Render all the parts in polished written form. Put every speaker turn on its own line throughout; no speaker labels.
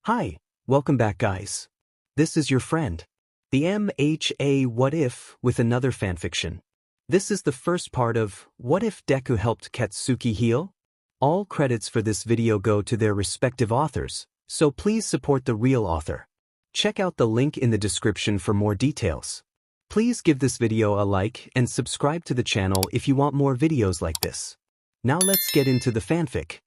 Hi, welcome back guys. This is your friend, the MHA What If with another fanfiction. This is the first part of What If Deku Helped Katsuki Heal? All credits for this video go to their respective authors, so please support the real author. Check out the link in the description for more details. Please give this video a like and subscribe to the channel if you want more videos like this. Now let's get into the fanfic.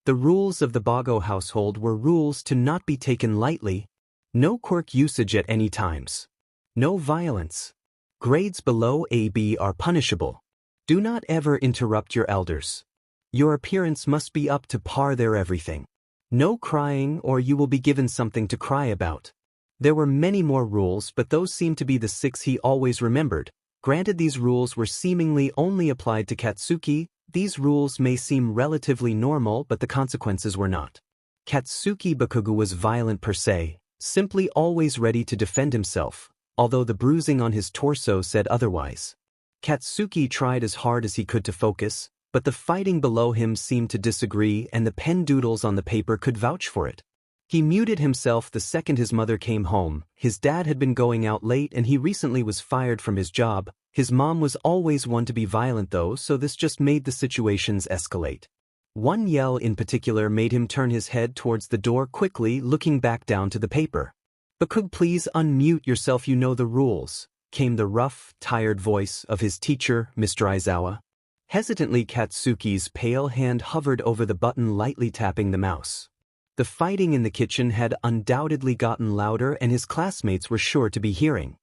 The rules of the Bago household were rules to not be taken lightly, no quirk usage at any times, no violence. Grades below AB are punishable. Do not ever interrupt your elders. Your appearance must be up to par. They're everything. No crying or you will be given something to cry about. There were many more rules, but those seemed to be the 6 he always remembered. Granted, these rules were seemingly only applied to Katsuki. These rules may seem relatively normal, but the consequences were not. Katsuki Bakugo was violent per se, simply always ready to defend himself, although the bruising on his torso said otherwise. Katsuki tried as hard as he could to focus, but the fighting below him seemed to disagree, and the pen doodles on the paper could vouch for it. He muted himself the second his mother came home. His dad had been going out late and he recently was fired from his job. His mom was always one to be violent though, so this just made the situations escalate. One yell in particular made him turn his head towards the door quickly, looking back down to the paper. "Bakugo, please unmute yourself, you know the rules," came the rough, tired voice of his teacher, Mr. Aizawa. Hesitantly, Katsuki's pale hand hovered over the button, lightly tapping the mouse. The fighting in the kitchen had undoubtedly gotten louder and his classmates were sure to be hearing.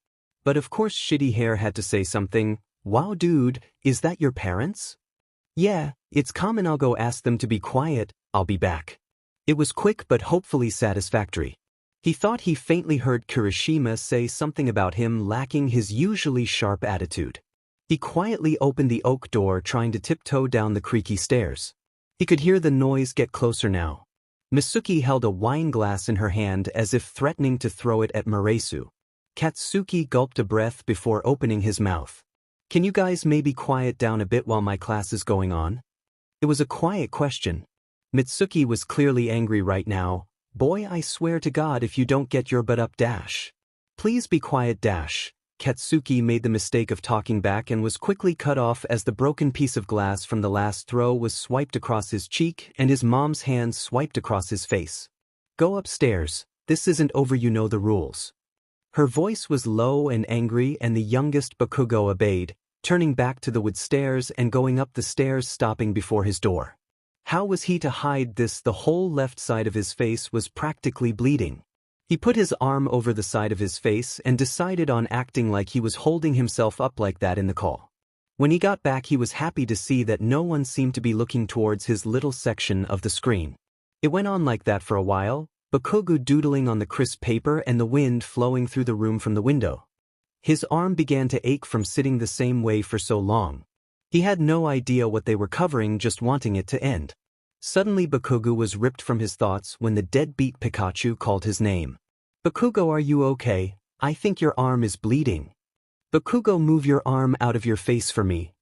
But of course Shitty Hair had to say something. "Wow dude, is that your parents?" "Yeah, it's common. I'll go ask them to be quiet, I'll be back." It was quick but hopefully satisfactory. He thought he faintly heard Kirishima say something about him lacking his usually sharp attitude. He quietly opened the oak door, trying to tiptoe down the creaky stairs. He could hear the noise get closer now. Misuki held a wine glass in her hand as if threatening to throw it at Maresu. Katsuki gulped a breath before opening his mouth. "Can you guys maybe quiet down a bit while my class is going on?" It was a quiet question. Mitsuki was clearly angry right now. "Boy, I swear to God if you don't get your butt up dash. Please be quiet dash." Katsuki made the mistake of talking back and was quickly cut off as the broken piece of glass from the last throw was swiped across his cheek and his mom's hand swiped across his face. "Go upstairs, this isn't over, you know the rules." Her voice was low and angry and the youngest Bakugo obeyed, turning back to the wood stairs and going up the stairs, stopping before his door. How was he to hide this? The whole left side of his face was practically bleeding. He put his arm over the side of his face and decided on acting like he was holding himself up like that in the call. When he got back, he was happy to see that no one seemed to be looking towards his little section of the screen. It went on like that for a while, Bakugo doodling on the crisp paper and the wind flowing through the room from the window. His arm began to ache from sitting the same way for so long. He had no idea what they were covering, just wanting it to end. Suddenly Bakugo was ripped from his thoughts when the deadbeat Pikachu called his name. "Bakugo, are you okay? I think your arm is bleeding." "Bakugo, move your arm out of your face for me."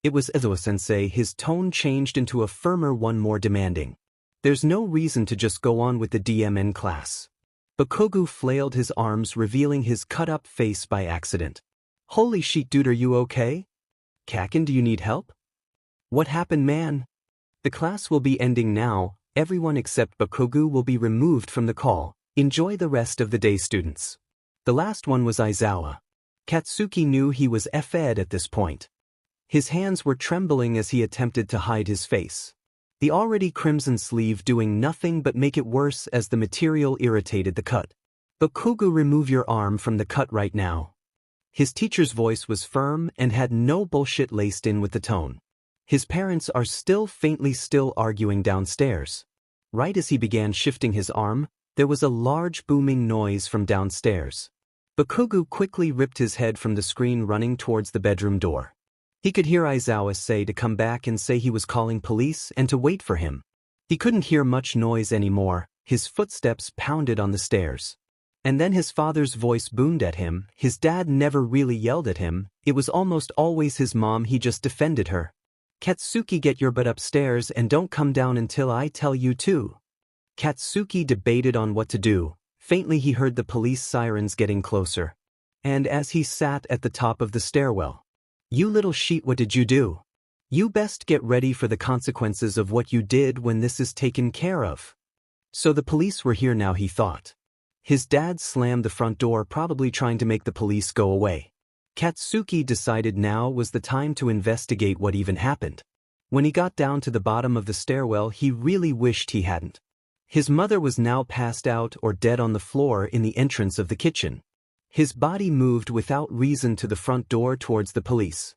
It was Izuo-sensei. His tone changed into a firmer one, more demanding. "There's no reason to just go on with the DMN class." Bakugo flailed his arms, revealing his cut-up face by accident. "Holy shit dude, are you okay? Kakin, do you need help? What happened, man?" "The class will be ending now. Everyone except Bakugo will be removed from the call. Enjoy the rest of the day, students." The last one was Aizawa. Katsuki knew he was F'd at this point. His hands were trembling as he attempted to hide his face. The already crimson sleeve doing nothing but make it worse as the material irritated the cut. "Bakugo, remove your arm from the cut right now." His teacher's voice was firm and had no bullshit laced in with the tone. His parents are still arguing downstairs. Right as he began shifting his arm, there was a large booming noise from downstairs. Bakugo quickly ripped his head from the screen, running towards the bedroom door. He could hear Aizawa say to come back and say he was calling police and to wait for him. He couldn't hear much noise anymore. His footsteps pounded on the stairs. And then his father's voice boomed at him. His dad never really yelled at him. It was almost always his mom. He just defended her. "Katsuki, get your butt upstairs and don't come down until I tell you to." Katsuki debated on what to do. Faintly he heard the police sirens getting closer. And as he sat at the top of the stairwell, "You little sheet, what did you do? You best get ready for the consequences of what you did when this is taken care of." So the police were here now, he thought. His dad slammed the front door, probably trying to make the police go away. Katsuki decided now was the time to investigate what even happened. When he got down to the bottom of the stairwell, he really wished he hadn't. His mother was now passed out or dead on the floor in the entrance of the kitchen. His body moved without reason to the front door towards the police.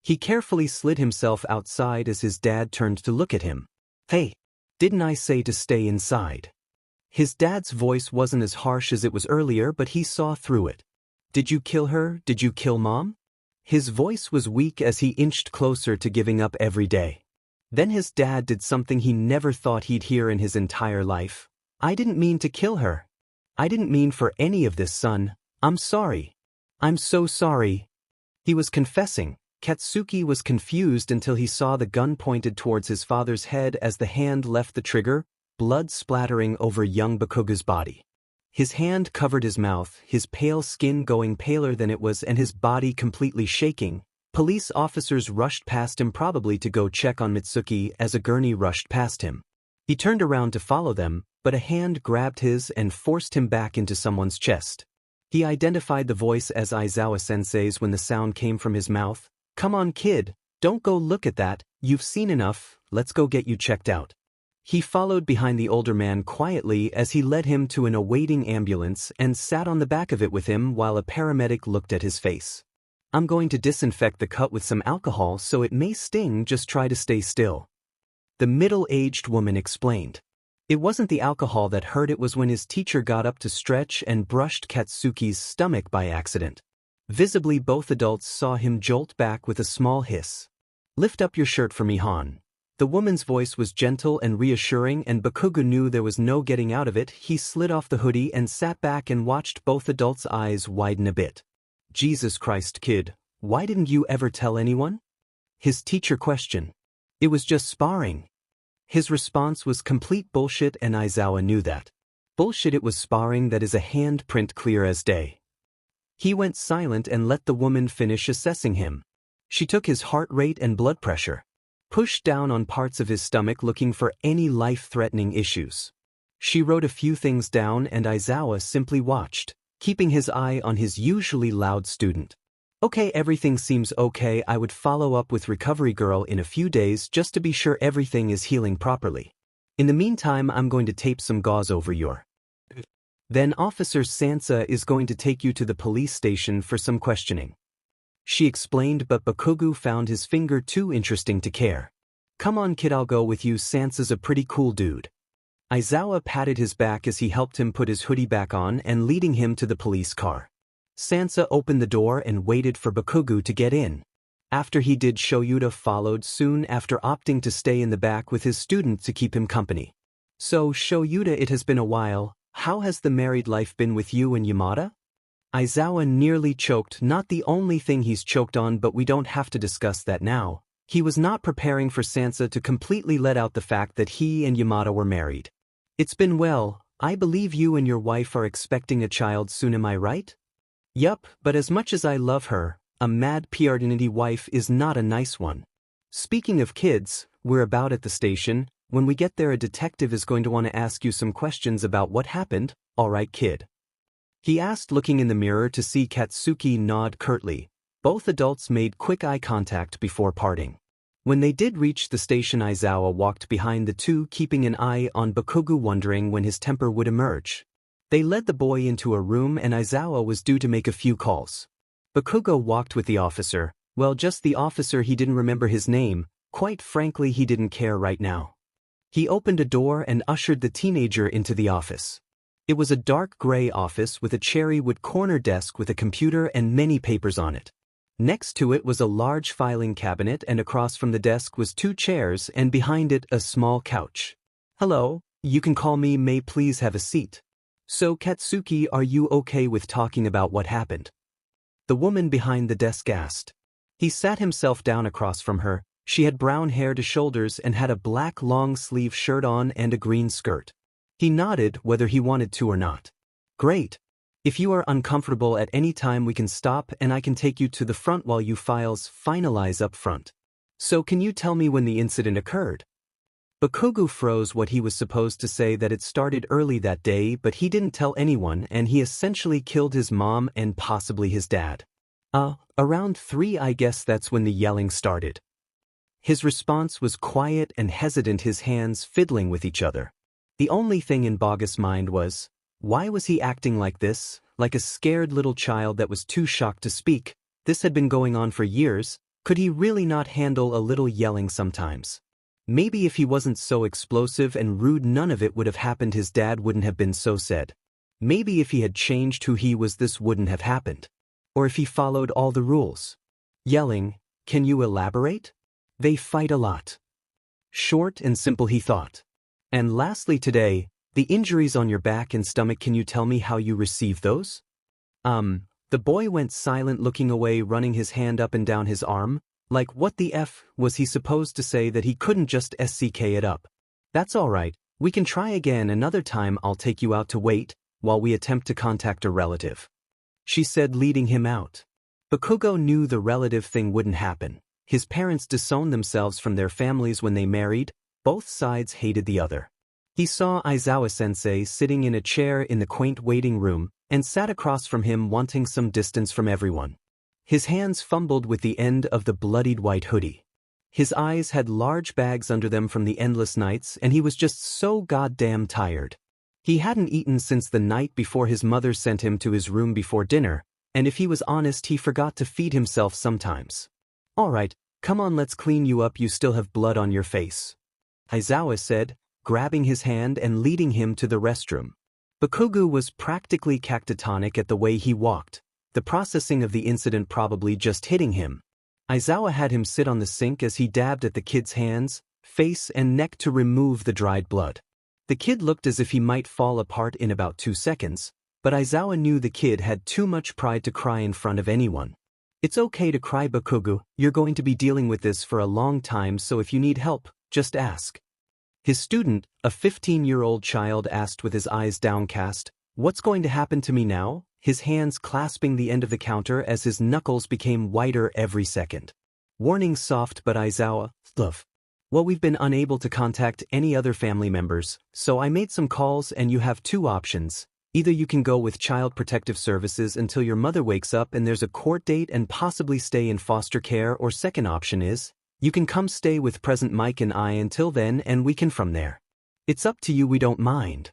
He carefully slid himself outside as his dad turned to look at him. "Hey, didn't I say to stay inside?" His dad's voice wasn't as harsh as it was earlier, but he saw through it. "Did you kill her? Did you kill Mom?" His voice was weak as he inched closer to giving up every day. Then his dad did something he never thought he'd hear in his entire life. "I didn't mean to kill her. I didn't mean for any of this, son. I'm sorry. I'm so sorry." He was confessing. Katsuki was confused until he saw the gun pointed towards his father's head as the hand left the trigger, blood splattering over young Bakuga's body. His hand covered his mouth, his pale skin going paler than it was and his body completely shaking. Police officers rushed past him, probably to go check on Mitsuki, as a gurney rushed past him. He turned around to follow them, but a hand grabbed his and forced him back into someone's chest. He identified the voice as Aizawa-sensei's when the sound came from his mouth. "Come on, kid, don't go look at that, you've seen enough, let's go get you checked out." He followed behind the older man quietly as he led him to an awaiting ambulance and sat on the back of it with him while a paramedic looked at his face. "I'm going to disinfect the cut with some alcohol so it may sting, just try to stay still," the middle-aged woman explained. It wasn't the alcohol that hurt, it was when his teacher got up to stretch and brushed Katsuki's stomach by accident. Visibly, both adults saw him jolt back with a small hiss. "Lift up your shirt for me, Han." The woman's voice was gentle and reassuring, and Bakuga knew there was no getting out of it. He slid off the hoodie and sat back and watched both adults' eyes widen a bit. "Jesus Christ, kid, why didn't you ever tell anyone?" his teacher questioned. "It was just sparring." His response was complete bullshit, and Aizawa knew that. Bullshit, it was sparring, that is a handprint clear as day. He went silent and let the woman finish assessing him. She took his heart rate and blood pressure, pushed down on parts of his stomach looking for any life-threatening issues. She wrote a few things down and Aizawa simply watched, keeping his eye on his usually loud student. "Okay, everything seems okay. I would follow up with Recovery Girl in a few days just to be sure everything is healing properly. In the meantime, I'm going to tape some gauze over your. Then Officer Sansa is going to take you to the police station for some questioning," she explained, but Bakugu found his finger too interesting to care. "Come on, kid, I'll go with you. Sansa's a pretty cool dude." Aizawa patted his back as he helped him put his hoodie back on and leading him to the police car. Sansa opened the door and waited for Bakugu to get in. After he did, Shoyuta followed soon after, opting to stay in the back with his student to keep him company. "So, Shoyuta, it has been a while. How has the married life been with you and Yamada?" Aizawa nearly choked. Not the only thing he's choked on, but we don't have to discuss that now. He was not preparing for Sansa to completely let out the fact that he and Yamada were married. "It's been well. I believe you and your wife are expecting a child soon, am I right?" "Yup, but as much as I love her, a mad Piardinity wife is not a nice one. Speaking of kids, we're about at the station. When we get there, a detective is going to want to ask you some questions about what happened, all right, kid?" he asked, looking in the mirror to see Katsuki nod curtly. Both adults made quick eye contact before parting. When they did reach the station, Aizawa walked behind the two, keeping an eye on Bakugu, wondering when his temper would emerge. They led the boy into a room and Aizawa was due to make a few calls. Bakugo walked with the officer. Well, just the officer. He didn't remember his name. Quite frankly, he didn't care right now. He opened a door and ushered the teenager into the office. It was a dark gray office with a cherry wood corner desk with a computer and many papers on it. Next to it was a large filing cabinet, and across from the desk was two chairs, and behind it a small couch. "Hello, you can call me May, please have a seat." "So, Katsuki, are you okay with talking about what happened?" the woman behind the desk asked. He sat himself down across from her. She had brown hair to shoulders and had a black long-sleeve shirt on and a green skirt. He nodded whether he wanted to or not. Great. If you are uncomfortable at any time we can stop and I can take you to the front while you files finalize up front. So can you tell me when the incident occurred? Bakugo froze what he was supposed to say that it started early that day but he didn't tell anyone and he essentially killed his mom and possibly his dad. Around 3 I guess that's when the yelling started. His response was quiet and hesitant, his hands fiddling with each other. The only thing in Boggus' mind was, why was he acting like this, like a scared little child that was too shocked to speak? This had been going on for years. Could he really not handle a little yelling sometimes? Maybe if he wasn't so explosive and rude none of it would have happened, his dad wouldn't have been so sad. Maybe if he had changed who he was this wouldn't have happened. Or if he followed all the rules. Yelling, can you elaborate? They fight a lot. Short and simple, he thought. And lastly today, the injuries on your back and stomach, can you tell me how you received those? The boy went silent, looking away, running his hand up and down his arm. Like what the F was he supposed to say that he couldn't just SCK it up? That's alright, we can try again another time. I'll take you out to wait, while we attempt to contact a relative. She said, leading him out. Bakugo knew the relative thing wouldn't happen. His parents disowned themselves from their families when they married. Both sides hated the other. He saw Aizawa-sensei sitting in a chair in the quaint waiting room, and sat across from him wanting some distance from everyone. His hands fumbled with the end of the bloodied white hoodie. His eyes had large bags under them from the endless nights and he was just so goddamn tired. He hadn't eaten since the night before his mother sent him to his room before dinner, and if he was honest he forgot to feed himself sometimes. Alright, come on, let's clean you up, you still have blood on your face, Aizawa said, grabbing his hand and leading him to the restroom. Bakugo was practically catatonic at the way he walked, the processing of the incident probably just hitting him. Aizawa had him sit on the sink as he dabbed at the kid's hands, face and neck to remove the dried blood. The kid looked as if he might fall apart in about 2 seconds, but Aizawa knew the kid had too much pride to cry in front of anyone. It's okay to cry, Bakugo, you're going to be dealing with this for a long time, so if you need help, just ask. His student, a 15-year-old child, asked with his eyes downcast, what's going to happen to me now? His hands clasping the end of the counter as his knuckles became whiter every second. Warning, soft but Aizawa, love. Well, we've been unable to contact any other family members, so I made some calls and you have 2 options. Either you can go with Child Protective Services until your mother wakes up and there's a court date and possibly stay in foster care, or second option is, you can come stay with present Mike and I until then and we can from there. It's up to you, we don't mind.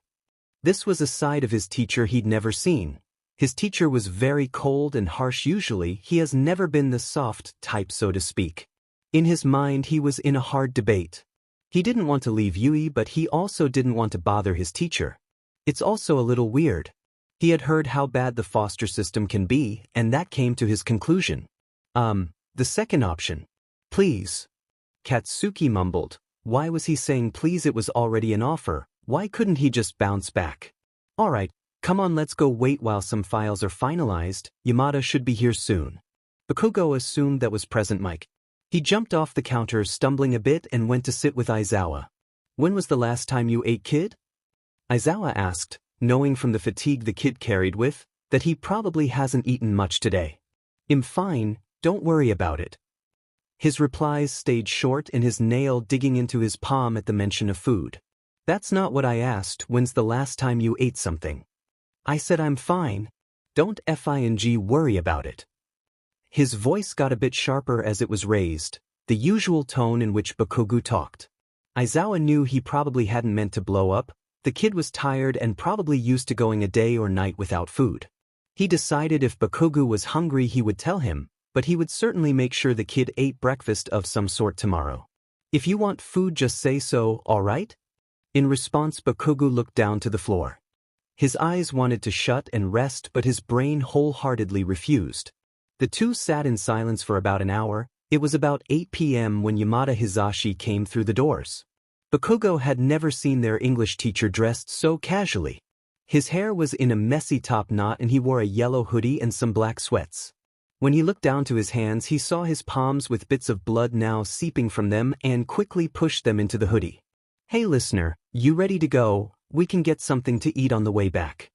This was a side of his teacher he'd never seen. His teacher was very cold and harsh. Usually he has never been the soft type, so to speak. In his mind he was in a hard debate. He didn't want to leave Yui, but he also didn't want to bother his teacher. It's also a little weird. He had heard how bad the foster system can be, and that came to his conclusion. The second option. Please. Katsuki mumbled. Why was he saying please? It was already an offer. Why couldn't he just bounce back? Alright, come on, let's go wait while some files are finalized. Yamada should be here soon. Bakugo assumed that was present Mike. He jumped off the counter, stumbling a bit, and went to sit with Aizawa. When was the last time you ate, kid? Aizawa asked, knowing from the fatigue the kid carried with, that he probably hasn't eaten much today. I'm fine, don't worry about it. His replies stayed short and his nail digging into his palm at the mention of food. That's not what I asked. When's the last time you ate something? I said I'm fine. Don't worry about it. His voice got a bit sharper as it was raised, the usual tone in which Bakugo talked. Aizawa knew he probably hadn't meant to blow up. The kid was tired and probably used to going a day or night without food. He decided if Bakugo was hungry he would tell him, but he would certainly make sure the kid ate breakfast of some sort tomorrow. If you want food, just say so, alright? In response, Bakugo looked down to the floor. His eyes wanted to shut and rest, but his brain wholeheartedly refused. The two sat in silence for about an hour. It was about 8 p.m. when Yamada Hizashi came through the doors. Bakugo had never seen their English teacher dressed so casually. His hair was in a messy top knot and he wore a yellow hoodie and some black sweats. When he looked down to his hands, he saw his palms with bits of blood now seeping from them and quickly pushed them into the hoodie. Hey listener, you ready to go? We can get something to eat on the way back.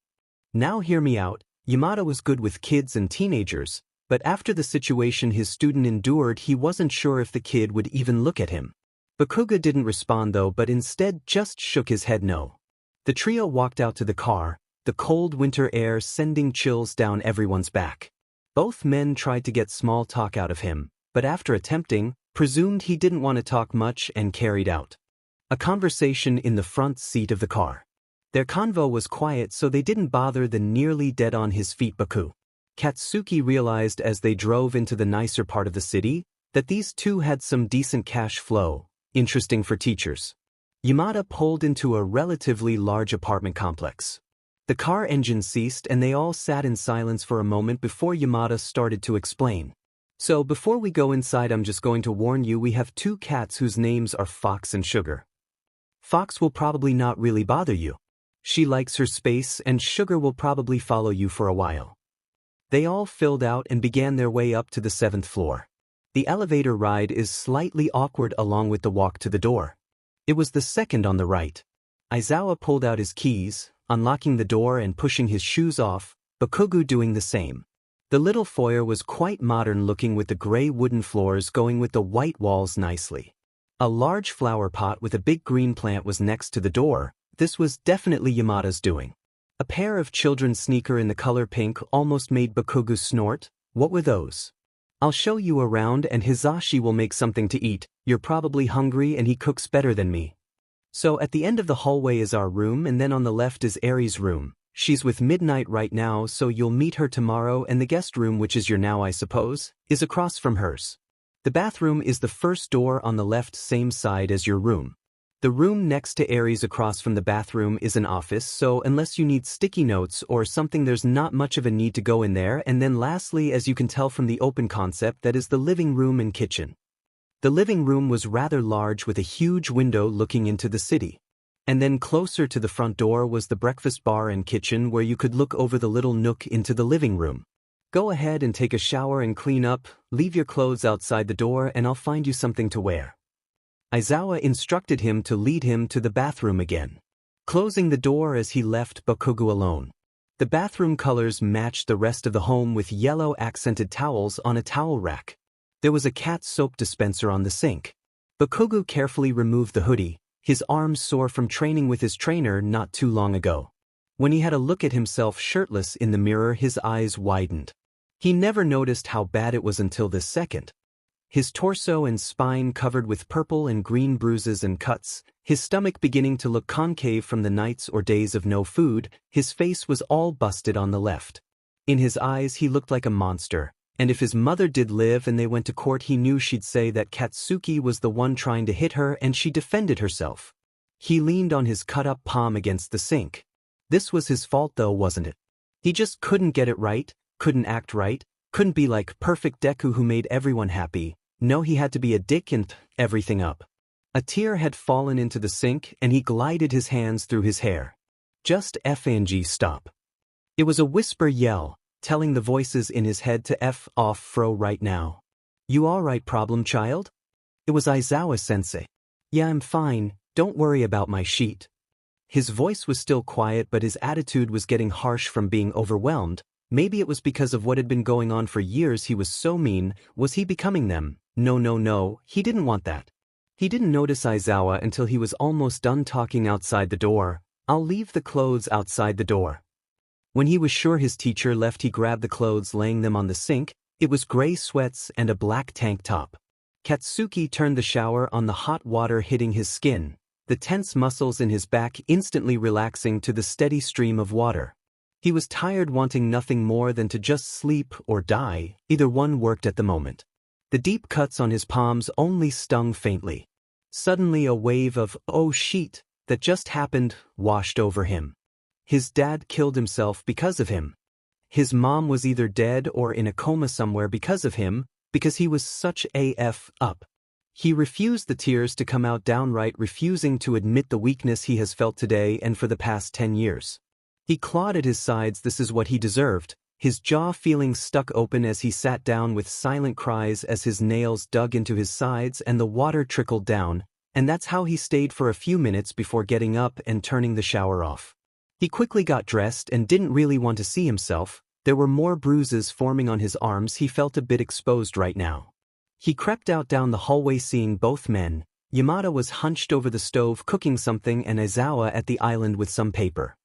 Now hear me out, Yamada was good with kids and teenagers, but after the situation his student endured he wasn't sure if the kid would even look at him. Bakugo didn't respond though but instead just shook his head no. The trio walked out to the car, the cold winter air sending chills down everyone's back. Both men tried to get small talk out of him, but after attempting, presumed he didn't want to talk much and carried out a conversation in the front seat of the car. Their convo was quiet so they didn't bother the nearly dead on his feet Baku. Katsuki realized as they drove into the nicer part of the city that these two had some decent cash flow, interesting for teachers. Yamada pulled into a relatively large apartment complex. The car engine ceased and they all sat in silence for a moment before Yamada started to explain. So before we go inside I'm just going to warn you we have two cats whose names are Fox and Sugar. Fox will probably not really bother you. She likes her space and Sugar will probably follow you for a while. They all filled out and began their way up to the 7th floor. The elevator ride is slightly awkward along with the walk to the door. It was the second on the right. Aizawa pulled out his keys, unlocking the door and pushing his shoes off, Bakugo doing the same. The little foyer was quite modern looking with the gray wooden floors going with the white walls nicely. A large flower pot with a big green plant was next to the door. This was definitely Yamada's doing. A pair of children's sneakers in the color pink almost made Bakugo snort. What were those? I'll show you around and Hizashi will make something to eat. You're probably hungry and he cooks better than me. So at the end of the hallway is our room and then on the left is Aries' room. She's with Midnight right now so you'll meet her tomorrow and the guest room which is your now I suppose, is across from hers. The bathroom is the first door on the left same side as your room. The room next to Aries across from the bathroom is an office so unless you need sticky notes or something there's not much of a need to go in there and then lastly as you can tell from the open concept that is the living room and kitchen. The living room was rather large with a huge window looking into the city. And then closer to the front door was the breakfast bar and kitchen where you could look over the little nook into the living room. Go ahead and take a shower and clean up, leave your clothes outside the door and I'll find you something to wear. Aizawa instructed him to lead him to the bathroom again, closing the door as he left Bakugo alone. The bathroom colors matched the rest of the home with yellow accented towels on a towel rack. There was a cat soap dispenser on the sink. Bakugo carefully removed the hoodie, his arms sore from training with his trainer not too long ago. When he had a look at himself shirtless in the mirror his eyes widened. He never noticed how bad it was until this second. His torso and spine covered with purple and green bruises and cuts, his stomach beginning to look concave from the nights or days of no food, his face was all busted on the left. In his eyes he looked like a monster, and if his mother did live and they went to court he knew she'd say that Katsuki was the one trying to hit her and she defended herself. He leaned on his cut-up palm against the sink. This was his fault though, wasn't it? He just couldn't get it right, couldn't act right, couldn't be like perfect Deku who made everyone happy. No, he had to be a dick and everything up. A tear had fallen into the sink and he glided his hands through his hair. Just FNG stop. It was a whisper yell, telling the voices in his head to F off fro right now. You alright problem child? It was Aizawa-sensei. Yeah, I'm fine, don't worry about my sheet. His voice was still quiet but his attitude was getting harsh from being overwhelmed. Maybe it was because of what had been going on for years he was so mean. Was he becoming them? No, he didn't want that. He didn't notice Aizawa until he was almost done talking outside the door. I'll leave the clothes outside the door. When he was sure his teacher left he grabbed the clothes laying them on the sink. It was gray sweats and a black tank top. Katsuki turned the shower on the hot water hitting his skin, the tense muscles in his back instantly relaxing to the steady stream of water. He was tired wanting nothing more than to just sleep or die, either one worked at the moment. The deep cuts on his palms only stung faintly. Suddenly a wave of, oh shit, that just happened, washed over him. His dad killed himself because of him. His mom was either dead or in a coma somewhere because of him, because he was such AF up. He refused the tears to come out, downright refusing to admit the weakness he has felt today and for the past 10 years. He clawed at his sides. This is what he deserved, his jaw feeling stuck open as he sat down with silent cries as his nails dug into his sides and the water trickled down, and that's how he stayed for a few minutes before getting up and turning the shower off. He quickly got dressed and didn't really want to see himself. There were more bruises forming on his arms. He felt a bit exposed right now. He crept out down the hallway seeing both men. Yamada was hunched over the stove cooking something and Aizawa at the island with some paper.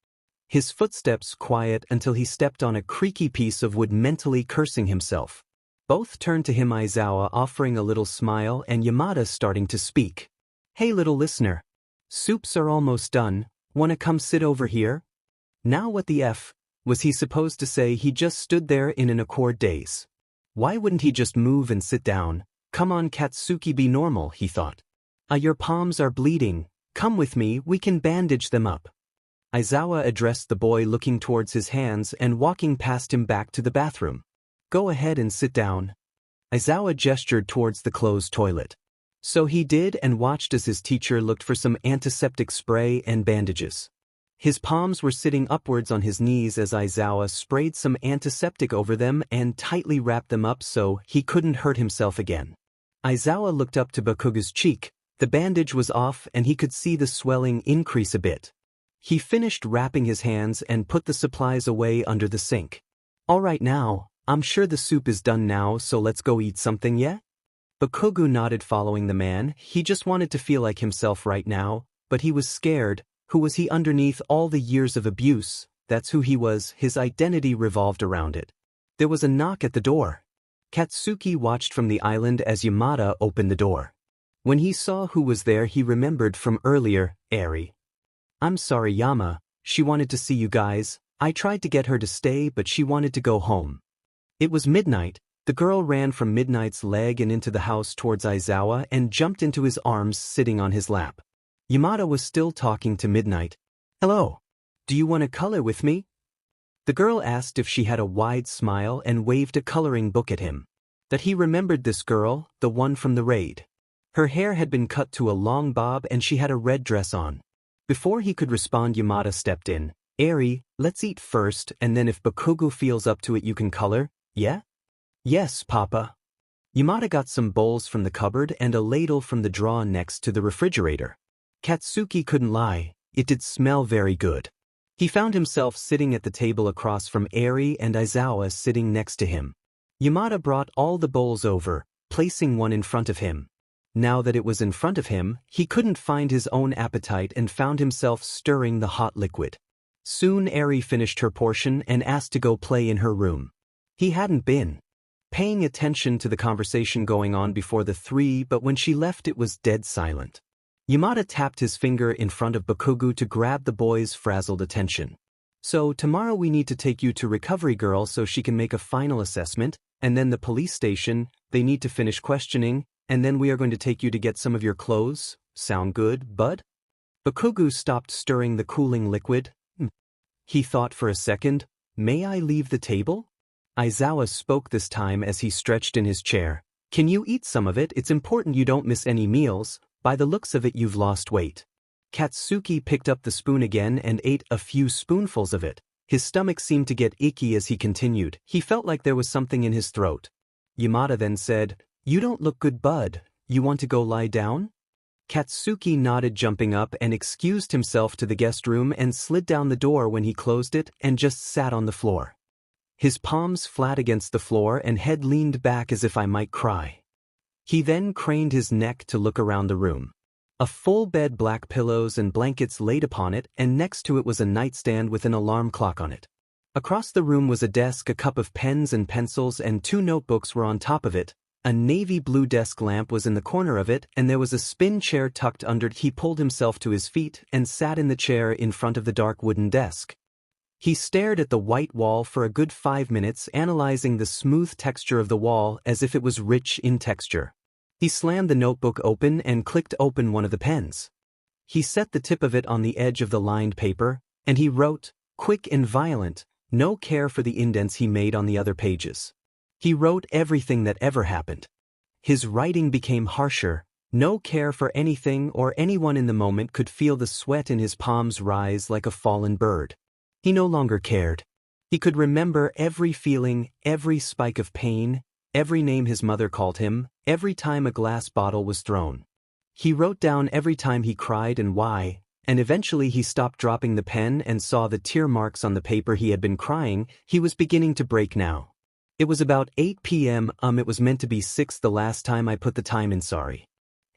His footsteps quiet until he stepped on a creaky piece of wood, mentally cursing himself. Both turned to him, Aizawa offering a little smile and Yamada starting to speak. "Hey little listener. Soups are almost done, wanna come sit over here?" Now what the F was he supposed to say? He just stood there in an awkward daze. Why wouldn't he just move and sit down? Come on Katsuki, be normal, he thought. Your palms are bleeding, come with me, we can bandage them up. Aizawa addressed the boy, looking towards his hands and walking past him back to the bathroom. Go ahead and sit down. Aizawa gestured towards the closed toilet. So he did and watched as his teacher looked for some antiseptic spray and bandages. His palms were sitting upwards on his knees as Aizawa sprayed some antiseptic over them and tightly wrapped them up so he couldn't hurt himself again. Aizawa looked up to Bakuga's cheek. The bandage was off and he could see the swelling increase a bit. He finished wrapping his hands and put the supplies away under the sink. All right now, I'm sure the soup is done now, so let's go eat something, yeah? Bakuga nodded, following the man. He just wanted to feel like himself right now, but he was scared. Who was he underneath all the years of abuse? That's who he was. His identity revolved around it. There was a knock at the door. Katsuki watched from the island as Yamada opened the door. When he saw who was there, he remembered from earlier, Eri. I'm sorry, Yama, she wanted to see you guys. I tried to get her to stay, but she wanted to go home. It was midnight. The girl ran from Midnight's leg and into the house towards Aizawa and jumped into his arms, sitting on his lap. Yamada was still talking to Midnight. Hello. Do you want to color with me? The girl asked if she had a wide smile and waved a coloring book at him. That he remembered this girl, the one from the raid. Her hair had been cut to a long bob and she had a red dress on. Before he could respond, Yamada stepped in. Eri, let's eat first, and then if Bakuga feels up to it you can color, yeah? Yes, Papa. Yamada got some bowls from the cupboard and a ladle from the drawer next to the refrigerator. Katsuki couldn't lie, it did smell very good. He found himself sitting at the table across from Eri and Aizawa sitting next to him. Yamada brought all the bowls over, placing one in front of him. Now that it was in front of him, he couldn't find his own appetite and found himself stirring the hot liquid. Soon Eri finished her portion and asked to go play in her room. He hadn't been paying attention to the conversation going on before the three, but when she left it was dead silent. Yamada tapped his finger in front of Bakuga to grab the boy's frazzled attention. So tomorrow we need to take you to Recovery Girl so she can make a final assessment, and then the police station, they need to finish questioning, and then we are going to take you to get some of your clothes. Sound good, bud? Bakuga stopped stirring the cooling liquid. He thought for a second. May I leave the table? Aizawa spoke this time as he stretched in his chair. Can you eat some of it? It's important you don't miss any meals. By the looks of it you've lost weight. Katsuki picked up the spoon again and ate a few spoonfuls of it. His stomach seemed to get icky as he continued. He felt like there was something in his throat. Yamada then said, You don't look good, bud. You want to go lie down? Katsuki nodded, jumping up and excused himself to the guest room and slid down the door when he closed it and just sat on the floor. His palms flat against the floor and head leaned back as if I might cry. He then craned his neck to look around the room. A full bed, black pillows and blankets laid upon it, and next to it was a nightstand with an alarm clock on it. Across the room was a desk, a cup of pens and pencils, and 2 notebooks were on top of it. A navy blue desk lamp was in the corner of it, and there was a spin chair tucked under it. He pulled himself to his feet and sat in the chair in front of the dark wooden desk. He stared at the white wall for a good 5 minutes, analyzing the smooth texture of the wall as if it was rich in texture. He slammed the notebook open and clicked open one of the pens. He set the tip of it on the edge of the lined paper, and he wrote, quick and violent, no care for the indents he made on the other pages. He wrote everything that ever happened. His writing became harsher. No care for anything or anyone in the moment, could feel the sweat in his palms rise like a fallen bird. He no longer cared. He could remember every feeling, every spike of pain, every name his mother called him, every time a glass bottle was thrown. He wrote down every time he cried and why, and eventually he stopped dropping the pen and saw the tear marks on the paper he had been crying. He was beginning to break now. It was about 8 p.m. It was meant to be 6 the last time I put the time in, sorry.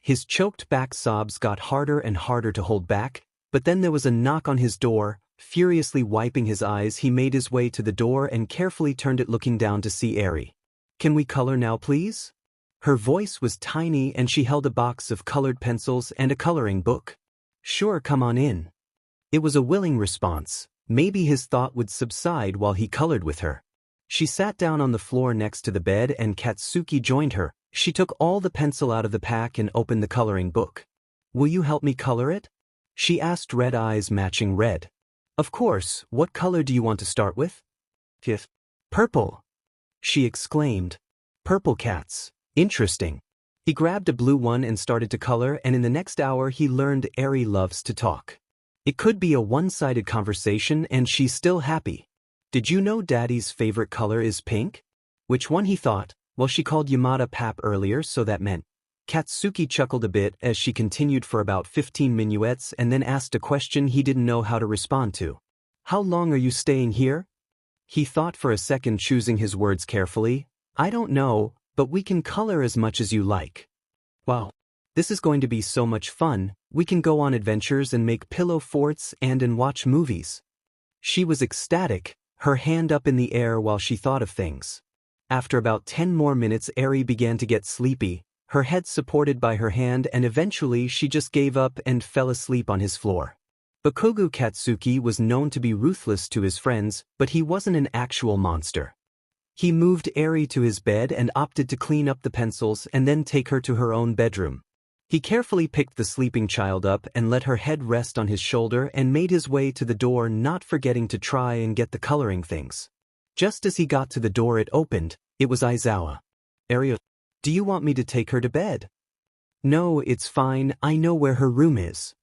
His choked back sobs got harder and harder to hold back, but then there was a knock on his door. Furiously wiping his eyes, he made his way to the door and carefully turned it, looking down to see Eri. "Can we color now, please?" Her voice was tiny and she held a box of colored pencils and a coloring book. "Sure, come on in." It was a willing response. Maybe his thought would subside while he colored with her. She sat down on the floor next to the bed and Katsuki joined her. She took all the pencil out of the pack and opened the coloring book. "Will you help me color it?" she asked, red eyes matching red. "Of course, what color do you want to start with?" "Fifth. Purple," she exclaimed. "Purple cats. Interesting." He grabbed a blue one and started to color, and in the next hour he learned Eri loves to talk. It could be a one-sided conversation and she's still happy. "Did you know Daddy's favorite color is pink?" Which one, he thought. Well, she called Yamada Pap earlier, so that meant. Katsuki chuckled a bit as she continued for about 15 minuets and then asked a question he didn't know how to respond to. "How long are you staying here?" He thought for a second, choosing his words carefully. "I don't know, but we can color as much as you like." "Wow. This is going to be so much fun. We can go on adventures and make pillow forts and watch movies." She was ecstatic, her hand up in the air while she thought of things. After about 10 more minutes, Eri began to get sleepy, her head supported by her hand, and eventually she just gave up and fell asleep on his floor. Bakugo Katsuki was known to be ruthless to his friends, but he wasn't an actual monster. He moved Eri to his bed and opted to clean up the pencils and then take her to her own bedroom. He carefully picked the sleeping child up and let her head rest on his shoulder and made his way to the door, not forgetting to try and get the coloring things. Just as he got to the door, it opened. It was Aizawa. "Eri, do you want me to take her to bed?" "No, it's fine, I know where her room is."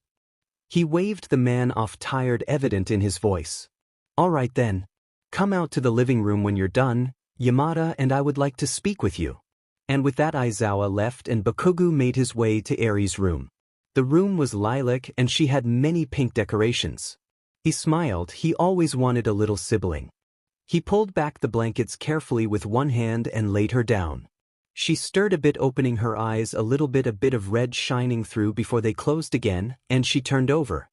He waved the man off, tired evident in his voice. "All right then. Come out to the living room when you're done, Yamada, and I would like to speak with you." And with that, Aizawa left and Bakugo made his way to Eri's room. The room was lilac and she had many pink decorations. He smiled, he always wanted a little sibling. He pulled back the blankets carefully with one hand and laid her down. She stirred a bit, opening her eyes a bit of red shining through before they closed again, and she turned over.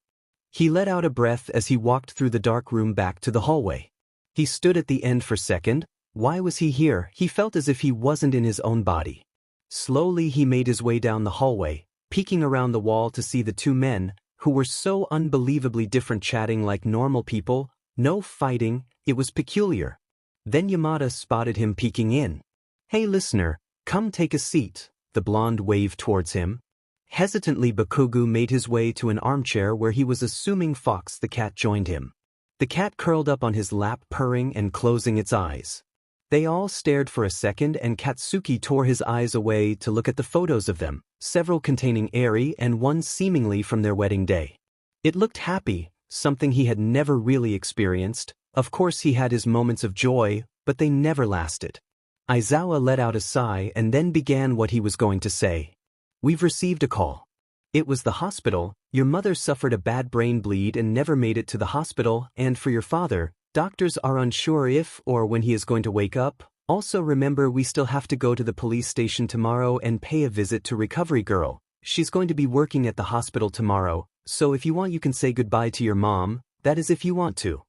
He let out a breath as he walked through the dark room back to the hallway. He stood at the end for a second. Why was he here? He felt as if he wasn't in his own body. Slowly he made his way down the hallway, peeking around the wall to see the two men, who were so unbelievably different, chatting like normal people, no fighting. It was peculiar. Then Yamada spotted him peeking in. "Hey listener, come take a seat," the blonde waved towards him. Hesitantly, Bakugo made his way to an armchair where he was assuming Fox the cat joined him. The cat curled up on his lap, purring and closing its eyes. They all stared for a second and Katsuki tore his eyes away to look at the photos of them, several containing Eri and one seemingly from their wedding day. It looked happy, something he had never really experienced. Of course he had his moments of joy, but they never lasted. Aizawa let out a sigh and then began what he was going to say. "We've received a call. It was the hospital. Your mother suffered a bad brain bleed and never made it to the hospital, and for your father, doctors are unsure if or when he is going to wake up. Also remember, we still have to go to the police station tomorrow and pay a visit to Recovery Girl. She's going to be working at the hospital tomorrow, so if you want you can say goodbye to your mom, that is if you want to."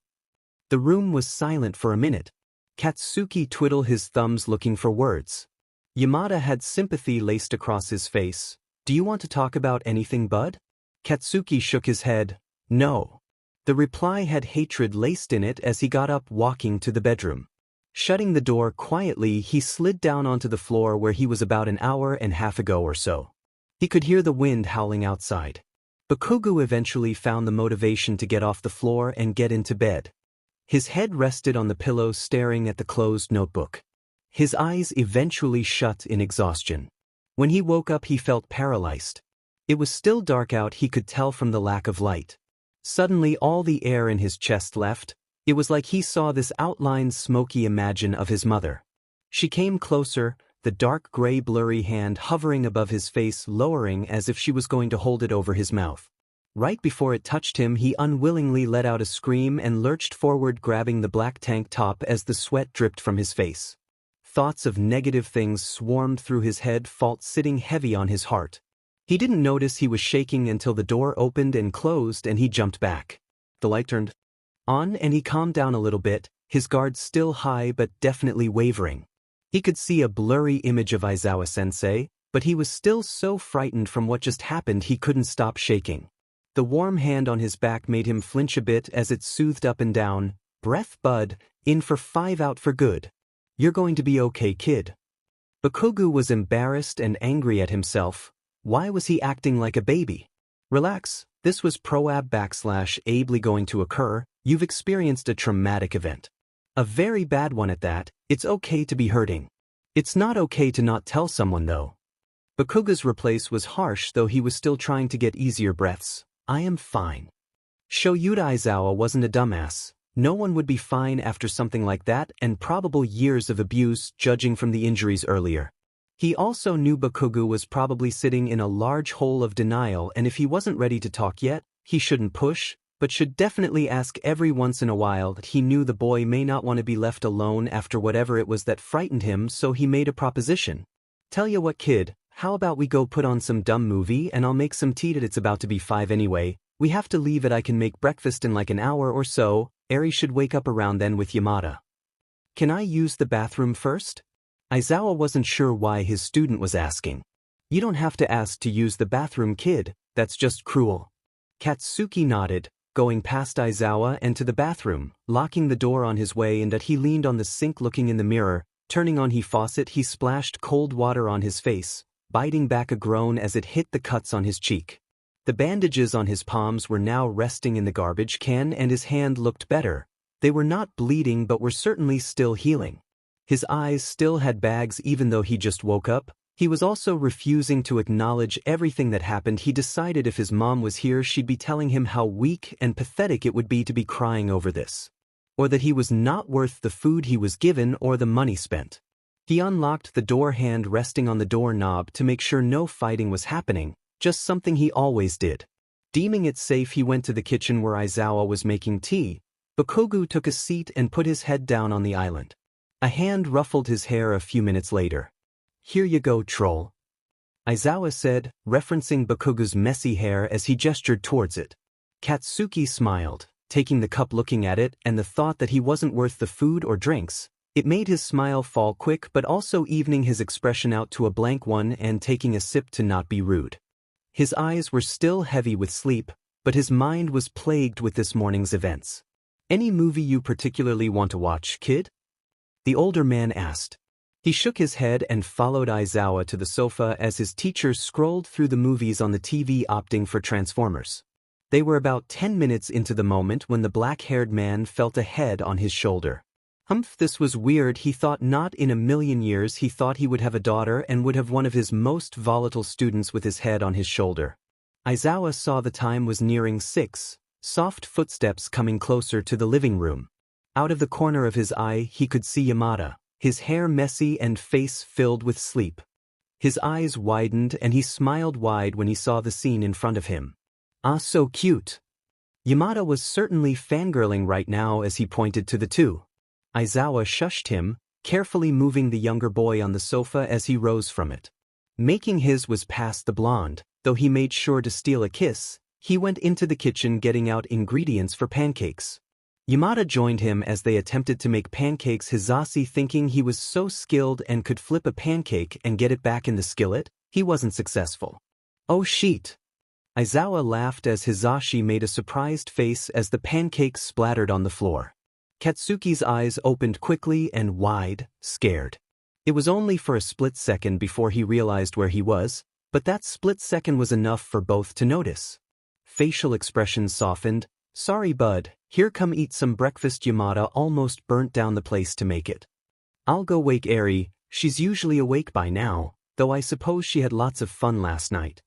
The room was silent for a minute. Katsuki twiddled his thumbs looking for words. Yamada had sympathy laced across his face. "Do you want to talk about anything, bud?" Katsuki shook his head. "No." The reply had hatred laced in it as he got up, walking to the bedroom. Shutting the door quietly, he slid down onto the floor where he was about an hour and a half ago or so. He could hear the wind howling outside. Bakugo eventually found the motivation to get off the floor and get into bed. His head rested on the pillow, staring at the closed notebook. His eyes eventually shut in exhaustion. When he woke up, he felt paralyzed. It was still dark out, he could tell from the lack of light. Suddenly all the air in his chest left. It was like he saw this outlined smoky image of his mother. She came closer, the dark gray blurry hand hovering above his face, lowering as if she was going to hold it over his mouth. Right before it touched him, he unwillingly let out a scream and lurched forward, grabbing the black tank top as the sweat dripped from his face. Thoughts of negative things swarmed through his head, fault sitting heavy on his heart. He didn't notice he was shaking until the door opened and closed and he jumped back. The light turned on and he calmed down a little bit, his guard still high but definitely wavering. He could see a blurry image of Aizawa-sensei, but he was still so frightened from what just happened he couldn't stop shaking. The warm hand on his back made him flinch a bit as it soothed up and down. Breath, bud, in for 5, out for good. You're going to be okay, kid. Bakugo was embarrassed and angry at himself. Why was he acting like a baby? Relax, this was proab/ably going to occur. You've experienced a traumatic event. A very bad one at that. It's okay to be hurting. It's not okay to not tell someone though. Bakugo's replace was harsh, though he was still trying to get easier breaths. I am fine. Shoyuta Aizawa wasn't a dumbass. No one would be fine after something like that, and probable years of abuse judging from the injuries earlier. He also knew Bakugo was probably sitting in a large hole of denial, and if he wasn't ready to talk yet, he shouldn't push, but should definitely ask every once in a while. He knew the boy may not want to be left alone after whatever it was that frightened him, so he made a proposition. Tell ya what, kid, how about we go put on some dumb movie and I'll make some tea. It's about to be 5 anyway. We have to leave it. I can make breakfast in like an hour or so. Eri should wake up around then with Yamada. Can I use the bathroom first? Aizawa wasn't sure why his student was asking. You don't have to ask to use the bathroom, kid, that's just cruel. Katsuki nodded, going past Aizawa and to the bathroom, locking the door on his way, and that he leaned on the sink looking in the mirror. Turning on the faucet, he splashed cold water on his face, biting back a groan as it hit the cuts on his cheek. The bandages on his palms were now resting in the garbage can and his hand looked better. They were not bleeding but were certainly still healing. His eyes still had bags even though he just woke up. He was also refusing to acknowledge everything that happened. He decided if his mom was here she'd be telling him how weak and pathetic it would be to be crying over this. Or that he was not worth the food he was given or the money spent. He unlocked the door, hand resting on the doorknob to make sure no fighting was happening, just something he always did. Deeming it safe, he went to the kitchen where Aizawa was making tea. Bakugo took a seat and put his head down on the island. A hand ruffled his hair a few minutes later. Here you go, troll, Aizawa said, referencing Bakugo's messy hair as he gestured towards it. Katsuki smiled, taking the cup, looking at it, and the thought that he wasn't worth the food or drinks. It made his smile fall quick, but also evening his expression out to a blank one and taking a sip to not be rude. His eyes were still heavy with sleep, but his mind was plagued with this morning's events. Any movie you particularly want to watch, kid? The older man asked. He shook his head and followed Aizawa to the sofa as his teacher scrolled through the movies on the TV, opting for Transformers. They were about 10 minutes into the moment when the black-haired man felt a head on his shoulder. Humph, this was weird. He thought not in a million years he thought he would have a daughter and would have one of his most volatile students with his head on his shoulder. Aizawa saw the time was nearing 6, soft footsteps coming closer to the living room. Out of the corner of his eye he could see Yamada, his hair messy and face filled with sleep. His eyes widened and he smiled wide when he saw the scene in front of him. Ah, so cute. Yamada was certainly fangirling right now as he pointed to the two. Aizawa shushed him, carefully moving the younger boy on the sofa as he rose from it. Making his was past the blonde, though he made sure to steal a kiss. He went into the kitchen getting out ingredients for pancakes. Yamada joined him as they attempted to make pancakes. Hisashi, thinking he was so skilled and could flip a pancake and get it back in the skillet, he wasn't successful. Oh shit! Aizawa laughed as Hisashi made a surprised face as the pancakes splattered on the floor. Katsuki's eyes opened quickly and wide, scared. It was only for a split second before he realized where he was, but that split second was enough for both to notice. Facial expressions softened. Sorry bud, here, come eat some breakfast. Yamada almost burnt down the place to make it. I'll go wake Eri, she's usually awake by now, though I suppose she had lots of fun last night.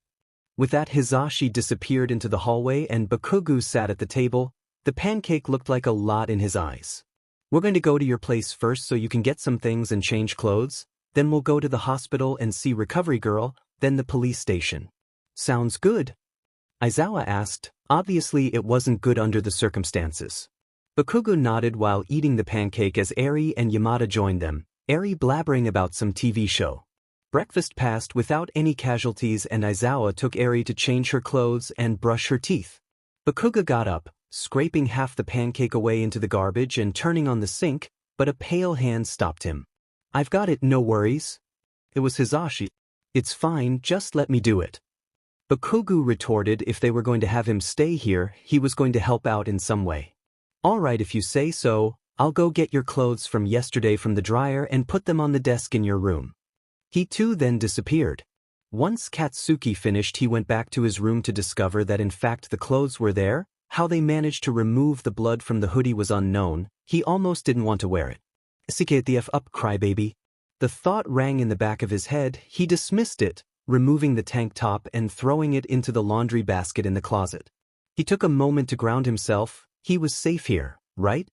With that, Hisashi disappeared into the hallway and Bakugo sat at the table. The pancake looked like a lot in his eyes. We're going to go to your place first so you can get some things and change clothes, then we'll go to the hospital and see Recovery Girl, then the police station. Sounds good? Aizawa asked. Obviously it wasn't good under the circumstances. Bakugo nodded while eating the pancake as Eri and Yamada joined them, Eri blabbering about some TV show. Breakfast passed without any casualties and Aizawa took Eri to change her clothes and brush her teeth. Bakugo got up, scraping half the pancake away into the garbage and turning on the sink, but a pale hand stopped him. I've got it, no worries. It was Hisashi. It's fine, just let me do it. Bakugo retorted if they were going to have him stay here, he was going to help out in some way. All right, if you say so, I'll go get your clothes from yesterday from the dryer and put them on the desk in your room. He too then disappeared. Once Katsuki finished, he went back to his room to discover that in fact the clothes were there. How they managed to remove the blood from the hoodie was unknown, he almost didn't want to wear it. Get the F up, crybaby. The thought rang in the back of his head, he dismissed it, removing the tank top and throwing it into the laundry basket in the closet. He took a moment to ground himself, he was safe here, right?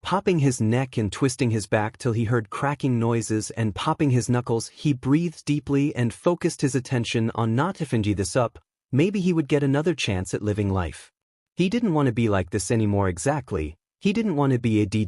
Popping his neck and twisting his back till he heard cracking noises and popping his knuckles, he breathed deeply and focused his attention on not ifing this up, maybe he would get another chance at living life. He didn't want to be like this anymore exactly, he didn't want to be a D-.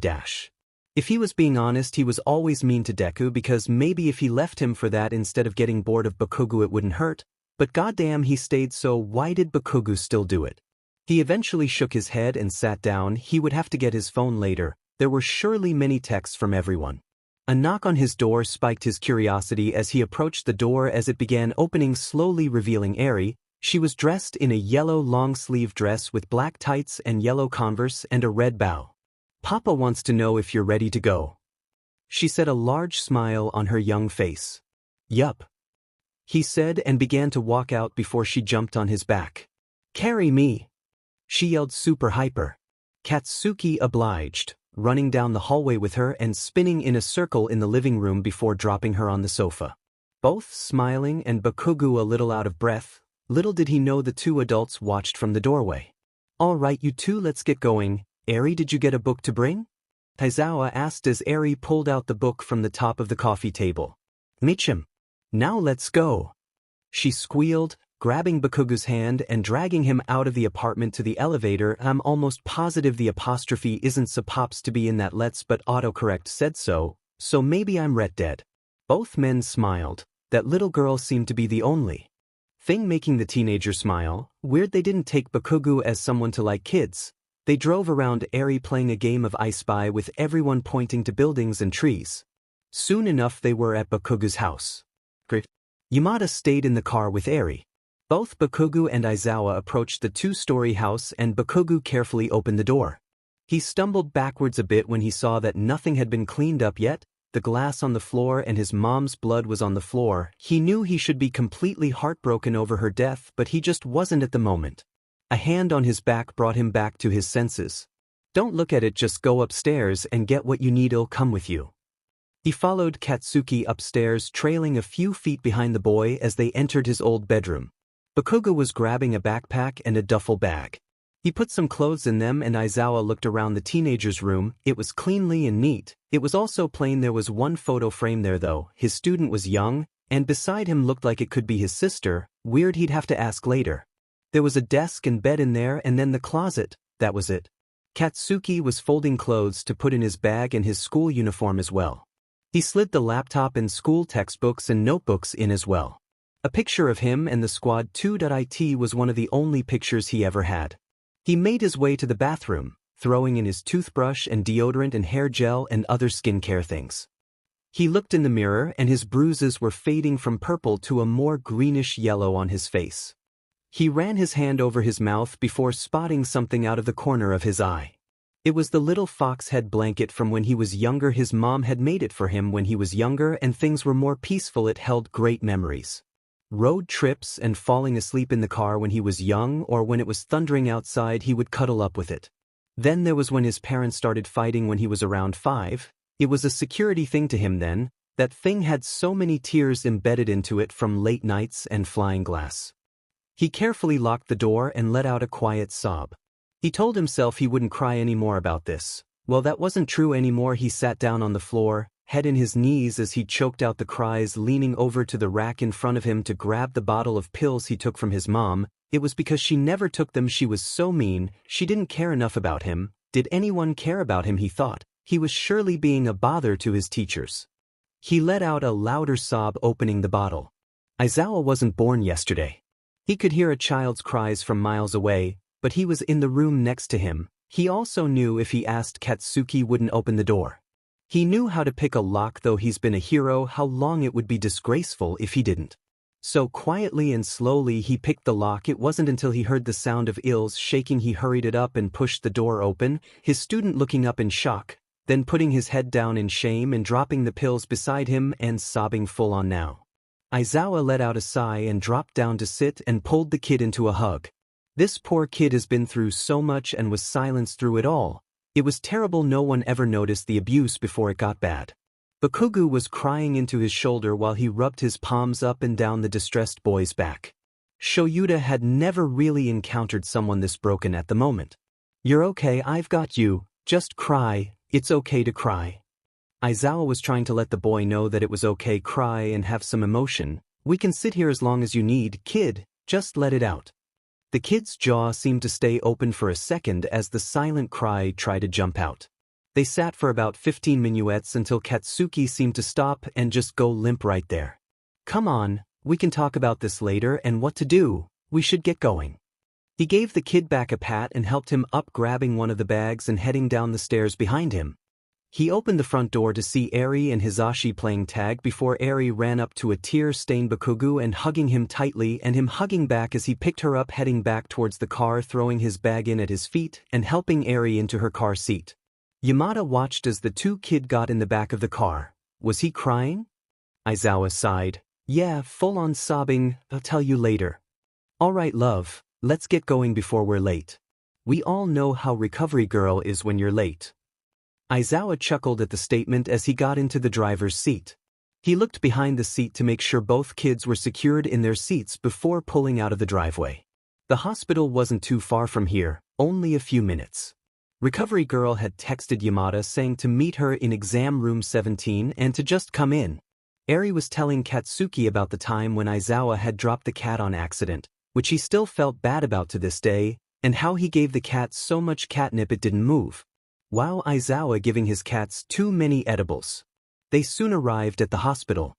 If he was being honest, he was always mean to Deku because maybe if he left him for that instead of getting bored of Bakugo it wouldn't hurt, but goddamn he stayed, so why did Bakugo still do it? He eventually shook his head and sat down. He would have to get his phone later, there were surely many texts from everyone. A knock on his door spiked his curiosity as he approached the door as it began opening, slowly revealing Eri. She was dressed in a yellow long-sleeve dress with black tights and yellow Converse and a red bow. Papa wants to know if you're ready to go, she said, a large smile on her young face. Yup, he said and began to walk out before she jumped on his back. Carry me, she yelled, super hyper. Katsuki obliged, running down the hallway with her and spinning in a circle in the living room before dropping her on the sofa. Both smiling and Bakugo a little out of breath, little did he know the two adults watched from the doorway. All right you two, let's get going. Eri, did you get a book to bring? Aizawa asked as Eri pulled out the book from the top of the coffee table. Michim. Now let's go, she squealed, grabbing Bakugo's hand and dragging him out of the apartment to the elevator. I'm almost positive the apostrophe isn't supposed to be in that let's, but autocorrect said so maybe I'm ret dead. Both men smiled. That little girl seemed to be the only thing making the teenager smile. Weird they didn't take Bakugo as someone to like kids. They drove around Eri playing a game of I Spy with everyone pointing to buildings and trees. Soon enough they were at Bakugo's house. Yamada stayed in the car with Eri. Both Bakugo and Aizawa approached the two-story house and Bakugo carefully opened the door. He stumbled backwards a bit when he saw that nothing had been cleaned up yet, the glass on the floor and his mom's blood was on the floor. He knew he should be completely heartbroken over her death, but he just wasn't at the moment. A hand on his back brought him back to his senses. Don't look at it, just go upstairs and get what you need, it'll come with you. He followed Katsuki upstairs, trailing a few feet behind the boy as they entered his old bedroom. Bakugo was grabbing a backpack and a duffel bag. He put some clothes in them and Aizawa looked around the teenager's room. It was cleanly and neat. It was also plain there was one photo frame there though. His student was young, and beside him looked like it could be his sister. Weird, he'd have to ask later. There was a desk and bed in there and then the closet, that was it. Katsuki was folding clothes to put in his bag and his school uniform as well. He slid the laptop and school textbooks and notebooks in as well. A picture of him and the squad 2.it was one of the only pictures he ever had. He made his way to the bathroom, throwing in his toothbrush and deodorant and hair gel and other skincare things. He looked in the mirror and his bruises were fading from purple to a more greenish yellow on his face. He ran his hand over his mouth before spotting something out of the corner of his eye. It was the little fox head blanket from when he was younger. His mom had made it for him when he was younger and things were more peaceful. It held great memories. Road trips and falling asleep in the car when he was young, or when it was thundering outside he would cuddle up with it. Then there was when his parents started fighting when he was around 5. It was a security thing to him then. That thing had so many tears embedded into it from late nights and flying glass. He carefully locked the door and let out a quiet sob. He told himself he wouldn't cry anymore about this. Well, that wasn't true anymore. He sat down on the floor, head in his knees as he choked out the cries, leaning over to the rack in front of him to grab the bottle of pills he took from his mom. It was because she never took them. She was so mean. She didn't care enough about him. Did anyone care about him, he thought? He was surely being a bother to his teachers. He let out a louder sob opening the bottle. Aizawa wasn't born yesterday. He could hear a child's cries from miles away, but he was in the room next to him. He also knew if he asked, Katsuki wouldn't open the door. He knew how to pick a lock, though he's been a hero. How long it would be disgraceful if he didn't. So quietly and slowly he picked the lock. It wasn't until he heard the sound of Il's shaking he hurried it up and pushed the door open, his student looking up in shock, then putting his head down in shame and dropping the pills beside him and sobbing full on now. Aizawa let out a sigh and dropped down to sit and pulled the kid into a hug. This poor kid has been through so much and was silenced through it all. It was terrible. No one ever noticed the abuse before it got bad. Bakugo was crying into his shoulder while he rubbed his palms up and down the distressed boy's back. Shoyuta had never really encountered someone this broken at the moment. "You're okay, I've got you, just cry, it's okay to cry." Aizawa was trying to let the boy know that it was okay, cry and have some emotion. "We can sit here as long as you need, kid, just let it out." The kid's jaw seemed to stay open for a second as the silent cry tried to jump out. They sat for about 15 minutes until Katsuki seemed to stop and just go limp right there. "Come on, we can talk about this later and what to do, we should get going." He gave the kid back a pat and helped him up, grabbing one of the bags and heading down the stairs behind him. He opened the front door to see Eri and Hizashi playing tag before Eri ran up to a tear-stained Bakugo and hugging him tightly and him hugging back as he picked her up, heading back towards the car, throwing his bag in at his feet and helping Eri into her car seat. Yamada watched as the kid got in the back of the car. Was he crying? Aizawa sighed. "Yeah, full-on sobbing, I'll tell you later." "Alright love, let's get going before we're late. We all know how recovery girl is when you're late." Aizawa chuckled at the statement as he got into the driver's seat. He looked behind the seat to make sure both kids were secured in their seats before pulling out of the driveway. The hospital wasn't too far from here, only a few minutes. Recovery girl had texted Yamada saying to meet her in exam room 17 and to just come in. Eri was telling Katsuki about the time when Aizawa had dropped the cat on accident, which he still felt bad about to this day, and how he gave the cat so much catnip it didn't move. Wow, Aizawa giving his cats too many edibles. They soon arrived at the hospital.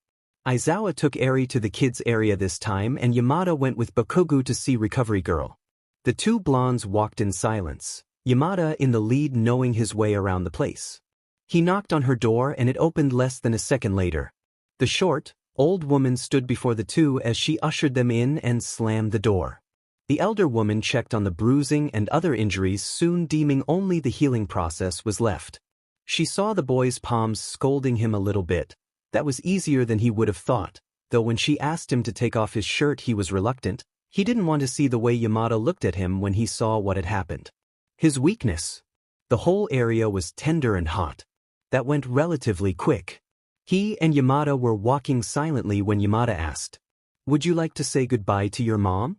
Aizawa took Eri to the kids' area this time and Yamada went with Bakugo to see recovery girl. The two blondes walked in silence, Yamada in the lead, knowing his way around the place. He knocked on her door and it opened less than a second later. The short, old woman stood before the two as she ushered them in and slammed the door. The elder woman checked on the bruising and other injuries, soon deeming only the healing process was left. She saw the boy's palms, scolding him a little bit. That was easier than he would have thought, though when she asked him to take off his shirt he was reluctant. He didn't want to see the way Yamada looked at him when he saw what had happened. His weakness. The whole area was tender and hot. That went relatively quick. He and Yamada were walking silently when Yamada asked, "Would you like to say goodbye to your mom?"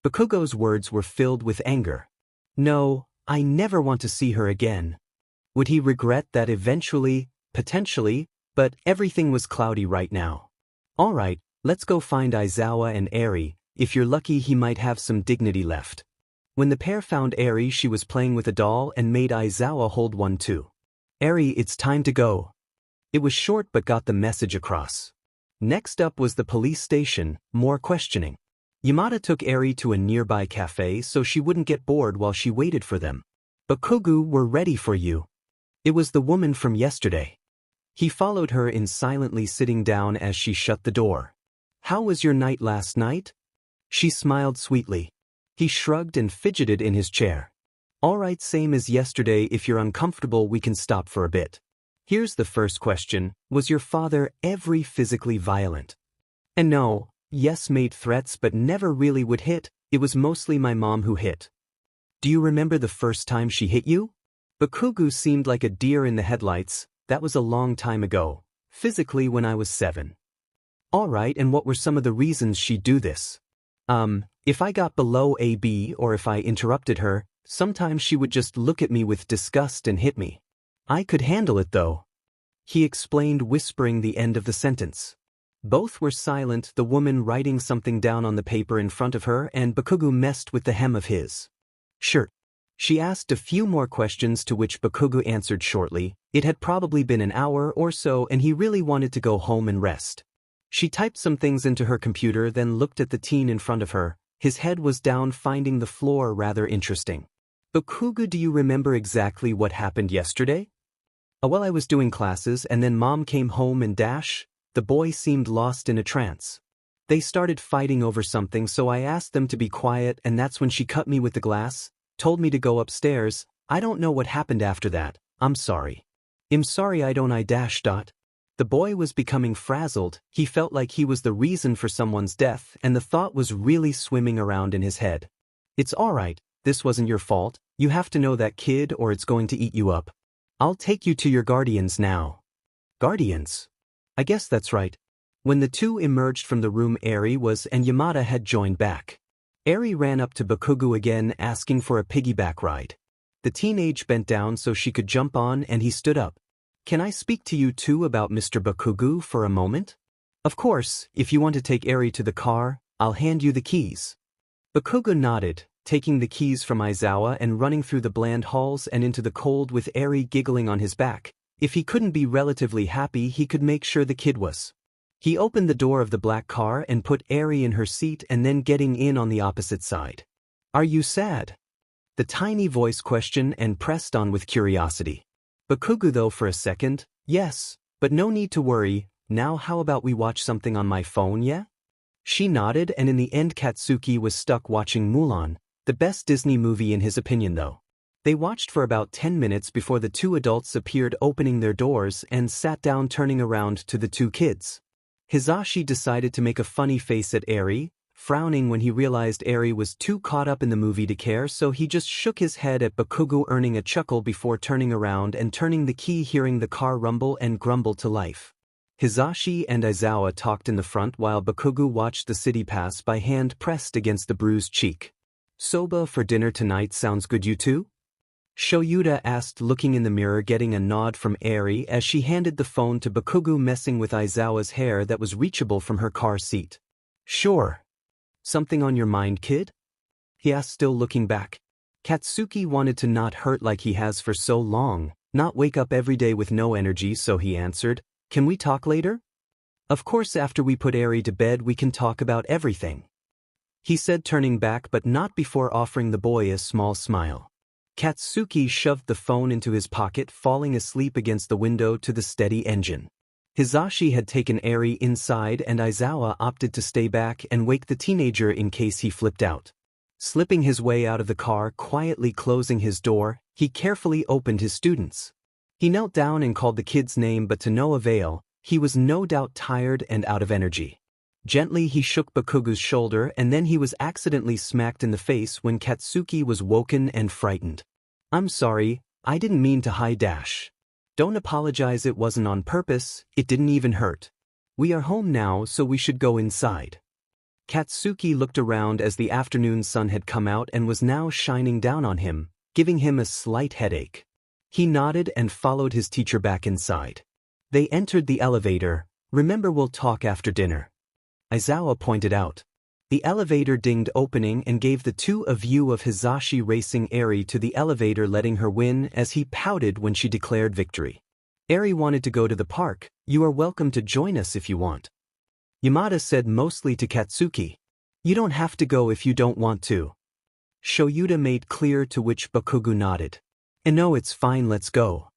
Bakugo's words were filled with anger. "No, I never want to see her again." Would he regret that eventually? Potentially, but everything was cloudy right now. "Alright, let's go find Aizawa and Eri. If you're lucky he might have some dignity left." When the pair found Eri, she was playing with a doll and made Aizawa hold one too. "Eri, it's time to go." It was short but got the message across. Next up was the police station, more questioning. Yamada took Eri to a nearby cafe so she wouldn't get bored while she waited for them. "Bakugo, we're ready for you." It was the woman from yesterday. He followed her in, silently sitting down as she shut the door. "How was your night last night?" She smiled sweetly. He shrugged and fidgeted in his chair. "Alright, same as yesterday. If you're uncomfortable we can stop for a bit. Here's the first question. Was your father ever physically violent?" "And no, yes, made threats but never really would hit. It was mostly my mom who hit." "Do you remember the first time she hit you?" Bakugo seemed like a deer in the headlights. "That was a long time ago. Physically when I was 7. "Alright, and what were some of the reasons she'd do this?" If I got below AB or if I interrupted her, sometimes she would just look at me with disgust and hit me. I could handle it though." he explained, whispering the end of the sentence. Both were silent, the woman writing something down on the paper in front of her, and Bakugo messed with the hem of his shirt. She asked a few more questions, to which Bakugo answered shortly. It had probably been an hour or so and he really wanted to go home and rest. She typed some things into her computer, then looked at the teen in front of her. His head was down, finding the floor rather interesting. Bakugo, do you remember exactly what happened yesterday? Well, I was doing classes and then mom came home and dash. The boy seemed lost in a trance. They started fighting over something, so I asked them to be quiet, and that's when she cut me with the glass, told me to go upstairs. I don't know what happened after that. I'm sorry. I'm sorry I don't I dash dot. The boy was becoming frazzled. He felt like he was the reason for someone's death, and the thought was really swimming around in his head. It's alright, this wasn't your fault. You have to know that, kid, or it's going to eat you up. I'll take you to your guardians now. Guardians? I guess that's right. When the two emerged from the room, Eri was and Yamada had joined back. Eri ran up to Bakugo again, asking for a piggyback ride. The teenage bent down so she could jump on, and he stood up. Can I speak to you two about Mr. Bakugo for a moment? Of course, if you want to take Eri to the car, I'll hand you the keys. Bakugo nodded, taking the keys from Aizawa and running through the bland halls and into the cold with Eri giggling on his back. If he couldn't be relatively happy, he could make sure the kid was. He opened the door of the black car and put Eri in her seat, and then getting in on the opposite side. Are you sad? The tiny voice questioned, and pressed on with curiosity. Bakugo though for a second, yes, but no need to worry. Now how about we watch something on my phone, yeah? She nodded, and in the end Katsuki was stuck watching Mulan, the best Disney movie in his opinion though. They watched for about 10 minutes before the two adults appeared, opening their doors, and sat down, turning around to the two kids. Hizashi decided to make a funny face at Eri, frowning when he realized Eri was too caught up in the movie to care, so he just shook his head at Bakugo, earning a chuckle before turning around and turning the key, hearing the car rumble and grumble to life. Hizashi and Aizawa talked in the front while Bakugo watched the city pass by, hand pressed against the bruised cheek. Soba for dinner tonight sounds good, you two? Shoyuta asked, looking in the mirror, getting a nod from Eri as she handed the phone to Bakugo, messing with Aizawa's hair that was reachable from her car seat. Sure. Something on your mind, kid? He asked, still looking back. Katsuki wanted to not hurt like he has for so long, not wake up every day with no energy, so he answered, can we talk later? Of course, after we put Eri to bed we can talk about everything, he said, turning back, but not before offering the boy a small smile. Katsuki shoved the phone into his pocket, falling asleep against the window to the steady engine. Hizashi had taken Eri inside, and Aizawa opted to stay back and wake the teenager in case he flipped out. Slipping his way out of the car, quietly closing his door, he carefully opened his students. He knelt down and called the kid's name, but to no avail. He was no doubt tired and out of energy. Gently he shook Bakugo's shoulder, and then he was accidentally smacked in the face when Katsuki was woken and frightened. I'm sorry, I didn't mean to hide dash. Don't apologize, it wasn't on purpose, it didn't even hurt. We are home now, so we should go inside. Katsuki looked around as the afternoon sun had come out and was now shining down on him, giving him a slight headache. He nodded and followed his teacher back inside. They entered the elevator. Remember, we'll talk after dinner, Aizawa pointed out. The elevator dinged, opening, and gave the two a view of Hizashi racing Eri to the elevator, letting her win as he pouted when she declared victory. Eri wanted to go to the park. You are welcome to join us if you want, Yamada said, mostly to Katsuki. You don't have to go if you don't want to, Shoyuta made clear, to which Bakugo nodded. No, it's fine, let's go,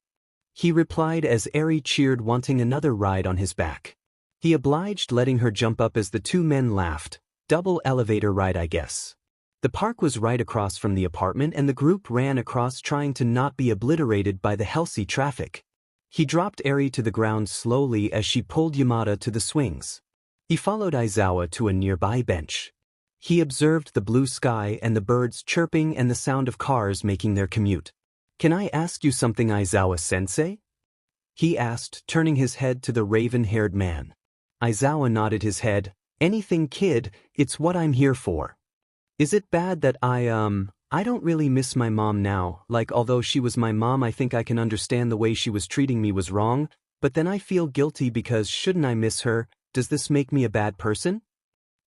he replied as Eri cheered, wanting another ride on his back. He obliged, letting her jump up as the two men laughed. Double elevator ride, I guess. The park was right across from the apartment, and the group ran across, trying to not be obliterated by the Helsey traffic. He dropped Eri to the ground slowly as she pulled Yamada to the swings. He followed Aizawa to a nearby bench. He observed the blue sky and the birds chirping and the sound of cars making their commute. Can I ask you something, Aizawa-sensei? He asked, turning his head to the raven-haired man. Aizawa nodded his head. Anything, kid, it's what I'm here for. Is it bad that I don't really miss my mom now, like although she was my mom I think I can understand the way she was treating me was wrong, But then I feel guilty because shouldn't I miss her? Does this make me a bad person?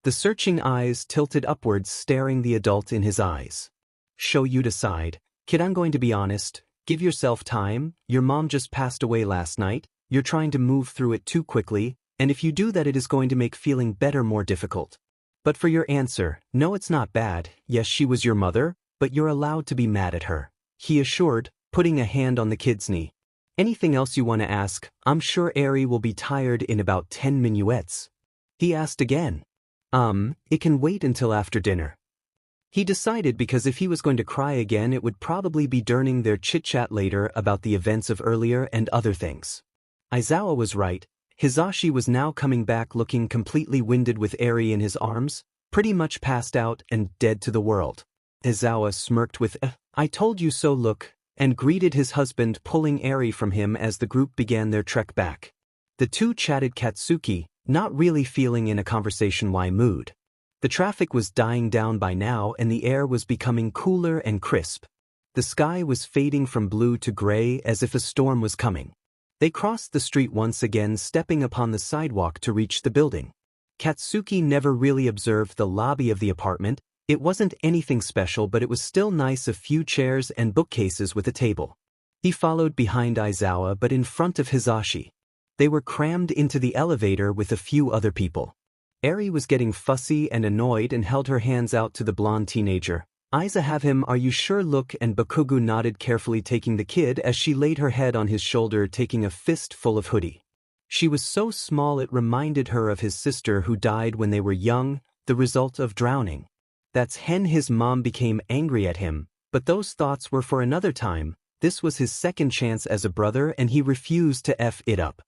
The searching eyes tilted upwards, staring the adult in his eyes. Show you decide. Kid, I'm going to be honest. Give yourself time. Your mom just passed away last night. You're trying to move through it too quickly, and if you do that it is going to make feeling better more difficult. But for your answer, no, it's not bad. Yes, she was your mother, but you're allowed to be mad at her, he assured, putting a hand on the kid's knee. Anything else you want to ask? I'm sure Eri will be tired in about 10 minuets. He asked again. It can wait until after dinner. He decided because if he was going to cry again it would probably be during their chit-chat later about the events of earlier and other things. Aizawa was right. Hisashi was now coming back looking completely winded with Eri in his arms, pretty much passed out and dead to the world. Aizawa smirked with I told you so look, and greeted his husband, pulling Eri from him as the group began their trek back. The two chatted Katsuki, not really feeling in a conversation-y mood. The traffic was dying down by now and the air was becoming cooler and crisp. The sky was fading from blue to gray as if a storm was coming. They crossed the street once again, stepping upon the sidewalk to reach the building. Katsuki never really observed the lobby of the apartment. It wasn't anything special, but it was still nice, a few chairs and bookcases with a table. He followed behind Aizawa but in front of Hisashi. They were crammed into the elevator with a few other people. Eri was getting fussy and annoyed and held her hands out to the blonde teenager. Aiza, have him, are you sure? Look, and Bakugo nodded, carefully taking the kid as she laid her head on his shoulder, taking a fist full of hoodie. She was so small it reminded her of his sister who died when they were young, the result of drowning. That's when his mom became angry at him, but those thoughts were for another time. This was his second chance as a brother and he refused to F it up.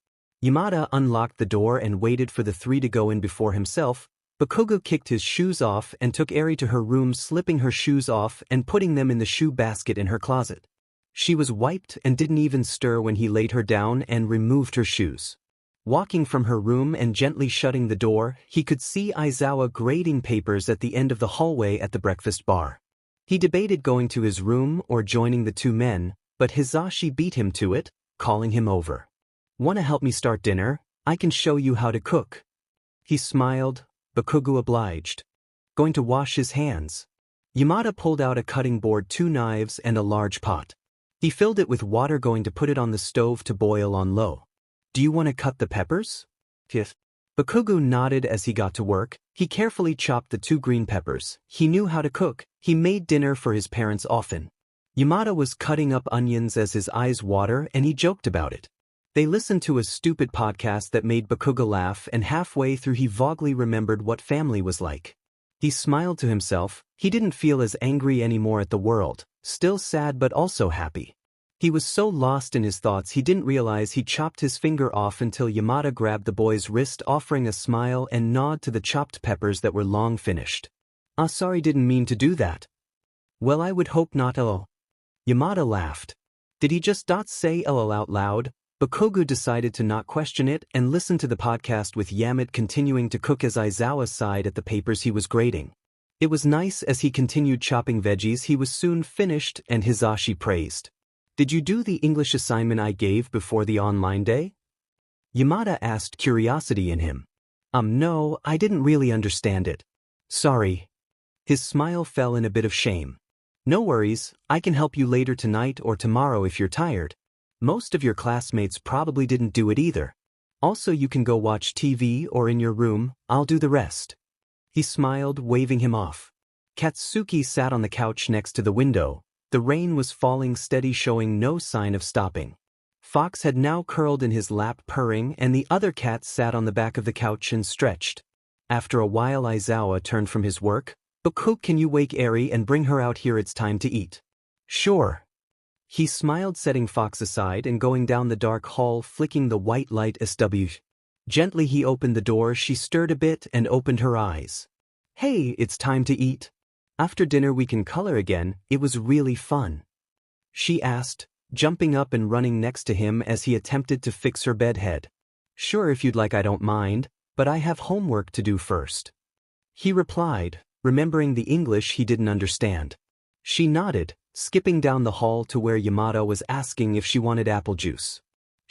Yamada unlocked the door and waited for the three to go in before himself. Bakugo kicked his shoes off and took Eri to her room, slipping her shoes off and putting them in the shoe basket in her closet. She was wiped and didn't even stir when he laid her down and removed her shoes. Walking from her room and gently shutting the door, he could see Aizawa grading papers at the end of the hallway at the breakfast bar. He debated going to his room or joining the two men, but Hisashi beat him to it, calling him over. "Wanna help me start dinner? I can show you how to cook." He smiled. Bakugo obliged. "Going to wash his hands." Yamada pulled out a cutting board, 2 knives and a large pot. He filled it with water, going to put it on the stove to boil on low. "Do you want to cut the peppers?" "Yes." Bakugo nodded as he got to work. He carefully chopped the 2 green peppers. He knew how to cook. He made dinner for his parents often. Yamada was cutting up onions as his eyes water and he joked about it. They listened to a stupid podcast that made Bakugo laugh, and halfway through he vaguely remembered what family was like. He smiled to himself. He didn't feel as angry anymore at the world, still sad but also happy. He was so lost in his thoughts he didn't realize he chopped his finger off until Yamada grabbed the boy's wrist, offering a smile and nod to the chopped peppers that were long finished. "Ah, sorry, didn't mean to do that." "Well, I would hope not." "Oh." Yamada laughed. Did he just say "lol" out loud? Bakugo decided to not question it and listen to the podcast with Yamada continuing to cook as Aizawa sighed at the papers he was grading. It was nice as he continued chopping veggies. He was soon finished and Hisashi praised. "Did you do the English assignment I gave before the online day?" Yamada asked, curiosity in him. No, I didn't really understand it." "Sorry." His smile fell in a bit of shame. "No worries, I can help you later tonight or tomorrow if you're tired. Most of your classmates probably didn't do it either. Also, you can go watch TV or in your room, I'll do the rest." He smiled, waving him off. Katsuki sat on the couch next to the window. The rain was falling steady, showing no sign of stopping. Fox had now curled in his lap purring, and the other cat sat on the back of the couch and stretched. After a while Aizawa turned from his work. "Bakugo, can you wake Eri and bring her out here? It's time to eat." "Sure." He smiled, setting Fox aside and going down the dark hall, flicking the white light SW. Gently he opened the door. She stirred a bit and opened her eyes. "Hey, it's time to eat. After dinner we can color again. It was really fun," she asked, jumping up and running next to him as he attempted to fix her bed head. "Sure, if you'd like, I don't mind, but I have homework to do first," he replied, remembering the English he didn't understand. She nodded, skipping down the hall to where Yamada was asking if she wanted apple juice.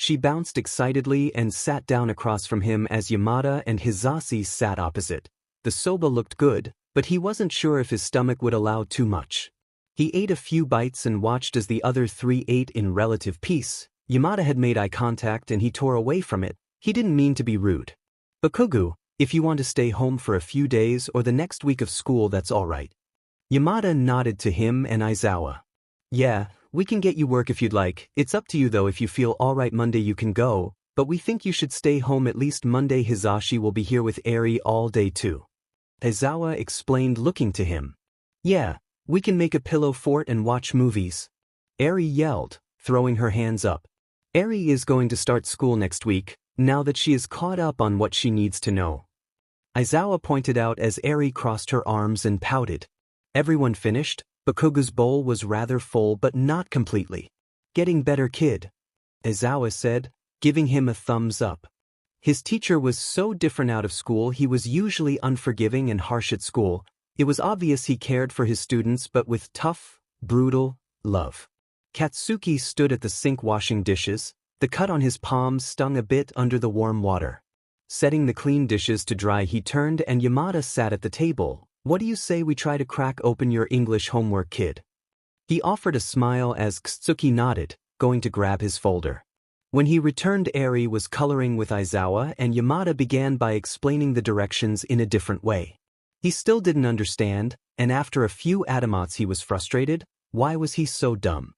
She bounced excitedly and sat down across from him as Yamada and Hisashi sat opposite. The soba looked good, but he wasn't sure if his stomach would allow too much. He ate a few bites and watched as the other three ate in relative peace. Yamada had made eye contact and he tore away from it. He didn't mean to be rude. "Bakugo, if you want to stay home for a few days or the next week of school, that's alright." Yamada nodded to him and Aizawa. "Yeah, we can get you work if you'd like. It's up to you though. If you feel alright Monday you can go, but we think you should stay home at least Monday. Hisashi will be here with Eri all day too." Aizawa explained, looking to him. "Yeah, we can make a pillow fort and watch movies," Eri yelled, throwing her hands up. Eri is going to start school next week, now that she is caught up on what she needs to know, Aizawa pointed out as Eri crossed her arms and pouted. Everyone finished. Bakugo's bowl was rather full but not completely. "Getting better, kid," Aizawa said, giving him a thumbs up. His teacher was so different out of school. He was usually unforgiving and harsh at school. It was obvious he cared for his students but with tough, brutal love. Katsuki stood at the sink washing dishes. The cut on his palm stung a bit under the warm water. Setting the clean dishes to dry, he turned and Yamada sat at the table. "What do you say we try to crack open your English homework, kid?" He offered a smile as Katsuki nodded, going to grab his folder. When he returned, Eri was coloring with Aizawa and Yamada began by explaining the directions in a different way. He still didn't understand, and after a few atomots he was frustrated. Why was he so dumb?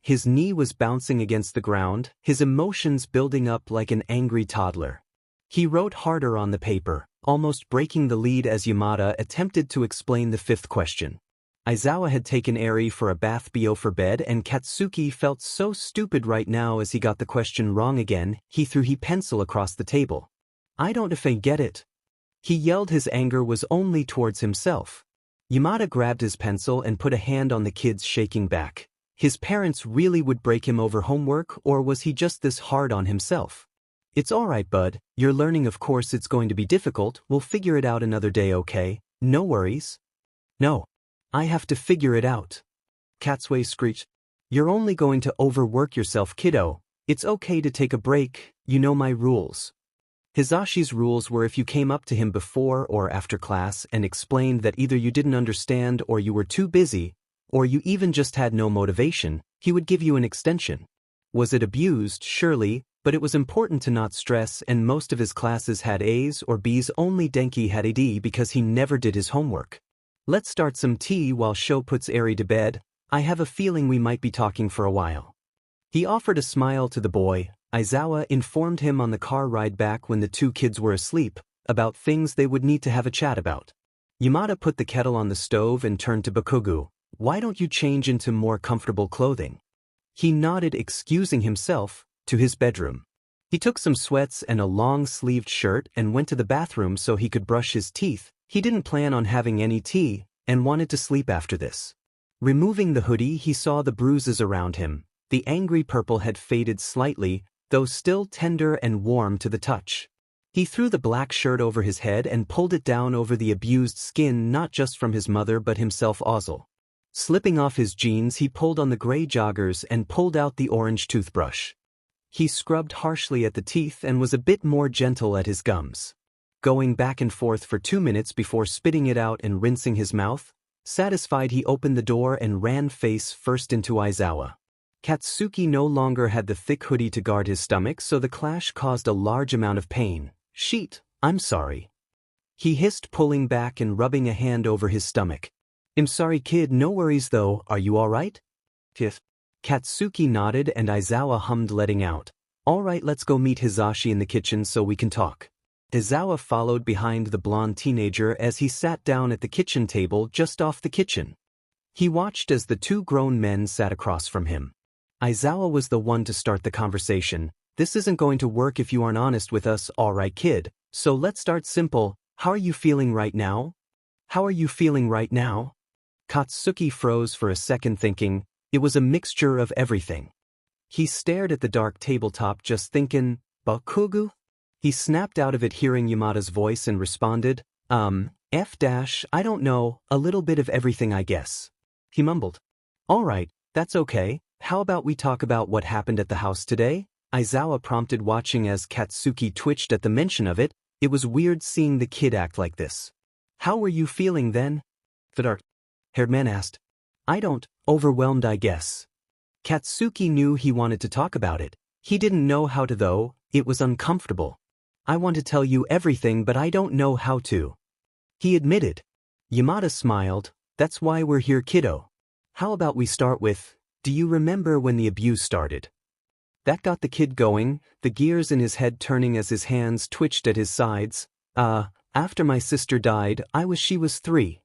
His knee was bouncing against the ground, his emotions building up like an angry toddler. He wrote harder on the paper, almost breaking the lead as Yamada attempted to explain the fifth question. Aizawa had taken Eri for a bath for bed and Katsuki felt so stupid right now as he got the question wrong again. He threw his pencil across the table. "I don't if I get it," he yelled. His anger was only towards himself. Yamada grabbed his pencil and put a hand on the kid's shaking back. His parents really would break him over homework, or was he just this hard on himself? "It's alright, bud, you're learning. Of course it's going to be difficult. We'll figure it out another day, okay? No worries." "No. I have to figure it out," Katsuki screeched. "You're only going to overwork yourself, kiddo. It's okay to take a break. You know my rules." Hisashi's rules were if you came up to him before or after class and explained that either you didn't understand or you were too busy, or you even just had no motivation, he would give you an extension. Was it abused? Surely, but it was important to not stress, and most of his classes had A's or B's. Only Denki had a D because he never did his homework. "Let's start some tea while Sho puts Eri to bed. I have a feeling we might be talking for a while." He offered a smile to the boy. Aizawa informed him on the car ride back when the two kids were asleep, about things they would need to have a chat about. Yamada put the kettle on the stove and turned to Bakugo. "Why don't you change into more comfortable clothing?" He nodded, excusing himself, to his bedroom. He took some sweats and a long-sleeved shirt and went to the bathroom so he could brush his teeth. He didn't plan on having any tea, and wanted to sleep after this. Removing the hoodie, he saw the bruises around him. The angry purple had faded slightly, though still tender and warm to the touch. He threw the black shirt over his head and pulled it down over the abused skin, not just from his mother but himself also. Slipping off his jeans, he pulled on the gray joggers and pulled out the orange toothbrush. He scrubbed harshly at the teeth and was a bit more gentle at his gums. Going back and forth for 2 minutes before spitting it out and rinsing his mouth, satisfied, he opened the door and ran face first into Aizawa. Katsuki no longer had the thick hoodie to guard his stomach, so the clash caused a large amount of pain. "Sheet, I'm sorry," he hissed, pulling back and rubbing a hand over his stomach. "I'm sorry, kid, no worries though. Are you alright?" "Kith." Katsuki nodded and Aizawa hummed, letting out, "Alright, let's go meet Hisashi in the kitchen so we can talk." Aizawa followed behind the blonde teenager as he sat down at the kitchen table just off the kitchen. He watched as the two grown men sat across from him. Aizawa was the one to start the conversation. "This isn't going to work if you aren't honest with us, alright, kid, so let's start simple. How are you feeling right now?" "How are you feeling right now?" Katsuki froze for a second, thinking. It was a mixture of everything. He stared at the dark tabletop, just thinking, "Bakugo?" He snapped out of it hearing Yamada's voice and responded, I don't know, a little bit of everything I guess." He mumbled. "Alright, that's okay. How about we talk about what happened at the house today?" Aizawa prompted, watching as Katsuki twitched at the mention of it. It was weird seeing the kid act like this. How were you feeling then? The dark-haired man asked. I don't, overwhelmed I guess. Katsuki knew he wanted to talk about it. He didn't know how to though, it was uncomfortable. I want to tell you everything but I don't know how to. He admitted. Yamada smiled, that's why we're here, kiddo. How about we start with, do you remember when the abuse started? That got the kid going, the gears in his head turning as his hands twitched at his sides. After my sister died, she was 3.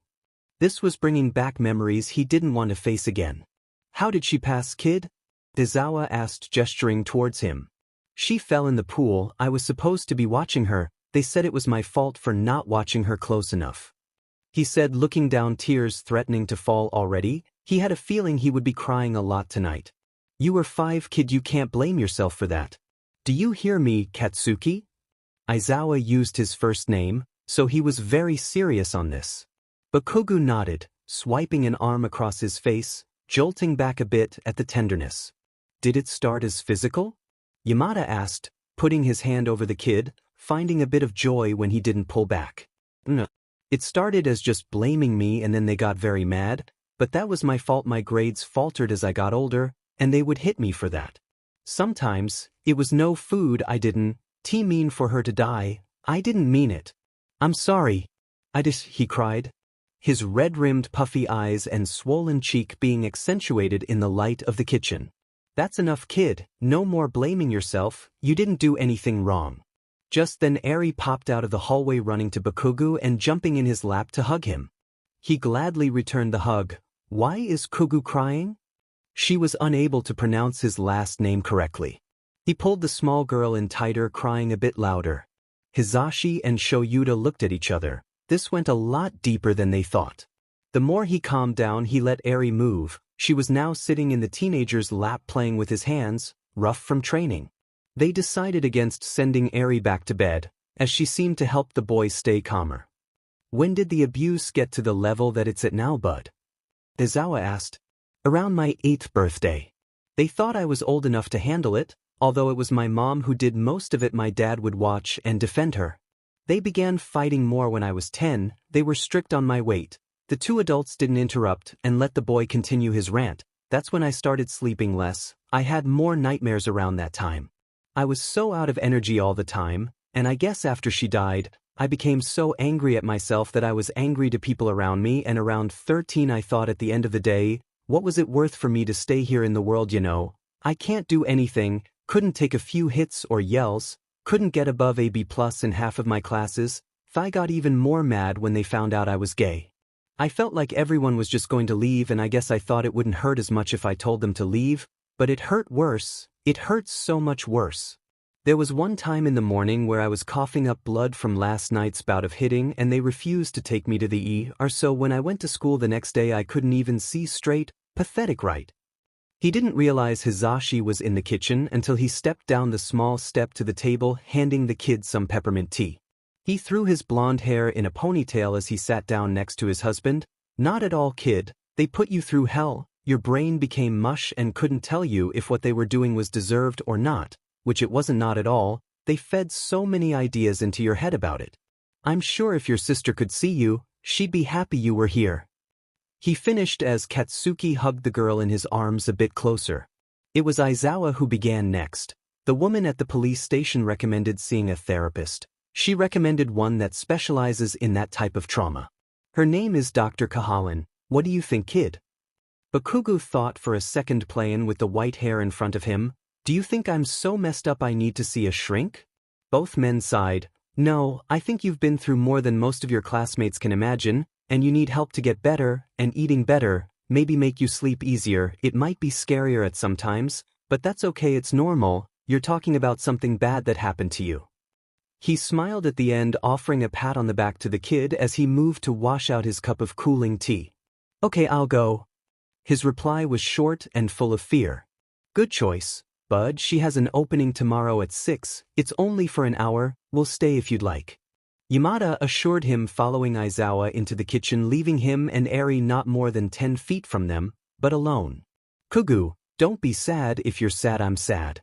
This was bringing back memories he didn't want to face again. How did she pass, kid? Aizawa asked, gesturing towards him. She fell in the pool. I was supposed to be watching her. They said it was my fault for not watching her close enough. He said, looking down, tears threatening to fall already. He had a feeling he would be crying a lot tonight. You were 5, kid, you can't blame yourself for that. Do you hear me, Katsuki? Aizawa used his first name, so he was very serious on this. Bakugo nodded, swiping an arm across his face, jolting back a bit at the tenderness. Did it start as physical? Yamada asked, putting his hand over the kid, finding a bit of joy when he didn't pull back. No. It started as just blaming me and then they got very mad, but that was my fault. My grades faltered as I got older, and they would hit me for that. Sometimes, it was no food. I didn't mean for her to die. I didn't mean it. I'm sorry. He cried. His red-rimmed puffy eyes and swollen cheek being accentuated in the light of the kitchen. That's enough, kid, no more blaming yourself, you didn't do anything wrong. Just then Eri popped out of the hallway, running to Bakugo and jumping in his lap to hug him. He gladly returned the hug. Why is Kugu crying? She was unable to pronounce his last name correctly. He pulled the small girl in tighter, crying a bit louder. Hizashi and Shoyuta looked at each other. This went a lot deeper than they thought. The more he calmed down, he let Eri move. She was now sitting in the teenager's lap playing with his hands, rough from training. They decided against sending Eri back to bed, as she seemed to help the boy stay calmer. When did the abuse get to the level that it's at now, bud? Aizawa asked. Around my 8th birthday. They thought I was old enough to handle it, although it was my mom who did most of it. My dad would watch and defend her. They began fighting more when I was 10, they were strict on my weight. The 2 adults didn't interrupt and let the boy continue his rant. That's when I started sleeping less. I had more nightmares around that time. I was so out of energy all the time, and I guess after she died, I became so angry at myself that I was angry to people around me, and around 13 I thought at the end of the day, what was it worth for me to stay here in the world, you know? I can't do anything, couldn't take a few hits or yells, couldn't get above a B+ in half of my classes. I got even more mad when they found out I was gay. I felt like everyone was just going to leave, and I guess I thought it wouldn't hurt as much if I told them to leave, but it hurt worse. It hurts so much worse. There was one time in the morning where I was coughing up blood from last night's bout of hitting, and they refused to take me to the ER, so when I went to school the next day I couldn't even see straight. Pathetic, right? He didn't realize Hizashi was in the kitchen until he stepped down the small step to the table, handing the kid some peppermint tea. He threw his blonde hair in a ponytail as he sat down next to his husband. Not at all, kid. They put you through hell. Your brain became mush and couldn't tell you if what they were doing was deserved or not, which it wasn't, not at all. They fed so many ideas into your head about it. I'm sure if your sister could see you, she'd be happy you were here. He finished as Katsuki hugged the girl in his arms a bit closer. It was Aizawa who began next. The woman at the police station recommended seeing a therapist. She recommended one that specializes in that type of trauma. Her name is Dr. Kahalan. What do you think, kid? Bakugo thought for a second, playing with the white hair in front of him. Do you think I'm so messed up I need to see a shrink? Both men sighed. No, I think you've been through more than most of your classmates can imagine, and you need help to get better, and eating better, maybe make you sleep easier. It might be scarier at some times, but that's okay, it's normal. You're talking about something bad that happened to you. He smiled at the end, offering a pat on the back to the kid as he moved to wash out his cup of cooling tea. Okay, I'll go. His reply was short and full of fear. Good choice, bud. She has an opening tomorrow at 6. It's only for an hour. We'll stay if you'd like. Yamada assured him, following Aizawa into the kitchen, leaving him and Eri not more than 10 feet from them, but alone. Kugu, don't be sad. If you're sad, I'm sad.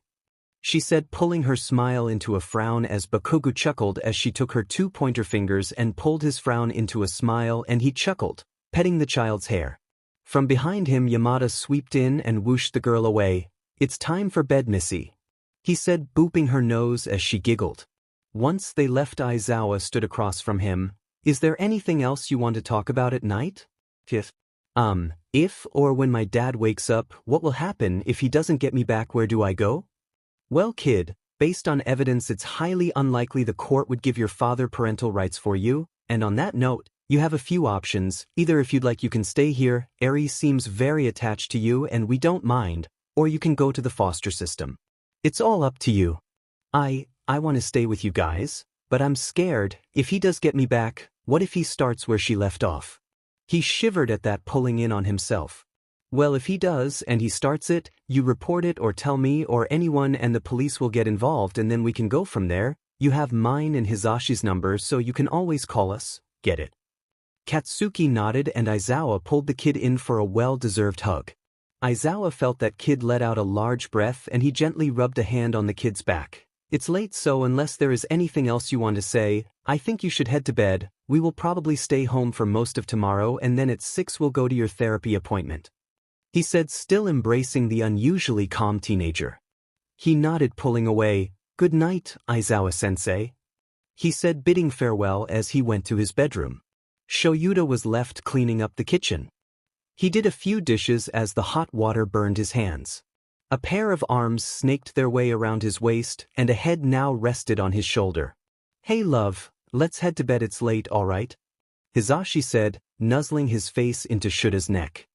she said, pulling her smile into a frown as Bakugo chuckled as she took her two pointer fingers and pulled his frown into a smile, and he chuckled, petting the child's hair. From behind him, Yamada swooped in and whooshed the girl away. "It's time for bed, missy," he said, booping her nose as she giggled. Once they left, Aizawa stood across from him. "Is there anything else you want to talk about at night?" If or when my dad wakes up, what will happen if he doesn't get me back? Where do I go?" "Well, kid, based on evidence, it's highly unlikely the court would give your father parental rights for you, and on that note, you have a few options. Either if you'd like, you can stay here, Eri seems very attached to you and we don't mind, or you can go to the foster system. It's all up to you." I want to stay with you guys, but I'm scared. If he does get me back, what if he starts where she left off?" He shivered at that, pulling in on himself. "Well, if he does and he starts it, you report it or tell me or anyone and the police will get involved and then we can go from there. You have mine and Hisashi's number so you can always call us, get it?" Katsuki nodded and Aizawa pulled the kid in for a well-deserved hug. Aizawa felt that kid let out a large breath and he gently rubbed a hand on the kid's back. "It's late, so unless there is anything else you want to say, I think you should head to bed. We will probably stay home for most of tomorrow and then at 6 we'll go to your therapy appointment," he said, still embracing the unusually calm teenager. He nodded, pulling away. "Good night, Aizawa-sensei," he said, bidding farewell as he went to his bedroom. Shoyuta was left cleaning up the kitchen. He did a few dishes as the hot water burned his hands. A pair of arms snaked their way around his waist and a head now rested on his shoulder. "Hey love, let's head to bed, it's late, alright?" Hisashi said, nuzzling his face into Shuta's neck.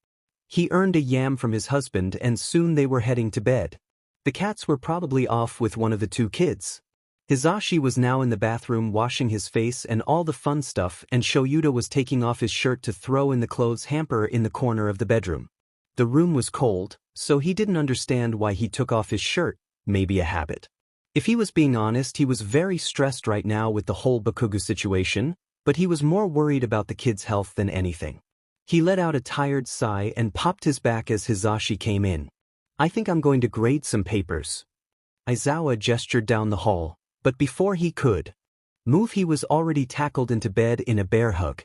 He earned a yam from his husband and soon they were heading to bed. The cats were probably off with one of the two kids. Hisashi was now in the bathroom washing his face and all the fun stuff, and Shoyuta was taking off his shirt to throw in the clothes hamper in the corner of the bedroom. The room was cold, so he didn't understand why he took off his shirt, maybe a habit. If he was being honest, he was very stressed right now with the whole Bakugo situation, but he was more worried about the kid's health than anything. He let out a tired sigh and popped his back as Hisashi came in. "I think I'm going to grade some papers." Aizawa gestured down the hall, but before he could move, he was already tackled into bed in a bear hug.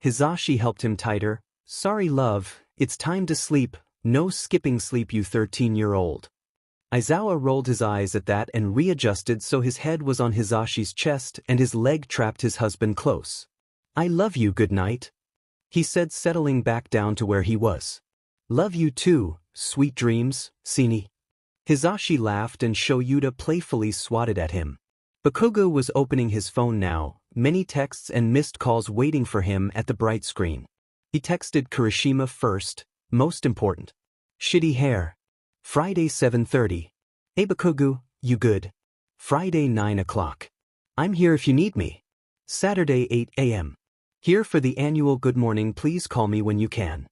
Hisashi helped him tighter. "Sorry love, it's time to sleep, no skipping sleep, you 13-year-old. Aizawa rolled his eyes at that and readjusted so his head was on Hisashi's chest and his leg trapped his husband close. "I love you, good night," he said, settling back down to where he was. "Love you too, sweet dreams, Sini." Hisashi laughed and Shoyuta playfully swatted at him. Bakugo was opening his phone now, many texts and missed calls waiting for him at the bright screen. He texted Kirishima first, most important. "Shitty hair. Friday 7:30. Hey Bakugo, you good? Friday 9 o'clock. I'm here if you need me. Saturday 8 a.m. Here for the annual good morning, please call me when you can.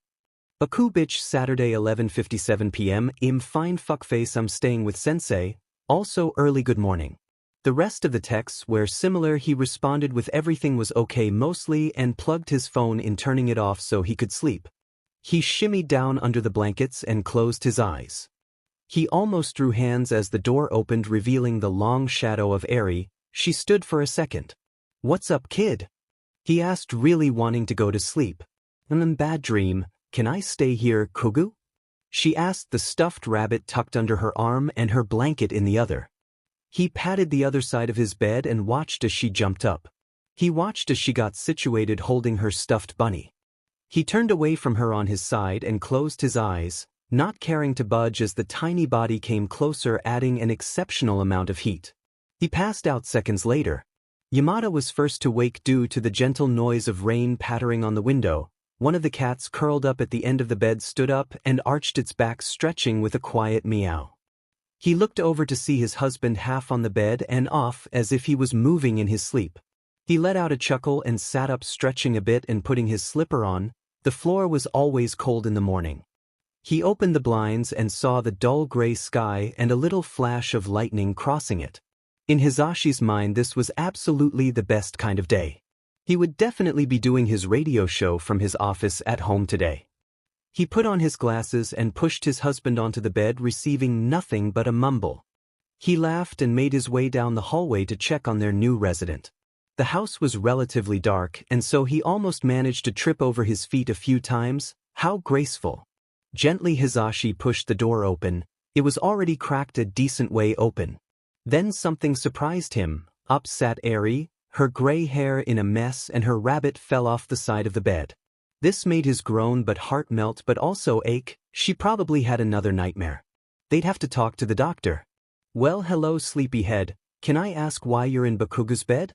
Baku bitch, Saturday 11:57 p.m. Im fine fuckface, I'm staying with sensei, also early good morning." The rest of the texts were similar. He responded with everything was okay mostly and plugged his phone in, turning it off so he could sleep. He shimmied down under the blankets and closed his eyes. He almost drew hands as the door opened, revealing the long shadow of Eri. She stood for a second. "What's up, kid?" he asked, really wanting to go to sleep. Bad dream. Can I stay here, Kugu?" she asked, the stuffed rabbit tucked under her arm and her blanket in the other. He patted the other side of his bed and watched as she jumped up. He watched as she got situated holding her stuffed bunny. He turned away from her on his side and closed his eyes, not caring to budge as the tiny body came closer, adding an exceptional amount of heat. He passed out seconds later. Yamada was first to wake due to the gentle noise of rain pattering on the window. One of the cats curled up at the end of the bed stood up and arched its back, stretching with a quiet meow. He looked over to see his husband half on the bed and off as if he was moving in his sleep. He let out a chuckle and sat up, stretching a bit and putting his slipper on. The floor was always cold in the morning. He opened the blinds and saw the dull gray sky and a little flash of lightning crossing it. In Hisashi's mind, this was absolutely the best kind of day. He would definitely be doing his radio show from his office at home today. He put on his glasses and pushed his husband onto the bed, receiving nothing but a mumble. He laughed and made his way down the hallway to check on their new resident. The house was relatively dark, and so he almost managed to trip over his feet a few times. How graceful. Gently Hisashi pushed the door open. It was already cracked a decent way open. Then something surprised him. Up sat Eri, her gray hair in a mess, and her rabbit fell off the side of the bed. This made his grown but heart melt but also ache. She probably had another nightmare. They'd have to talk to the doctor. Well, hello sleepyhead, can I ask why you're in Bakugu's bed?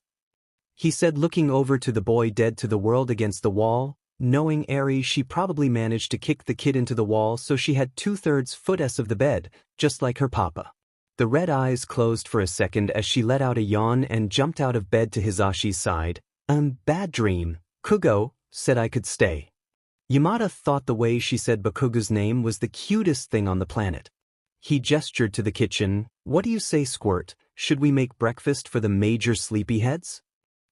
He said, looking over to the boy dead to the world against the wall. Knowing Eri, she probably managed to kick the kid into the wall so she had 2/3 foot of the bed, just like her papa. The red eyes closed for a second as she let out a yawn and jumped out of bed to Hisashi's side. Bad dream. Kugo said I could stay. Yamada thought the way she said Bakugu's name was the cutest thing on the planet. He gestured to the kitchen. What do you say, Squirt? Should we make breakfast for the major sleepyheads?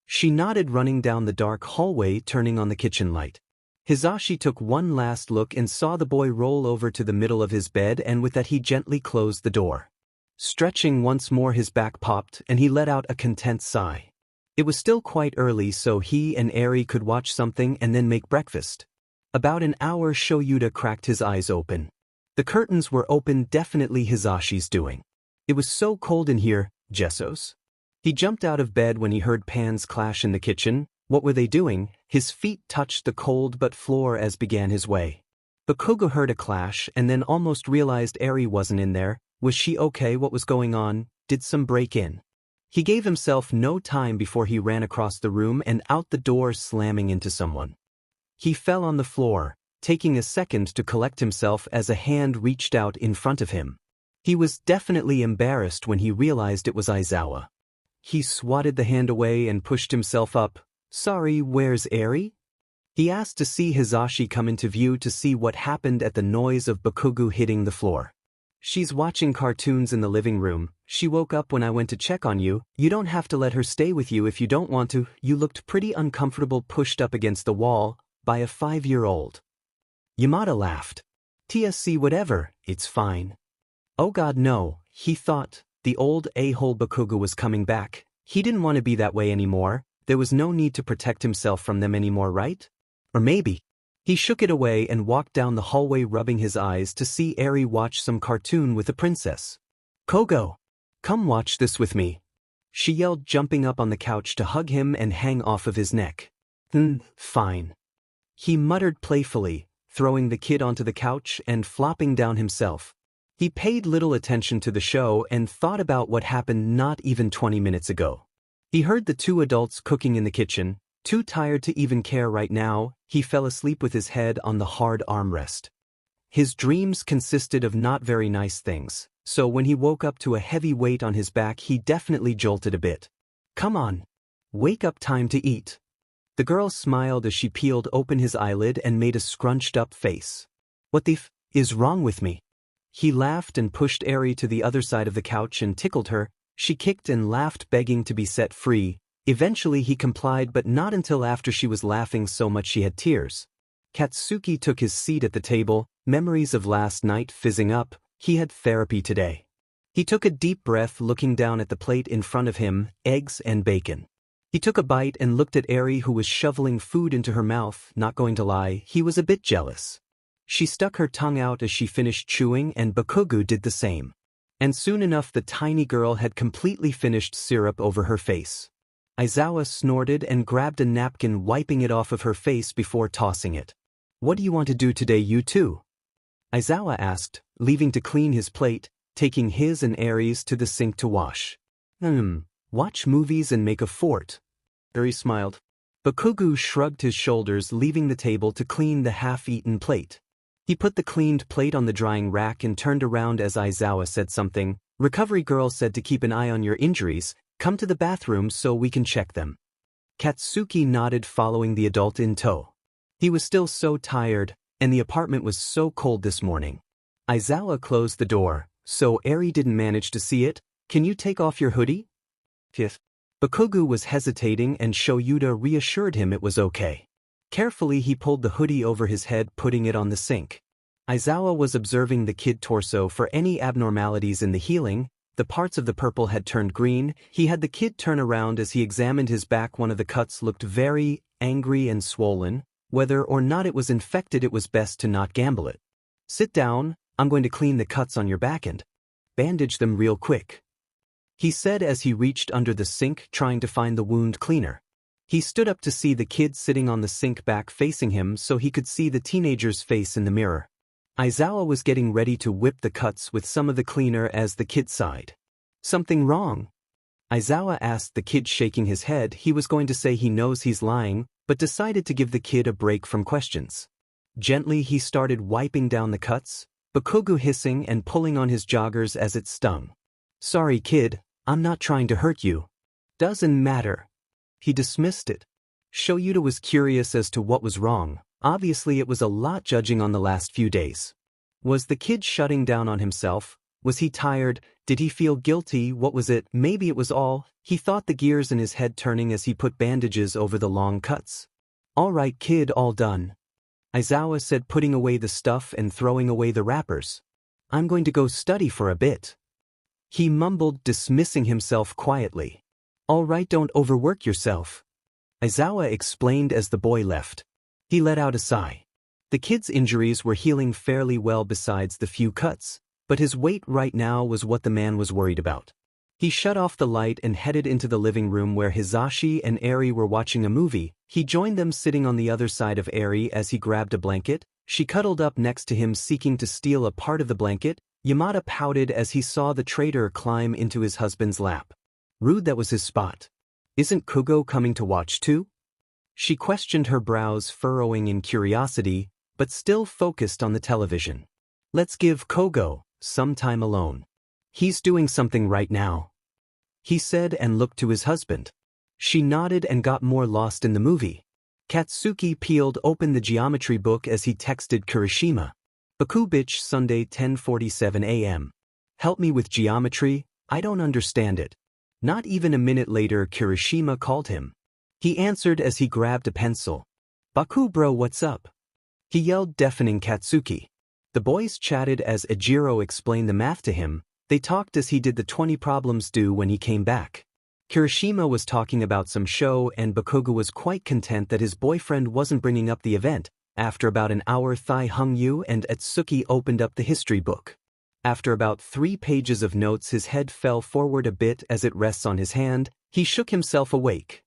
She nodded, running down the dark hallway, turning on the kitchen light. Hisashi took one last look and saw the boy roll over to the middle of his bed, and with that he gently closed the door. Stretching once more, his back popped and he let out a content sigh. It was still quite early, so he and Eri could watch something and then make breakfast. About an hour, Shoyuta cracked his eyes open. The curtains were open, definitely Hisashi's doing. It was so cold in here, Jessos. He jumped out of bed when he heard pans clash in the kitchen. What were they doing? His feet touched the cold but floor as began his way. Bakugo heard a clash and then almost realized Eri wasn't in there. Was she okay? What was going on? Did some break in? He gave himself no time before he ran across the room and out the door, slamming into someone. He fell on the floor, taking a second to collect himself as a hand reached out in front of him. He was definitely embarrassed when he realized it was Aizawa. He swatted the hand away and pushed himself up. Sorry, where's Eri? He asked to see Hisashi come into view to see what happened at the noise of Bakugo hitting the floor. She's watching cartoons in the living room. She woke up when I went to check on you. You don't have to let her stay with you if you don't want to. You looked pretty uncomfortable pushed up against the wall by a 5-year-old. Yamada laughed. TSC, whatever, it's fine. Oh god, no, he thought. The old a-hole Bakugo was coming back. He didn't want to be that way anymore. There was no need to protect himself from them anymore, right? Or maybe. He shook it away and walked down the hallway, rubbing his eyes to see Eri watch some cartoon with the princess. Kogo, come watch this with me, she yelled, jumping up on the couch to hug him and hang off of his neck. Fine. He muttered playfully, throwing the kid onto the couch and flopping down himself. He paid little attention to the show and thought about what happened not even 20 minutes ago. He heard the two adults cooking in the kitchen. Too tired to even care right now, he fell asleep with his head on the hard armrest. His dreams consisted of not very nice things, so when he woke up to a heavy weight on his back, he definitely jolted a bit. Come on. Wake up, time to eat. The girl smiled as she peeled open his eyelid and made a scrunched up face. What the f is wrong with me? He laughed and pushed Eri to the other side of the couch and tickled her. She kicked and laughed, begging to be set free. Eventually he complied, but not until after she was laughing so much she had tears. Katsuki took his seat at the table, memories of last night fizzing up. He had therapy today. He took a deep breath, looking down at the plate in front of him, eggs and bacon. He took a bite and looked at Eri, who was shoveling food into her mouth. Not going to lie, he was a bit jealous. She stuck her tongue out as she finished chewing, and Bakugo did the same. And soon enough the tiny girl had completely finished syrup over her face. Aizawa snorted and grabbed a napkin, wiping it off of her face before tossing it. What do you want to do today, you two? Aizawa asked, leaving to clean his plate, taking his and Eri's to the sink to wash. Watch movies and make a fort. Eri smiled. Bakugo shrugged his shoulders, leaving the table to clean the half-eaten plate. He put the cleaned plate on the drying rack and turned around as Aizawa said something. Recovery girl said to keep an eye on your injuries. Come to the bathroom so we can check them. Katsuki nodded, following the adult in tow. He was still so tired, and the apartment was so cold this morning. Aizawa closed the door, so Eri didn't manage to see it. Can you take off your hoodie? Yes. Bakugo was hesitating and Shoyuta reassured him it was okay. Carefully he pulled the hoodie over his head, putting it on the sink. Aizawa was observing the kid torso for any abnormalities in the healing. The parts of the purple had turned green. He had the kid turn around as he examined his back. One of the cuts looked very angry and swollen. Whether or not it was infected, it was best to not gamble it. Sit down, I'm going to clean the cuts on your back and bandage them real quick, he said as he reached under the sink trying to find the wound cleaner. He stood up to see the kid sitting on the sink back facing him so he could see the teenager's face in the mirror. Aizawa was getting ready to whip the cuts with some of the cleaner as the kid sighed. Something wrong? Aizawa asked the kid, shaking his head. He was going to say he knows he's lying, but decided to give the kid a break from questions. Gently he started wiping down the cuts, Bakugo hissing and pulling on his joggers as it stung. Sorry kid, I'm not trying to hurt you. Doesn't matter. He dismissed it. Shoyuta was curious as to what was wrong. Obviously it was a lot judging on the last few days. Was the kid shutting down on himself? Was he tired? Did he feel guilty? What was it? Maybe it was all. He thought, the gears in his head turning as he put bandages over the long cuts. All right kid, all done, Aizawa said, putting away the stuff and throwing away the wrappers. I'm going to go study for a bit, he mumbled, dismissing himself quietly. All right, don't overwork yourself, Aizawa explained as the boy left. He let out a sigh. The kid's injuries were healing fairly well besides the few cuts, but his weight right now was what the man was worried about. He shut off the light and headed into the living room where Hizashi and Eri were watching a movie. He joined them sitting on the other side of Eri as he grabbed a blanket. She cuddled up next to him, seeking to steal a part of the blanket. Yamada pouted as he saw the traitor climb into his husband's lap. Rude, that was his spot. Isn't Kugo coming to watch too? She questioned, her brows furrowing in curiosity, but still focused on the television. Let's give Kogo some time alone. He's doing something right now, he said and looked to his husband. She nodded and got more lost in the movie. Katsuki peeled open the geometry book as he texted Kirishima. Baku bitch, Sunday 10:47 a.m. Help me with geometry, I don't understand it. Not even a minute later Kirishima called him. He answered as he grabbed a pencil. Baku bro, what's up? He yelled, deafening Katsuki. The boys chatted as Ejiro explained the math to him. They talked as he did the 20 problems due when he came back. Kirishima was talking about some show and Bakugo was quite content that his boyfriend wasn't bringing up the event. After about an hour, Thai Hungyu and Atsuki opened up the history book. After about 3 pages of notes, his head fell forward a bit as it rests on his hand. He shook himself awake.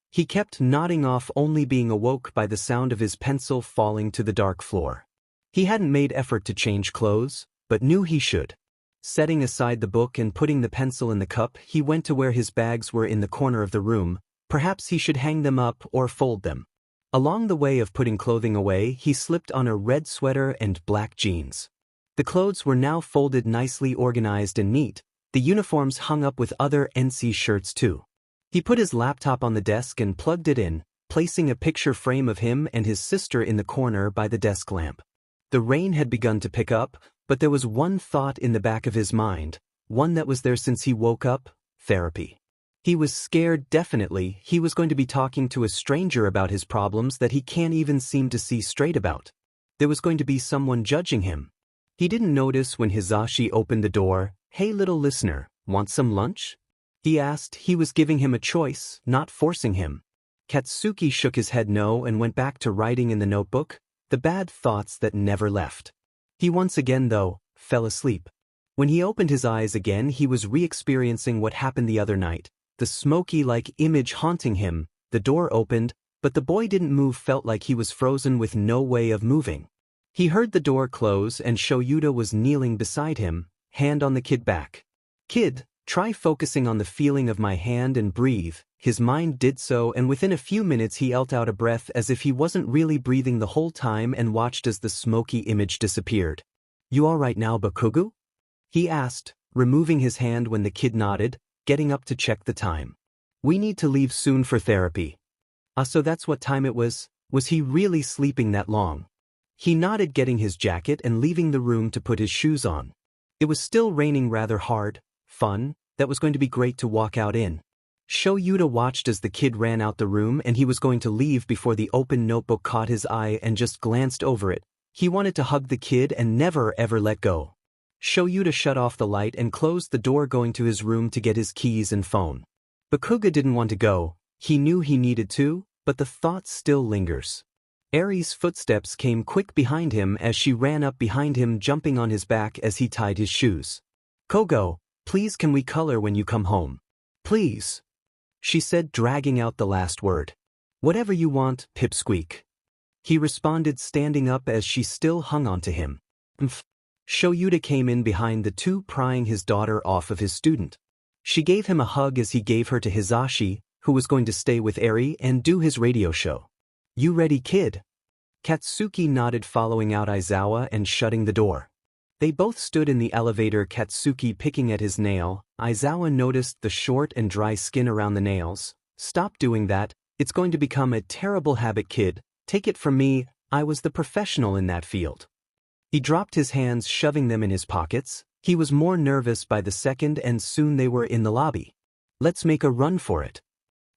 He kept nodding off, only being awoke by the sound of his pencil falling to the dark floor. He hadn't made effort to change clothes, but knew he should. Setting aside the book and putting the pencil in the cup, he went to where his bags were in the corner of the room. Perhaps he should hang them up or fold them. Along the way of putting clothing away, he slipped on a red sweater and black jeans. The clothes were now folded, nicely organized and neat. The uniforms hung up with other NC shirts too. He put his laptop on the desk and plugged it in, placing a picture frame of him and his sister in the corner by the desk lamp. The rain had begun to pick up, but there was one thought in the back of his mind, one that was there since he woke up: therapy. He was scared, definitely. He was going to be talking to a stranger about his problems that he can't even seem to see straight about. There was going to be someone judging him. He didn't notice when Hizashi opened the door. Hey little listener, want some lunch? He asked. He was giving him a choice, not forcing him. Katsuki shook his head no and went back to writing in the notebook, the bad thoughts that never left. He once again, though, fell asleep. When he opened his eyes again, he was re-experiencing what happened the other night, the smoky-like image haunting him. The door opened, but the boy didn't move, felt like he was frozen with no way of moving. He heard the door close and Shoyuta was kneeling beside him, hand on the kid back. Kid, try focusing on the feeling of my hand and breathe. His mind did so, and within a few minutes he let out a breath as if he wasn't really breathing the whole time, and watched as the smoky image disappeared. You all right now, Bakugo? He asked, removing his hand when the kid nodded, getting up to check the time. We need to leave soon for therapy. So that's what time it was? Was he really sleeping that long? He nodded, getting his jacket and leaving the room to put his shoes on. It was still raining rather hard. Fun, that was going to be great to walk out in. Shoyuta watched as the kid ran out the room, and he was going to leave before the open notebook caught his eye and just glanced over it. He wanted to hug the kid and never ever let go. Shoyuta shut off the light and closed the door, going to his room to get his keys and phone. Bakuga didn't want to go. He knew he needed to, but the thought still lingers. Eri's footsteps came quick behind him as she ran up behind him, jumping on his back as he tied his shoes. "Kogo, please, can we color when you come home? Please," she said, dragging out the last word. "Whatever you want, pipsqueak," he responded, standing up as she still hung on to him. Shoyuta came in behind the two, prying his daughter off of his student. She gave him a hug as he gave her to Hisashi, who was going to stay with Eri and do his radio show. "You ready, kid?" Katsuki nodded, following out Aizawa and shutting the door. They both stood in the elevator, Katsuki picking at his nail. Aizawa noticed the short and dry skin around the nails. "Stop doing that, it's going to become a terrible habit, kid. Take it from me, I was the professional in that field." He dropped his hands, shoving them in his pockets. He was more nervous by the second, and soon they were in the lobby. "Let's make a run for it,"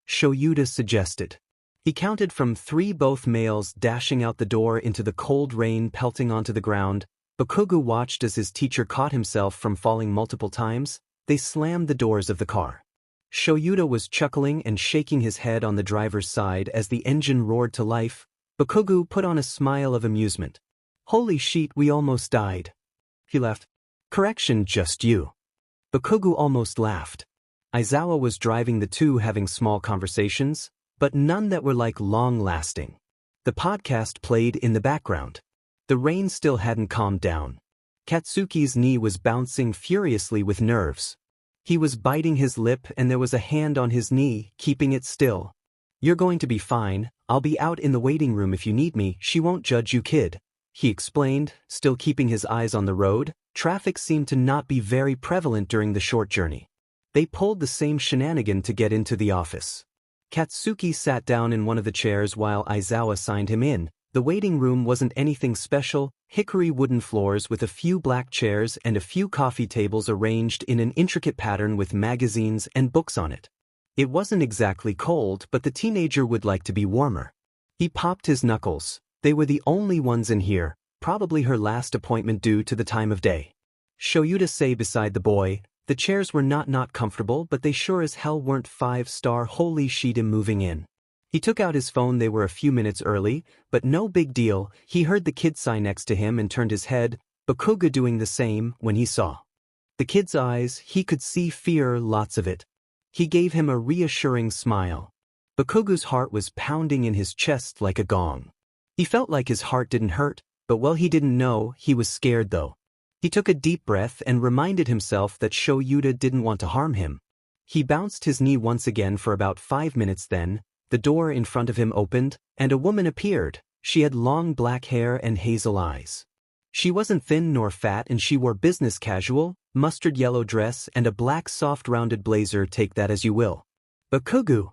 Shoyuta suggested. He counted from 3, both males dashing out the door into the cold rain pelting onto the ground. Bakuga watched as his teacher caught himself from falling multiple times. They slammed the doors of the car. Shoyuta was chuckling and shaking his head on the driver's side as the engine roared to life. Bakuga put on a smile of amusement. "Holy shit, we almost died." He laughed. "Correction, just you." Bakuga almost laughed. Aizawa was driving, the two having small conversations, but none that were like long-lasting. The podcast played in the background. The rain still hadn't calmed down. Katsuki's knee was bouncing furiously with nerves. He was biting his lip and there was a hand on his knee, keeping it still. "You're going to be fine, I'll be out in the waiting room if you need me, she won't judge you, kid," he explained, still keeping his eyes on the road. Traffic seemed to not be very prevalent during the short journey. They pulled the same shenanigan to get into the office. Katsuki sat down in one of the chairs while Aizawa signed him in. The waiting room wasn't anything special, hickory wooden floors with a few black chairs and a few coffee tables arranged in an intricate pattern with magazines and books on it. It wasn't exactly cold, but the teenager would like to be warmer. He popped his knuckles. They were the only ones in here, probably her last appointment due to the time of day. Shoyuta sat beside the boy. The chairs were not comfortable, but they sure as hell weren't 5-star. Holy shit, him moving in. He took out his phone. They were a few minutes early, but no big deal. He heard the kid sigh next to him and turned his head, Bakuga doing the same. When he saw the kid's eyes, he could see fear, lots of it. He gave him a reassuring smile. Bakuga's heart was pounding in his chest like a gong. He felt like his heart didn't hurt, but well, he didn't know. He was scared though. He took a deep breath and reminded himself that Shoyuta didn't want to harm him. He bounced his knee once again for about 5 minutes. Then the door in front of him opened, and a woman appeared. She had long black hair and hazel eyes. She wasn't thin nor fat, and she wore business casual, mustard yellow dress and a black soft rounded blazer. "Take that as you will." "Bakuga?"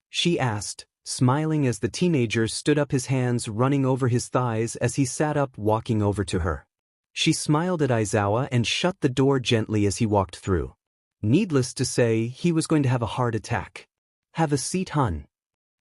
she asked, smiling as the teenager stood up, his hands running over his thighs as he sat up, walking over to her. She smiled at Aizawa and shut the door gently as he walked through. Needless to say, he was going to have a heart attack. "Have a seat, hun."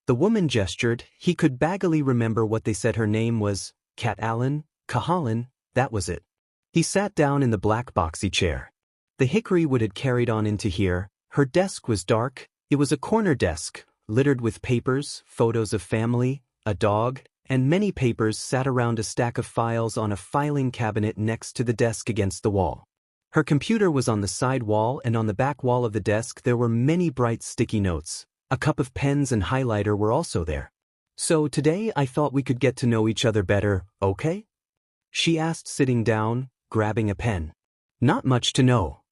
The woman gestured. He could vaguely remember what they said. Her name was Kat Allen, Kahalan, that was it. He sat down in the black boxy chair. The hickory wood had carried on into here. Her desk was dark. It was a corner desk, littered with papers, photos of family, a dog, and many papers sat around a stack of files on a filing cabinet next to the desk against the wall. Her computer was on the side wall, and on the back wall of the desk there were many bright sticky notes. A cup of pens and highlighter were also there. "So today I thought we could get to know each other better, okay?" she asked, sitting down, grabbing a pen. "Not much to know,"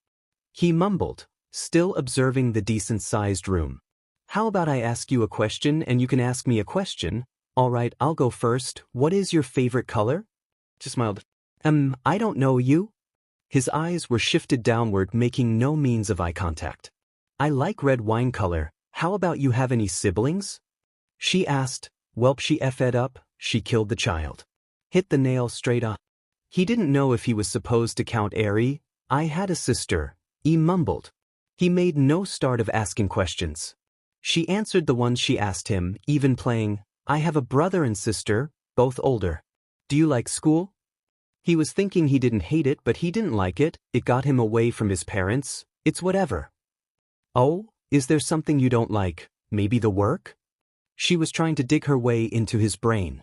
he mumbled, still observing the decent-sized room. "How about I ask you a question and you can ask me a question? All right, I'll go first. What is your favorite color?" She smiled. I don't know you." His eyes were shifted downward, making no means of eye contact. "I like red wine color. How about you? Have any siblings?" she asked. Welp, she effed up. She killed the child. Hit the nail straight on. He didn't know if he was supposed to count Eri. "I had a sister," he mumbled. He made no start of asking questions. She answered the ones she asked him, even playing, "I have a brother and sister, both older." "Do you like school?" He was thinking he didn't hate it, but he didn't like it. It got him away from his parents. It's whatever. Oh, is there something you don't like? Maybe the work? She was trying to dig her way into his brain.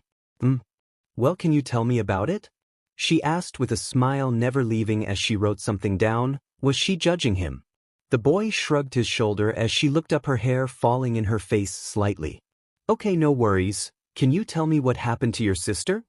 Well, can you tell me about it? She asked with a smile never leaving as she wrote something down. Was she judging him? The boy shrugged his shoulder as she looked up, her hair falling in her face slightly. Okay, no worries. Can you tell me what happened to your sister?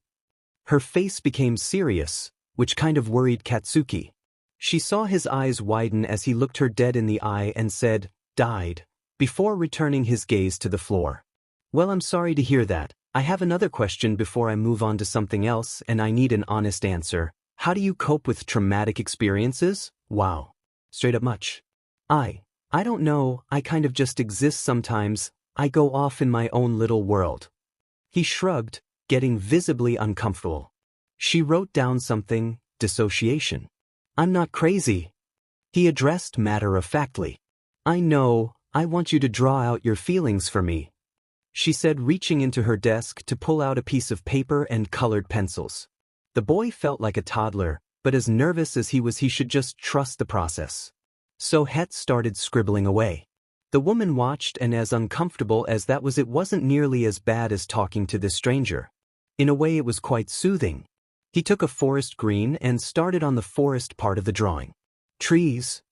Her face became serious, which kind of worried Katsuki. She saw his eyes widen as he looked her dead in the eye and said, "Died," before returning his gaze to the floor. Well, I'm sorry to hear that. I have another question before I move on to something else, and I need an honest answer. How do you cope with traumatic experiences? Wow. Straight up much. I don't know, I kind of just exist sometimes. I go off in my own little world. He shrugged, getting visibly uncomfortable. She wrote down something, dissociation. I'm not crazy. He addressed matter-of-factly. I know, I want you to draw out your feelings for me, she said, reaching into her desk to pull out a piece of paper and colored pencils. The boy felt like a toddler, but as nervous as he was, he should just trust the process. So Het started scribbling away. The woman watched, and as uncomfortable as that was, it wasn't nearly as bad as talking to this stranger. In a way, it was quite soothing. He took a forest green and started on the forest part of the drawing. Trees?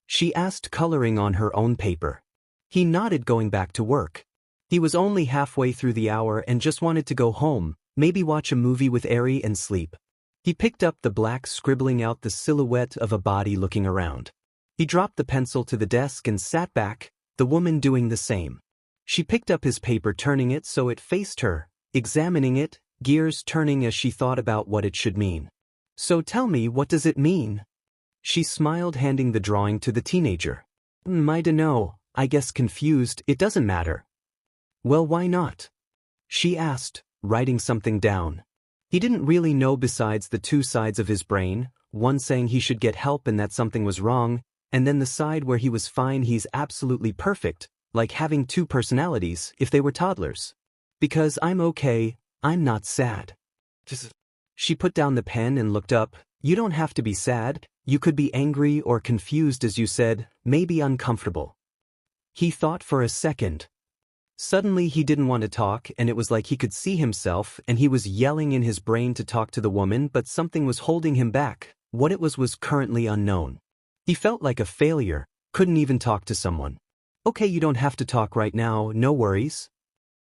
She asked, coloring on her own paper. He nodded, going back to work. He was only halfway through the hour and just wanted to go home, maybe watch a movie with Eri and sleep. He picked up the black, scribbling out the silhouette of a body looking around. He dropped the pencil to the desk and sat back, the woman doing the same. She picked up his paper, turning it so it faced her, examining it, gears turning as she thought about what it should mean. So tell me, what does it mean? She smiled, handing the drawing to the teenager. I dunno, I guess confused. It doesn't matter. Well, why not? She asked, writing something down. He didn't really know besides the two sides of his brain, one saying he should get help and that something was wrong, and then the side where he was fine, he's absolutely perfect, like having two personalities if they were toddlers. Because I'm okay, I'm not sad. She put down the pen and looked up. You don't have to be sad, you could be angry or confused, as you said, maybe uncomfortable. He thought for a second. Suddenly he didn't want to talk, and it was like he could see himself, and he was yelling in his brain to talk to the woman, but something was holding him back. What it was currently unknown. He felt like a failure, couldn't even talk to someone. Okay, you don't have to talk right now, no worries.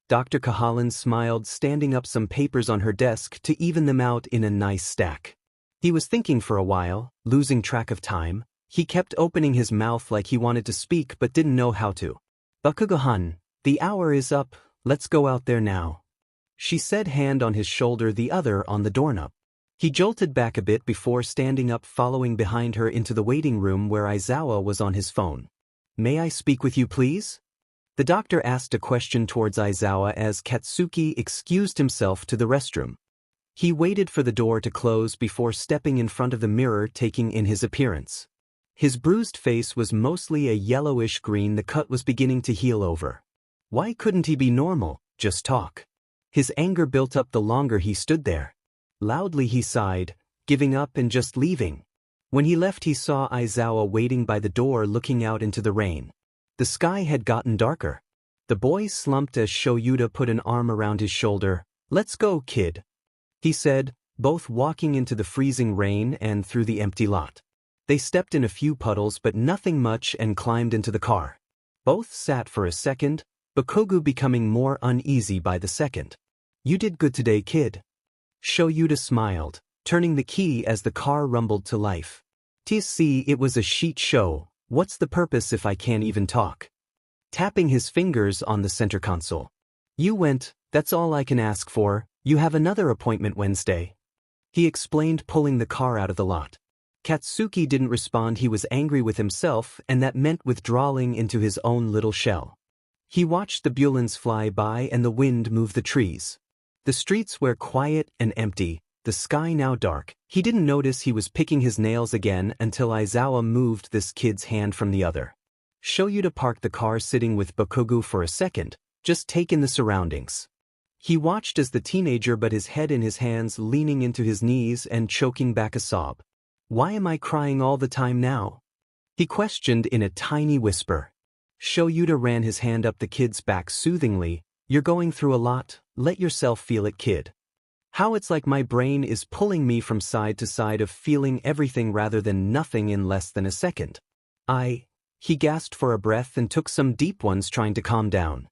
Dr. Kahalan smiled, standing up some papers on her desk to even them out in a nice stack. He was thinking for a while, losing track of time. He kept opening his mouth like he wanted to speak but didn't know how to. Bakugo-han, the hour is up, let's go out there now, she said, hand on his shoulder, the other on the doorknob. He jolted back a bit before standing up, following behind her into the waiting room where Aizawa was on his phone. May I speak with you, please? The doctor asked a question towards Aizawa as Katsuki excused himself to the restroom. He waited for the door to close before stepping in front of the mirror, taking in his appearance. His bruised face was mostly a yellowish green. The cut was beginning to heal over. Why couldn't he be normal, just talk? His anger built up the longer he stood there. Loudly he sighed, giving up and just leaving. When he left, he saw Aizawa waiting by the door, looking out into the rain. The sky had gotten darker. The boy slumped as Shoyuta put an arm around his shoulder. Let's go, kid, he said, both walking into the freezing rain and through the empty lot. They stepped in a few puddles but nothing much and climbed into the car. Both sat for a second, Bakugo becoming more uneasy by the second. You did good today, kid. Shoyuta smiled, turning the key as the car rumbled to life. TC, it was a shit show. What's the purpose if I can't even talk? Tapping his fingers on the center console. You went, that's all I can ask for. You have another appointment Wednesday, he explained, pulling the car out of the lot. Katsuki didn't respond. He was angry with himself, and that meant withdrawing into his own little shell. He watched the Bulens fly by and the wind move the trees. The streets were quiet and empty, the sky now dark. He didn't notice he was picking his nails again until Aizawa moved this kid's hand from the other. Shoyuta parked the car, sitting with Bakugo for a second, just take in the surroundings. He watched as the teenager but his head in his hands, leaning into his knees and choking back a sob. "Why am I crying all the time now?" he questioned in a tiny whisper. Shoyuta ran his hand up the kid's back soothingly. "You're going through a lot, let yourself feel it, kid. How it's like my brain is pulling me from side to side of feeling everything rather than nothing in less than a second." He gasped for a breath and took some deep ones, trying to calm down.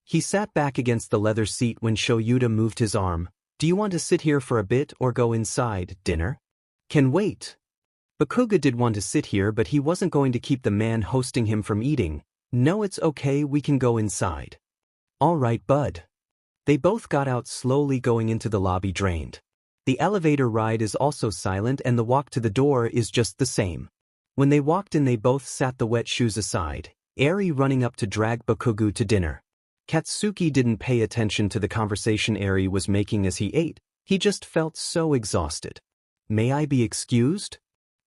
He sat back against the leather seat when Shoyuta moved his arm. "Do you want to sit here for a bit or go inside? Dinner can wait." Bakuga did want to sit here, but he wasn't going to keep the man hosting him from eating. "No, it's okay, we can go inside." "All right, bud." They both got out slowly, going into the lobby drained. The elevator ride is also silent and the walk to the door is just the same. When they walked in, they both sat the wet shoes aside, Eri running up to drag Bakuga to dinner. Katsuki didn't pay attention to the conversation Eri was making as he ate. He just felt so exhausted. "May I be excused?"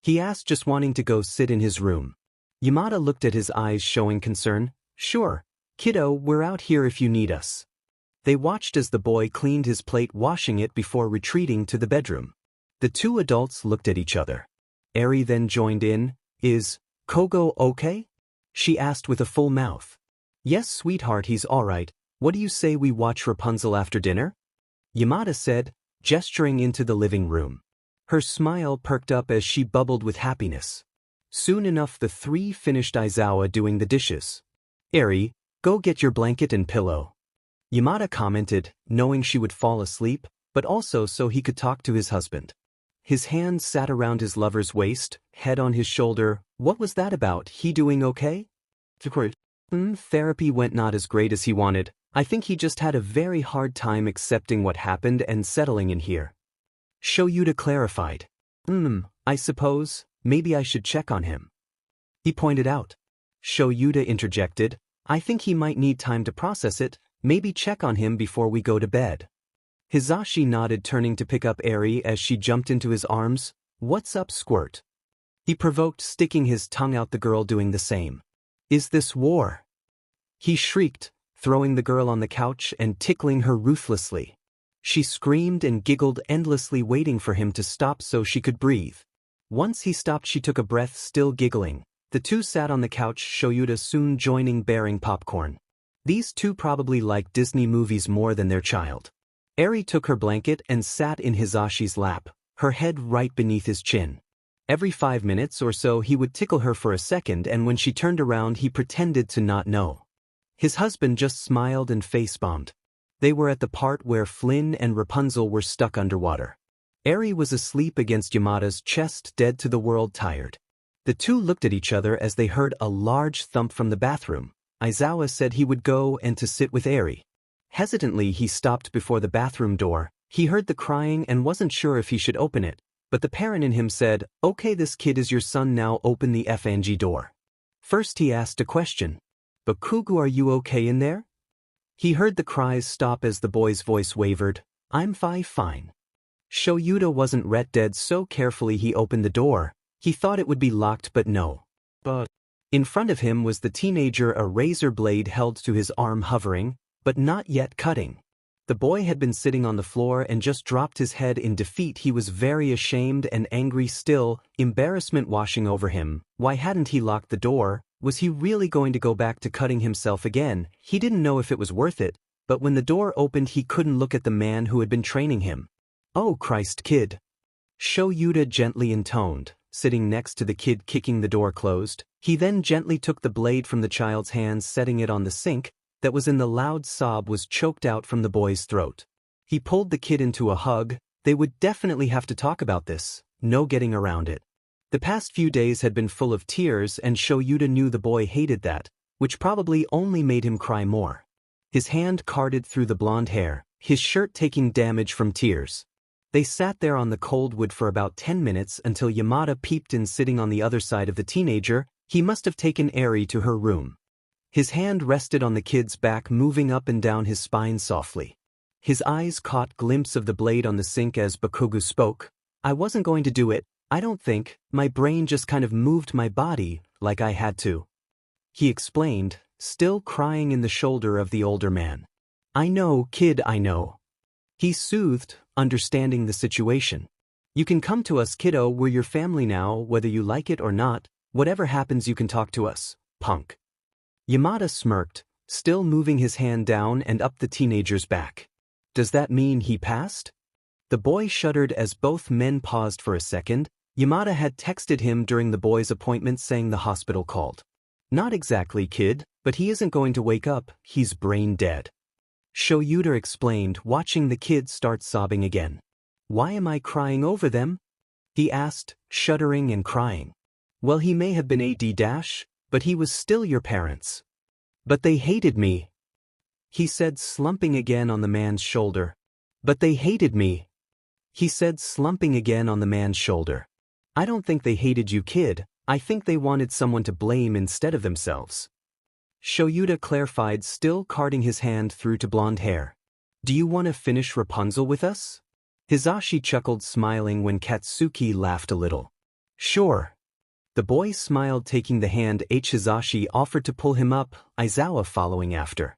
he asked, just wanting to go sit in his room. Yamada looked at his eyes, showing concern. "Sure, kiddo, we're out here if you need us." They watched as the boy cleaned his plate, washing it before retreating to the bedroom. The two adults looked at each other. Eri then joined in. "Is Kogo okay?" she asked with a full mouth. "Yes, sweetheart, he's all right. What do you say we watch Rapunzel after dinner?" Yamada said, gesturing into the living room. Her smile perked up as she bubbled with happiness. Soon enough, the three finished Aizawa doing the dishes. "Eri, go get your blanket and pillow," Yamada commented, knowing she would fall asleep, but also so he could talk to his husband. His hand sat around his lover's waist, head on his shoulder. "What was that about? He doing okay?" Therapy went not as great as he wanted. I think he just had a very hard time accepting what happened and settling in here." Shoyuta clarified. I suppose, maybe I should check on him," he pointed out. Shoyuta interjected. "I think he might need time to process it, maybe check on him before we go to bed." Hizashi nodded, turning to pick up Eri as she jumped into his arms. "What's up, Squirt?" he provoked, sticking his tongue out, the girl doing the same. "Is this war?" he shrieked, throwing the girl on the couch and tickling her ruthlessly. She screamed and giggled endlessly, waiting for him to stop so she could breathe. Once he stopped, she took a breath, still giggling. The two sat on the couch, Shoyuta soon joining, bearing popcorn. These two probably like Disney movies more than their child. Eri took her blanket and sat in Hizashi's lap, her head right beneath his chin. Every 5 minutes or so he would tickle her for a second, and when she turned around he pretended to not know. His husband just smiled and face-bombed. They were at the part where Flynn and Rapunzel were stuck underwater. Eri was asleep against Yamada's chest, dead to the world, tired. The two looked at each other as they heard a large thump from the bathroom. Aizawa said he would go and to sit with Eri. Hesitantly he stopped before the bathroom door. He heard the crying and wasn't sure if he should open it, but the parent in him said, "Okay, this kid is your son now, open the FNG door." First he asked a question. "Bakuga, are you okay in there?" He heard the cries stop as the boy's voice wavered. "I'm fine." Shoyuta wasn't ret dead, so carefully he opened the door. He thought it would be locked, but no. But in front of him was the teenager, a razor blade held to his arm, hovering, but not yet cutting. The boy had been sitting on the floor and just dropped his head in defeat. He was very ashamed and angry still, embarrassment washing over him. Why hadn't he locked the door? Was he really going to go back to cutting himself again? He didn't know if it was worth it, but when the door opened he couldn't look at the man who had been training him. "Oh Christ, kid," Shoyuta gently intoned, sitting next to the kid, kicking the door closed. He then gently took the blade from the child's hands, setting it on the sink. That was in the loud sob was choked out from the boy's throat. He pulled the kid into a hug. They would definitely have to talk about this, no getting around it. The past few days had been full of tears, and Shoyuta knew the boy hated that, which probably only made him cry more. His hand carded through the blonde hair, his shirt taking damage from tears. They sat there on the cold wood for about 10 minutes until Yamada peeped in, sitting on the other side of the teenager. He must have taken Eri to her room. His hand rested on the kid's back, moving up and down his spine softly. His eyes caught glimpse of the blade on the sink as Bakuga spoke. "I wasn't going to do it, I don't think. My brain just kind of moved my body, like I had to," he explained, still crying in the shoulder of the older man. I know, kid, I know. He soothed, understanding the situation. You can come to us, kiddo, we're your family now, whether you like it or not. Whatever happens you can talk to us, punk. Yamada smirked, still moving his hand down and up the teenager's back. Does that mean he passed? The boy shuddered as both men paused for a second. Yamada had texted him during the boy's appointment saying the hospital called. Not exactly, kid, but he isn't going to wake up, he's brain dead. Shoyuta explained, watching the kid start sobbing again. Why am I crying over them? He asked, shuddering and crying. Well, he may have been but he was still your parents. But they hated me. He said, slumping again on the man's shoulder. But they hated me. He said, slumping again on the man's shoulder. I don't think they hated you, kid. I think they wanted someone to blame instead of themselves. Shoyuta clarified, still carding his hand through to blonde hair. Do you want to finish Rapunzel with us? Hisashi chuckled, smiling when Katsuki laughed a little. Sure. The boy smiled, taking the hand Hisashi offered to pull him up, Aizawa following after.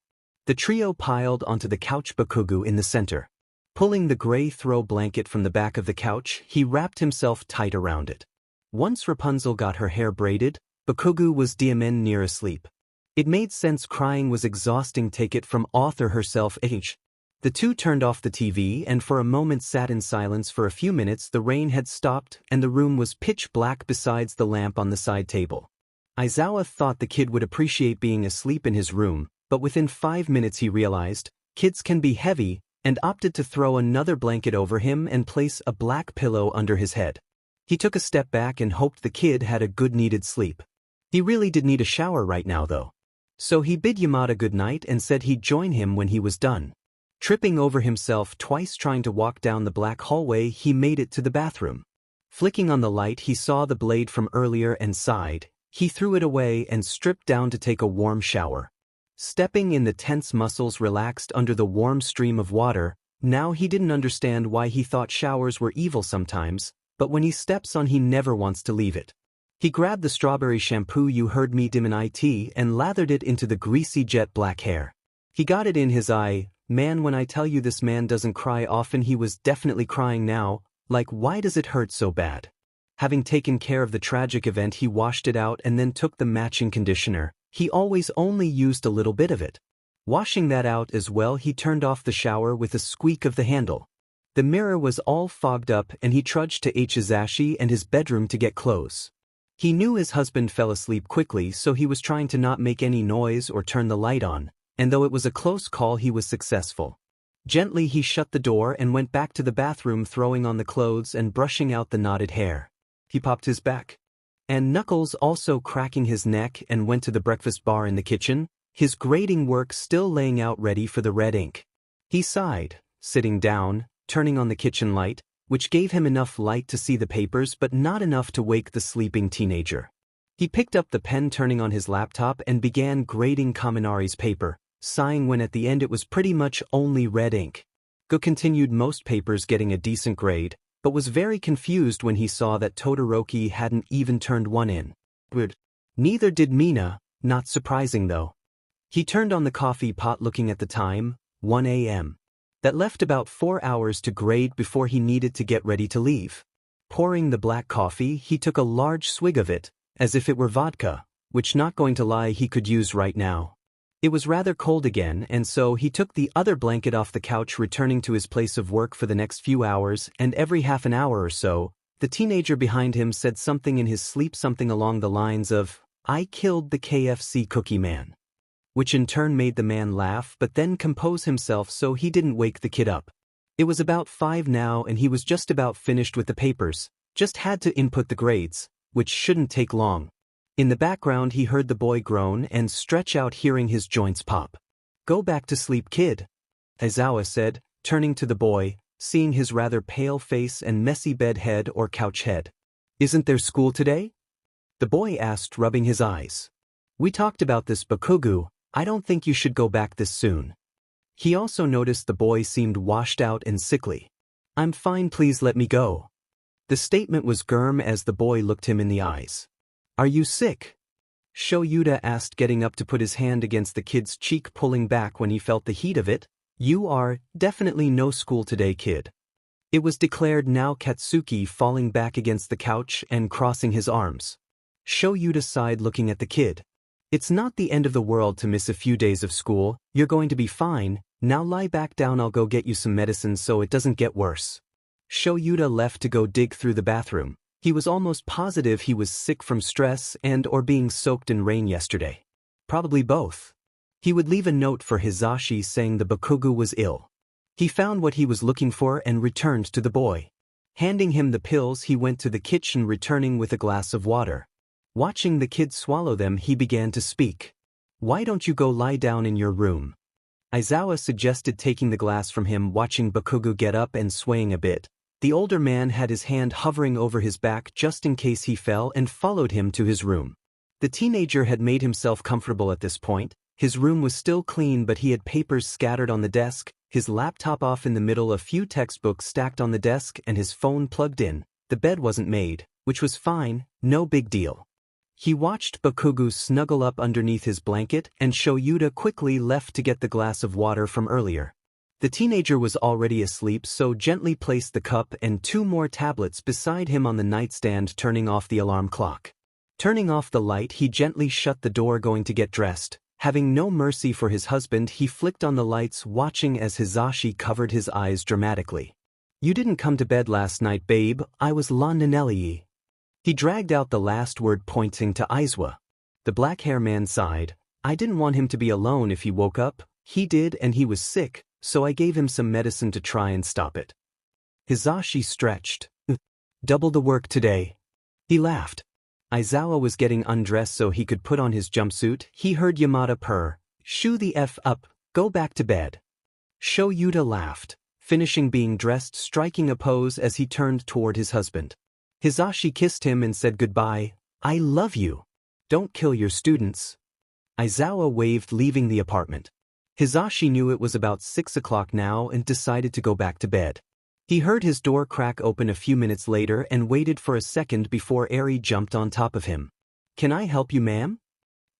The trio piled onto the couch, Bakugo in the center. Pulling the gray throw blanket from the back of the couch, he wrapped himself tight around it. Once Rapunzel got her hair braided, Bakugo was diamen near asleep. It made sense, crying was exhausting, take it from author herself. The two turned off the TV and for a moment sat in silence. For a few minutes the rain had stopped and the room was pitch black besides the lamp on the side table. Aizawa thought the kid would appreciate being asleep in his room, but within 5 minutes he realized, kids can be heavy, and opted to throw another blanket over him and place a black pillow under his head. He took a step back and hoped the kid had a good needed sleep. He really did need a shower right now though. So he bid Yamada good night and said he'd join him when he was done. Tripping over himself twice trying to walk down the black hallway, he made it to the bathroom. Flicking on the light, he saw the blade from earlier and sighed. He threw it away and stripped down to take a warm shower. Stepping in, the tense muscles relaxed under the warm stream of water. Now he didn't understand why he thought showers were evil sometimes, but when he steps on, he never wants to leave it. He grabbed the strawberry shampoo you heard me dim in IT and lathered it into the greasy jet black hair. He got it in his eye. Man, when I tell you this man doesn't cry often, he was definitely crying now. Like, why does it hurt so bad? Having taken care of the tragic event, he washed it out and then took the matching conditioner. He always only used a little bit of it. Washing that out as well, he turned off the shower with a squeak of the handle. The mirror was all fogged up and he trudged to Hisashi and his bedroom to get clothes. He knew his husband fell asleep quickly, so he was trying to not make any noise or turn the light on, and though it was a close call, he was successful. Gently he shut the door and went back to the bathroom, throwing on the clothes and brushing out the knotted hair. He popped his back and knuckles, also cracking his neck, and went to the breakfast bar in the kitchen, his grading work still laying out ready for the red ink. He sighed, sitting down, turning on the kitchen light, which gave him enough light to see the papers but not enough to wake the sleeping teenager. He picked up the pen, turning on his laptop, and began grading Kaminari's paper, sighing when at the end it was pretty much only red ink. Go continued most papers getting a decent grade, but was very confused when he saw that Todoroki hadn't even turned one in. Weird. Neither did Mina, not surprising though. He turned on the coffee pot, looking at the time, 1 a.m. That left about 4 hours to grade before he needed to get ready to leave. Pouring the black coffee, he took a large swig of it, as if it were vodka, which, not going to lie, he could use right now. It was rather cold again, and so he took the other blanket off the couch, returning to his place of work for the next few hours, and every half an hour or so, the teenager behind him said something in his sleep, something along the lines of, "I killed the KFC cookie man." Which in turn made the man laugh but then compose himself so he didn't wake the kid up. It was about 5 now and he was just about finished with the papers, just had to input the grades, which shouldn't take long. In the background he heard the boy groan and stretch out, hearing his joints pop. "Go back to sleep, kid," Aizawa said, turning to the boy, seeing his rather pale face and messy bed head or couch head. "Isn't there school today?" the boy asked, rubbing his eyes. "We talked about this, Bakugo. I don't think you should go back this soon." He also noticed the boy seemed washed out and sickly. "I'm fine, please let me go." The statement was firm as the boy looked him in the eyes. "Are you sick?" Shoyuta asked, getting up to put his hand against the kid's cheek, pulling back when he felt the heat of it. You are definitely no school today, kid. It was declared now. Katsuki falling back against the couch and crossing his arms. Sho Yuta sighed looking at the kid. It's not the end of the world to miss a few days of school, you're going to be fine, now lie back down, I'll go get you some medicine so it doesn't get worse. Sho Yuta left to go dig through the bathroom. He was almost positive he was sick from stress or being soaked in rain yesterday. Probably both. He would leave a note for Hizashi saying the Bakugo was ill. He found what he was looking for and returned to the boy. Handing him the pills, he went to the kitchen, returning with a glass of water. Watching the kid swallow them, he began to speak. Why don't you go lie down in your room? Aizawa suggested, taking the glass from him. Watching Bakugo get up and swaying a bit, the older man had his hand hovering over his back just in case he fell and followed him to his room. The teenager had made himself comfortable at this point. His room was still clean, but he had papers scattered on the desk, his laptop off in the middle, a few textbooks stacked on the desk, and his phone plugged in. The bed wasn't made, which was fine, no big deal. He watched Bakugo snuggle up underneath his blanket, and Sho Yuta quickly left to get the glass of water from earlier. The teenager was already asleep, so gently placed the cup and 2 more tablets beside him on the nightstand, turning off the alarm clock. Turning off the light, he gently shut the door, going to get dressed. Having no mercy for his husband, he flicked on the lights, watching as Hizashi covered his eyes dramatically. You didn't come to bed last night, babe, I was Londonelli. He dragged out the last word, pointing to Aizawa. The black hair man sighed. I didn't want him to be alone if he woke up. He did, and he was sick, so I gave him some medicine to try and stop it. Hizashi stretched. Double the work today. He laughed. Aizawa was getting undressed so he could put on his jumpsuit. He heard Yamada purr. Shoo the F up, go back to bed. Sho Yuta laughed, finishing being dressed, striking a pose as he turned toward his husband. Hizashi kissed him and said goodbye. I love you. Don't kill your students. Aizawa waved, leaving the apartment. Hizashi knew it was about 6 o'clock now and decided to go back to bed. He heard his door crack open a few minutes later and waited for a second before Eri jumped on top of him. Can I help you, ma'am?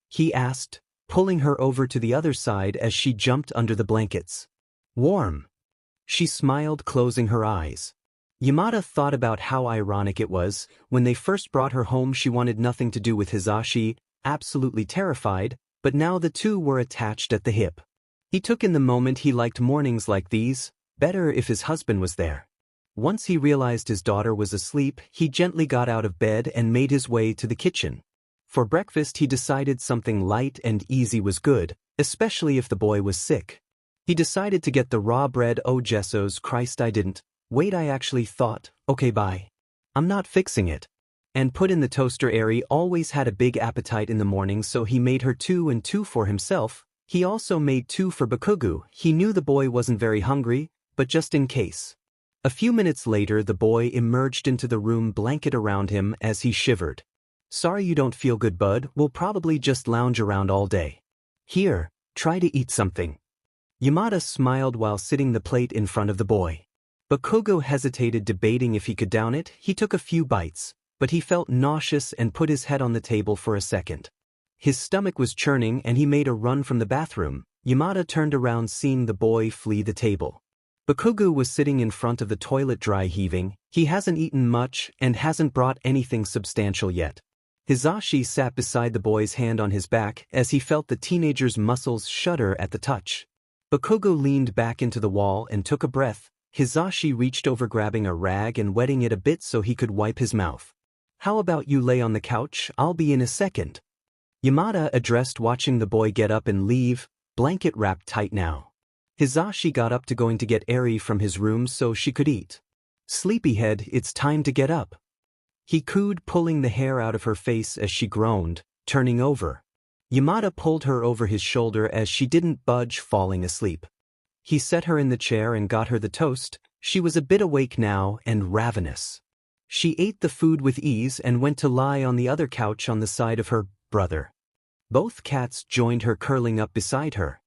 He asked, pulling her over to the other side as she jumped under the blankets. Warm. She smiled, closing her eyes. Yamada thought about how ironic it was. When they first brought her home, she wanted nothing to do with Hizashi, absolutely terrified, but now the two were attached at the hip. He took in the moment. He liked mornings like these. Better if his husband was there. Once he realized his daughter was asleep, he gently got out of bed and made his way to the kitchen. For breakfast, he decided something light and easy was good, especially if the boy was sick. He decided to get the raw bread. Oh Jesus Christ, I didn't. Wait, I actually thought, okay bye. I'm not fixing it. And put in the toaster. Eri always had a big appetite in the morning, so he made her 2 and 2 for himself. He also made 2 for Bakugo. He knew the boy wasn't very hungry, but just in case. A few minutes later, the boy emerged into the room, blanket around him as he shivered. Sorry you don't feel good, bud, we'll probably just lounge around all day. Here, try to eat something. Yamada smiled while sitting the plate in front of the boy. Bakugo hesitated, debating if he could down it. He took a few bites, but he felt nauseous and put his head on the table for a second. His stomach was churning and he made a run from the bathroom. Yamada turned around, seeing the boy flee the table. Bakugo was sitting in front of the toilet, dry heaving. He hasn't eaten much and hasn't brought anything substantial yet. Hizashi sat beside the boy's, hand on his back, as he felt the teenager's muscles shudder at the touch. Bakugo leaned back into the wall and took a breath. Hizashi reached over, grabbing a rag and wetting it a bit so he could wipe his mouth. How about you lay on the couch? I'll be in a second. Yamada addressed, watching the boy get up and leave, blanket wrapped tight now. Hizashi got up, going to get Eri from his room so she could eat. Sleepyhead, it's time to get up. He cooed, pulling the hair out of her face as she groaned, turning over. Yamada pulled her over his shoulder as she didn't budge, falling asleep. He set her in the chair and got her the toast. She was a bit awake now and ravenous. She ate the food with ease and went to lie on the other couch on the side of her brother. Both cats joined her, curling up beside her.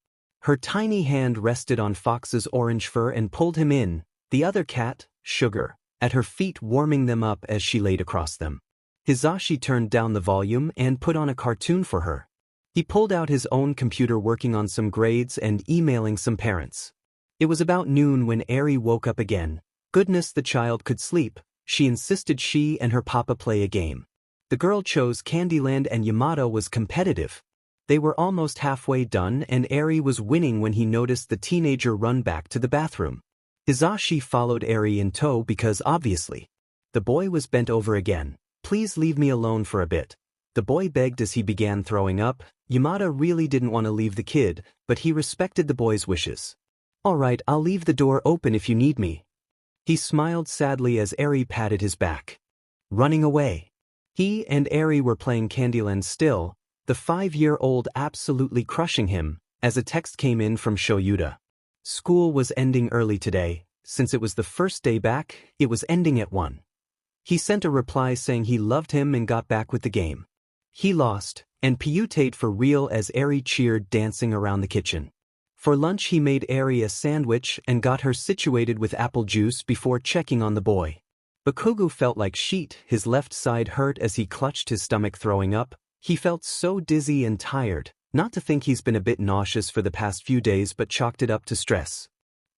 Her tiny hand rested on Fox's orange fur and pulled him in, the other cat, Sugar, at her feet, warming them up as she laid across them. Hizashi turned down the volume and put on a cartoon for her. He pulled out his own computer, working on some grades and emailing some parents. It was about noon when Eri woke up again. Goodness, the child could sleep. She insisted she and her papa play a game. The girl chose Candyland and Yamada was competitive. They were almost halfway done and Eri was winning when he noticed the teenager run back to the bathroom. Hizashi followed Eri in tow because obviously. The boy was bent over again. Please leave me alone for a bit. The boy begged as he began throwing up. Yamada really didn't want to leave the kid, but he respected the boy's wishes. Alright, I'll leave the door open if you need me. He smiled sadly as Eri patted his back. Running away. He and Eri were playing Candyland still, the 5-year-old absolutely crushing him, as a text came in from Shoyuta. School was ending early today. Since it was the first day back, it was ending at 1. He sent a reply saying he loved him and got back with the game. He lost, and Piyutate for real as Eri cheered dancing around the kitchen. For lunch he made Eri a sandwich and got her situated with apple juice before checking on the boy. Bakugo felt like sheet, his left side hurt as he clutched his stomach throwing up. He felt so dizzy and tired, not to think he's been a bit nauseous for the past few days but chalked it up to stress.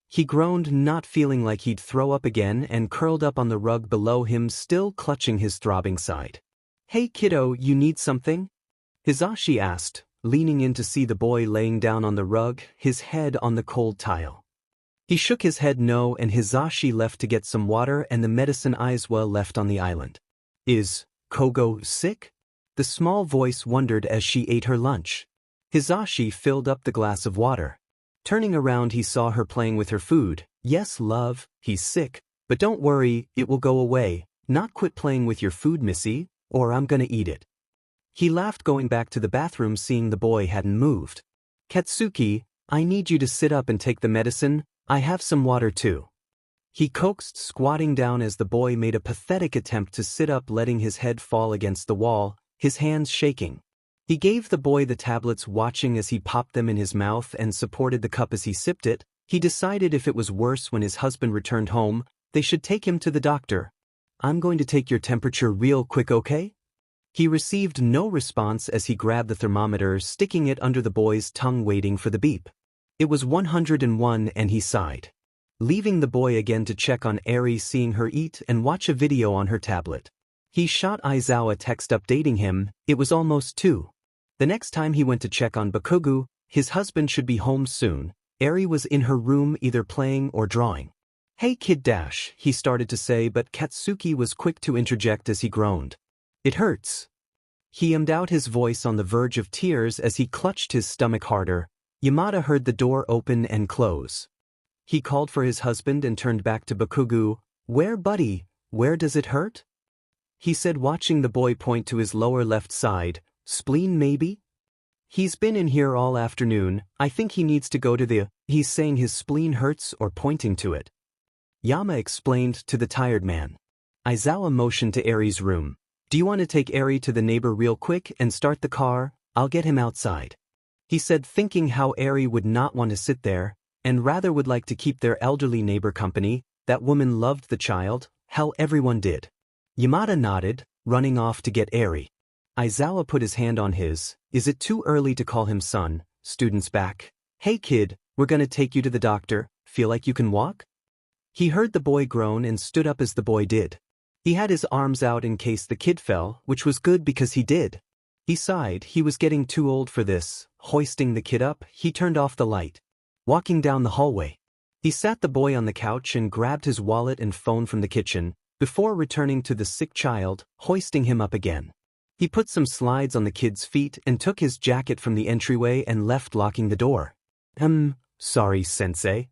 He groaned, not feeling like he'd throw up again, and curled up on the rug below him, still clutching his throbbing side. Hey kiddo, you need something? Hizashi asked, leaning in to see the boy laying down on the rug, his head on the cold tile. He shook his head no, and Hizashi left to get some water and the medicine Aizawa left on the island. Is Kogo sick? The small voice wondered as she ate her lunch. Hizashi filled up the glass of water. Turning around he saw her playing with her food. Yes, love, he's sick, but don't worry, it will go away. Not quit playing with your food, missy, or I'm gonna eat it. He laughed going back to the bathroom seeing the boy hadn't moved. Katsuki, I need you to sit up and take the medicine, I have some water too. He coaxed, squatting down as the boy made a pathetic attempt to sit up, letting his head fall against the wall, his hands shaking. He gave the boy the tablets, watching as he popped them in his mouth and supported the cup as he sipped it. He decided if it was worse when his husband returned home, they should take him to the doctor. I'm going to take your temperature real quick, okay? He received no response as he grabbed the thermometer, sticking it under the boy's tongue, waiting for the beep. It was 101 and he sighed. Leaving the boy again to check on Eri, seeing her eat and watch a video on her tablet. He shot Aizawa text updating him, it was almost 2. The next time he went to check on Bakugo, his husband should be home soon. Eri was in her room either playing or drawing. Hey kid dash, he started to say, but Katsuki was quick to interject as he groaned. It hurts. He ummed out, his voice on the verge of tears as he clutched his stomach harder. Yamada heard the door open and close. He called for his husband and turned back to Bakugo. Where, buddy, where does it hurt? He said, watching the boy point to his lower left side. Spleen maybe? He's been in here all afternoon, I think he needs to go to the… He's saying his spleen hurts or pointing to it. Yama explained to the tired man. Aizawa motioned to Eri's room. Do you want to take Eri to the neighbor real quick and start the car? I'll get him outside. He said, thinking how Eri would not want to sit there, and rather would like to keep their elderly neighbor company. That woman loved the child, hell everyone did. Yamada nodded, running off to get Eri. Aizawa put his hand on his. Is it too early to call him son? Students back. Hey kid, we're gonna take you to the doctor, feel like you can walk? He heard the boy groan and stood up as the boy did. He had his arms out in case the kid fell, which was good because he did. He sighed, he was getting too old for this. Hoisting the kid up, he turned off the light. Walking down the hallway. He sat the boy on the couch and grabbed his wallet and phone from the kitchen, before returning to the sick child, hoisting him up again. He put some slides on the kid's feet and took his jacket from the entryway and left, locking the door. Sorry, sensei.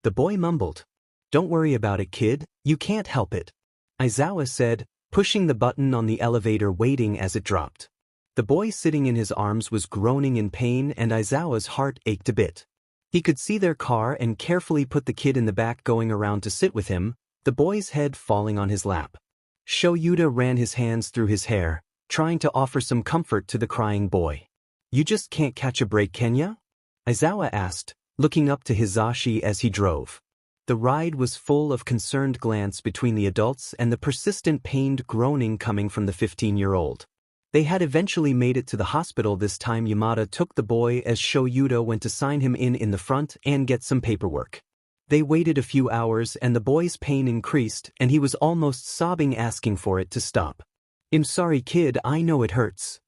The boy mumbled. Don't worry about it, kid, you can't help it. Aizawa said, pushing the button on the elevator, waiting as it dropped. The boy sitting in his arms was groaning in pain and Aizawa's heart ached a bit. He could see their car and carefully put the kid in the back, going around to sit with him, the boy's head falling on his lap. Shoyuta ran his hands through his hair, trying to offer some comfort to the crying boy. You just can't catch a break, can ya? Aizawa asked, looking up to Hizashi as he drove. The ride was full of concerned glance between the adults and the persistent pained groaning coming from the 15-year-old. They had eventually made it to the hospital. This time Yamada took the boy as Shoyuta went to sign him in the front and get some paperwork. They waited a few hours and the boy's pain increased and he was almost sobbing asking for it to stop. "I'm sorry kid, I know it hurts,"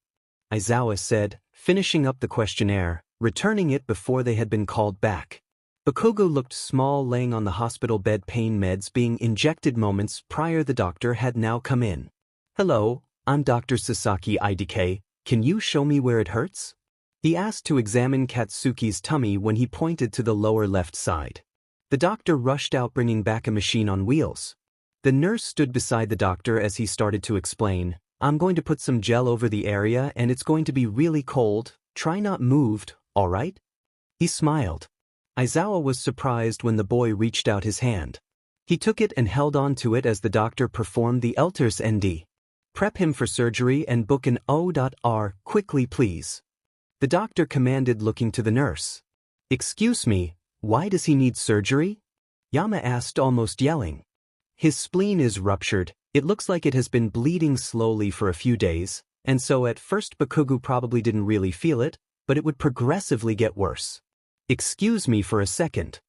Aizawa said, finishing up the questionnaire, returning it before they had been called back. Bakugo looked small laying on the hospital bed, pain meds being injected moments prior. The doctor had now come in. "Hello, I'm Dr. Sasaki IDK, can you show me where it hurts?" He asked to examine Katsuki's tummy when he pointed to the lower left side. The doctor rushed out bringing back a machine on wheels. The nurse stood beside the doctor as he started to explain, "I'm going to put some gel over the area and it's going to be really cold, try not moved, alright?" He smiled. Aizawa was surprised when the boy reached out his hand. He took it and held on to it as the doctor performed the Elters ND. "Prep him for surgery and book an O.R. quickly please," the doctor commanded looking to the nurse. "Excuse me, why does he need surgery?" Yama asked almost yelling. "His spleen is ruptured, it looks like it has been bleeding slowly for a few days, and so at first Bakugo probably didn't really feel it, but it would progressively get worse. Excuse me for a second."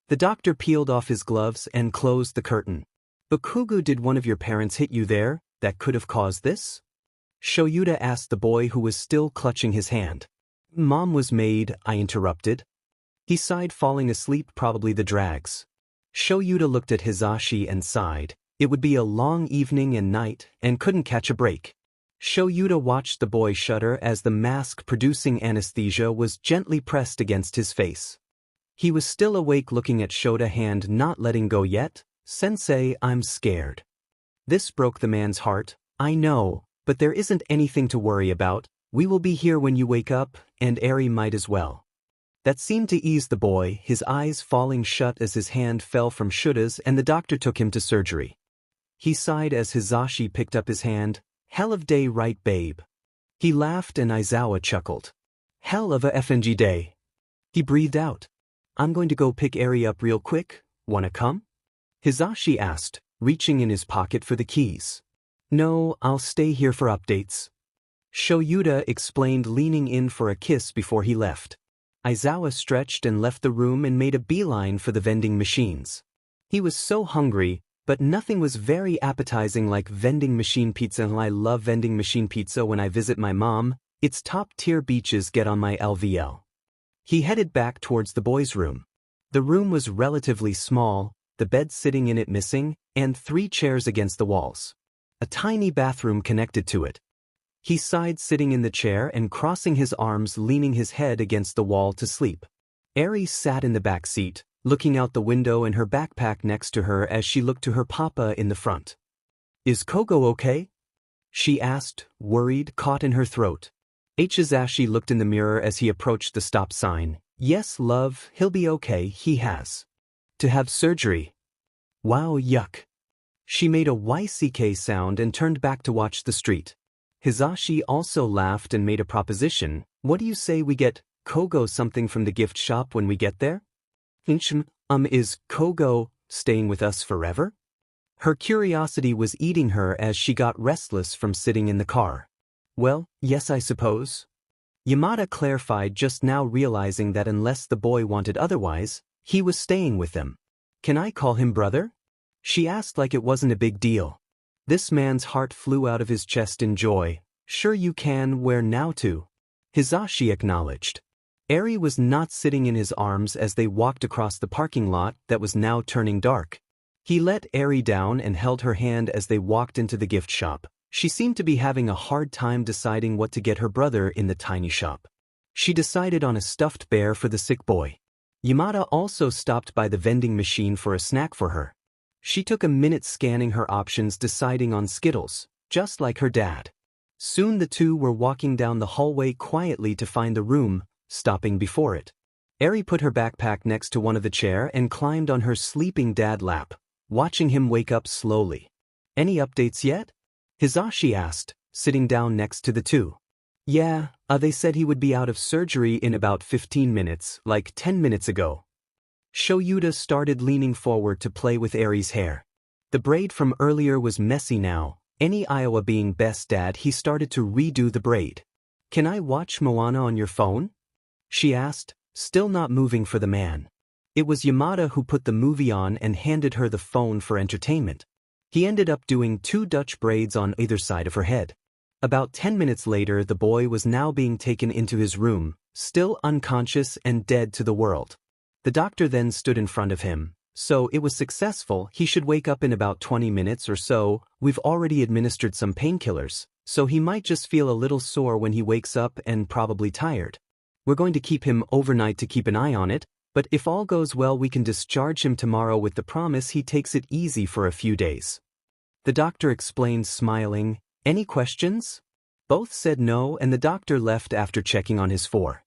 The doctor peeled off his gloves and closed the curtain. "Bakugo, did one of your parents hit you there, that could have caused this?" Shoyuta asked the boy who was still clutching his hand. "Mom was made," I interrupted. He sighed, falling asleep, "probably the drags." Shoyuta looked at Hizashi and sighed. It would be a long evening and night, and couldn't catch a break. Shoyuta watched the boy shudder as the mask-producing anesthesia was gently pressed against his face. He was still awake looking at Shota, hand not letting go yet. "Sensei, I'm scared." This broke the man's heart. "I know, but there isn't anything to worry about. We will be here when you wake up, and Eri might as well." That seemed to ease the boy, his eyes falling shut as his hand fell from Shota's and the doctor took him to surgery. He sighed as Hizashi picked up his hand. "Hell of day, right babe?" He laughed and Aizawa chuckled. "Hell of a FNG day." He breathed out. "I'm going to go pick Eri up real quick, wanna come?" Hizashi asked, reaching in his pocket for the keys. "No, I'll stay here for updates," Shoyuta explained, leaning in for a kiss before he left. Aizawa stretched and left the room and made a beeline for the vending machines. He was so hungry, but nothing was very appetizing like vending machine pizza. I love vending machine pizza when I visit my mom. Its top-tier beaches get on my LVL. He headed back towards the boys' room. The room was relatively small, the bed sitting in it missing, and 3 chairs against the walls. A tiny bathroom connected to it. He sighed sitting in the chair and crossing his arms, leaning his head against the wall to sleep. Eri sat in the back seat, looking out the window and her backpack next to her as she looked to her papa in the front. "Is Kogo okay?" she asked, worried, caught in her throat. Hizashi looked in the mirror as he approached the stop sign. "Yes, love, he'll be okay, he has to have surgery." "Wow, yuck." She made a YCK sound and turned back to watch the street. Hizashi also laughed and made a proposition. "What do you say we get Kogo something from the gift shop when we get there?" Is Kogo staying with us forever?" Her curiosity was eating her as she got restless from sitting in the car. "Well, yes, I suppose." Yamada clarified, just now realizing that unless the boy wanted otherwise, he was staying with them. "Can I call him brother?" she asked like it wasn't a big deal. This man's heart flew out of his chest in joy. "Sure you can, where now to?" Hizashi acknowledged. Eri was not sitting in his arms as they walked across the parking lot that was now turning dark. He let Eri down and held her hand as they walked into the gift shop. She seemed to be having a hard time deciding what to get her brother in the tiny shop. She decided on a stuffed bear for the sick boy. Yamada also stopped by the vending machine for a snack for her. She took a minute scanning her options, deciding on Skittles, just like her dad. Soon the two were walking down the hallway quietly to find the room, stopping before it. Eri put her backpack next to one of the chair and climbed on her sleeping dad lap, watching him wake up slowly. "Any updates yet?" Hizashi asked, sitting down next to the two. "Yeah, they said he would be out of surgery in about 15 minutes, like 10 minutes ago." Shoyuta started leaning forward to play with Eri's hair. The braid from earlier was messy now. Any Iowa being best dad, he started to redo the braid. "Can I watch Moana on your phone?" she asked, still not moving for the man. It was Yamada who put the movie on and handed her the phone for entertainment. He ended up doing 2 Dutch braids on either side of her head. About 10 minutes later, the boy was now being taken into his room, still unconscious and dead to the world. The doctor then stood in front of him. So it was successful. He should wake up in about 20 minutes or so. We've already administered some painkillers, so he might just feel a little sore when he wakes up and probably tired. We're going to keep him overnight to keep an eye on it, but if all goes well we can discharge him tomorrow with the promise he takes it easy for a few days. The doctor explained, smiling. Any questions? Both said no, and the doctor left after checking on his 4.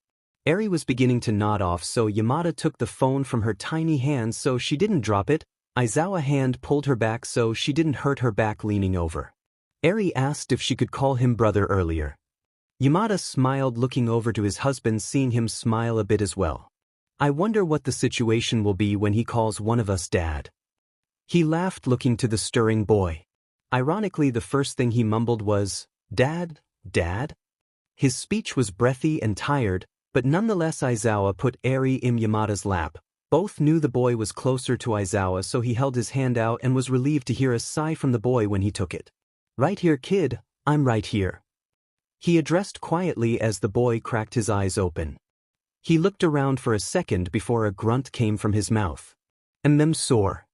Eri was beginning to nod off, so Yamada took the phone from her tiny hand so she didn't drop it. Aizawa's hand pulled her back so she didn't hurt her back leaning over. Eri asked if she could call him brother earlier. Yamada smiled, looking over to his husband, seeing him smile a bit as well. I wonder what the situation will be when he calls one of us dad. He laughed, looking to the stirring boy. Ironically, the first thing he mumbled was, Dad, Dad? His speech was breathy and tired, but nonetheless Aizawa put Eri in Yamada's lap. Both knew the boy was closer to Aizawa, so he held his hand out and was relieved to hear a sigh from the boy when he took it. Right here, kid, I'm right here. He addressed quietly as the boy cracked his eyes open. He looked around for a second before a grunt came from his mouth. I'm sore.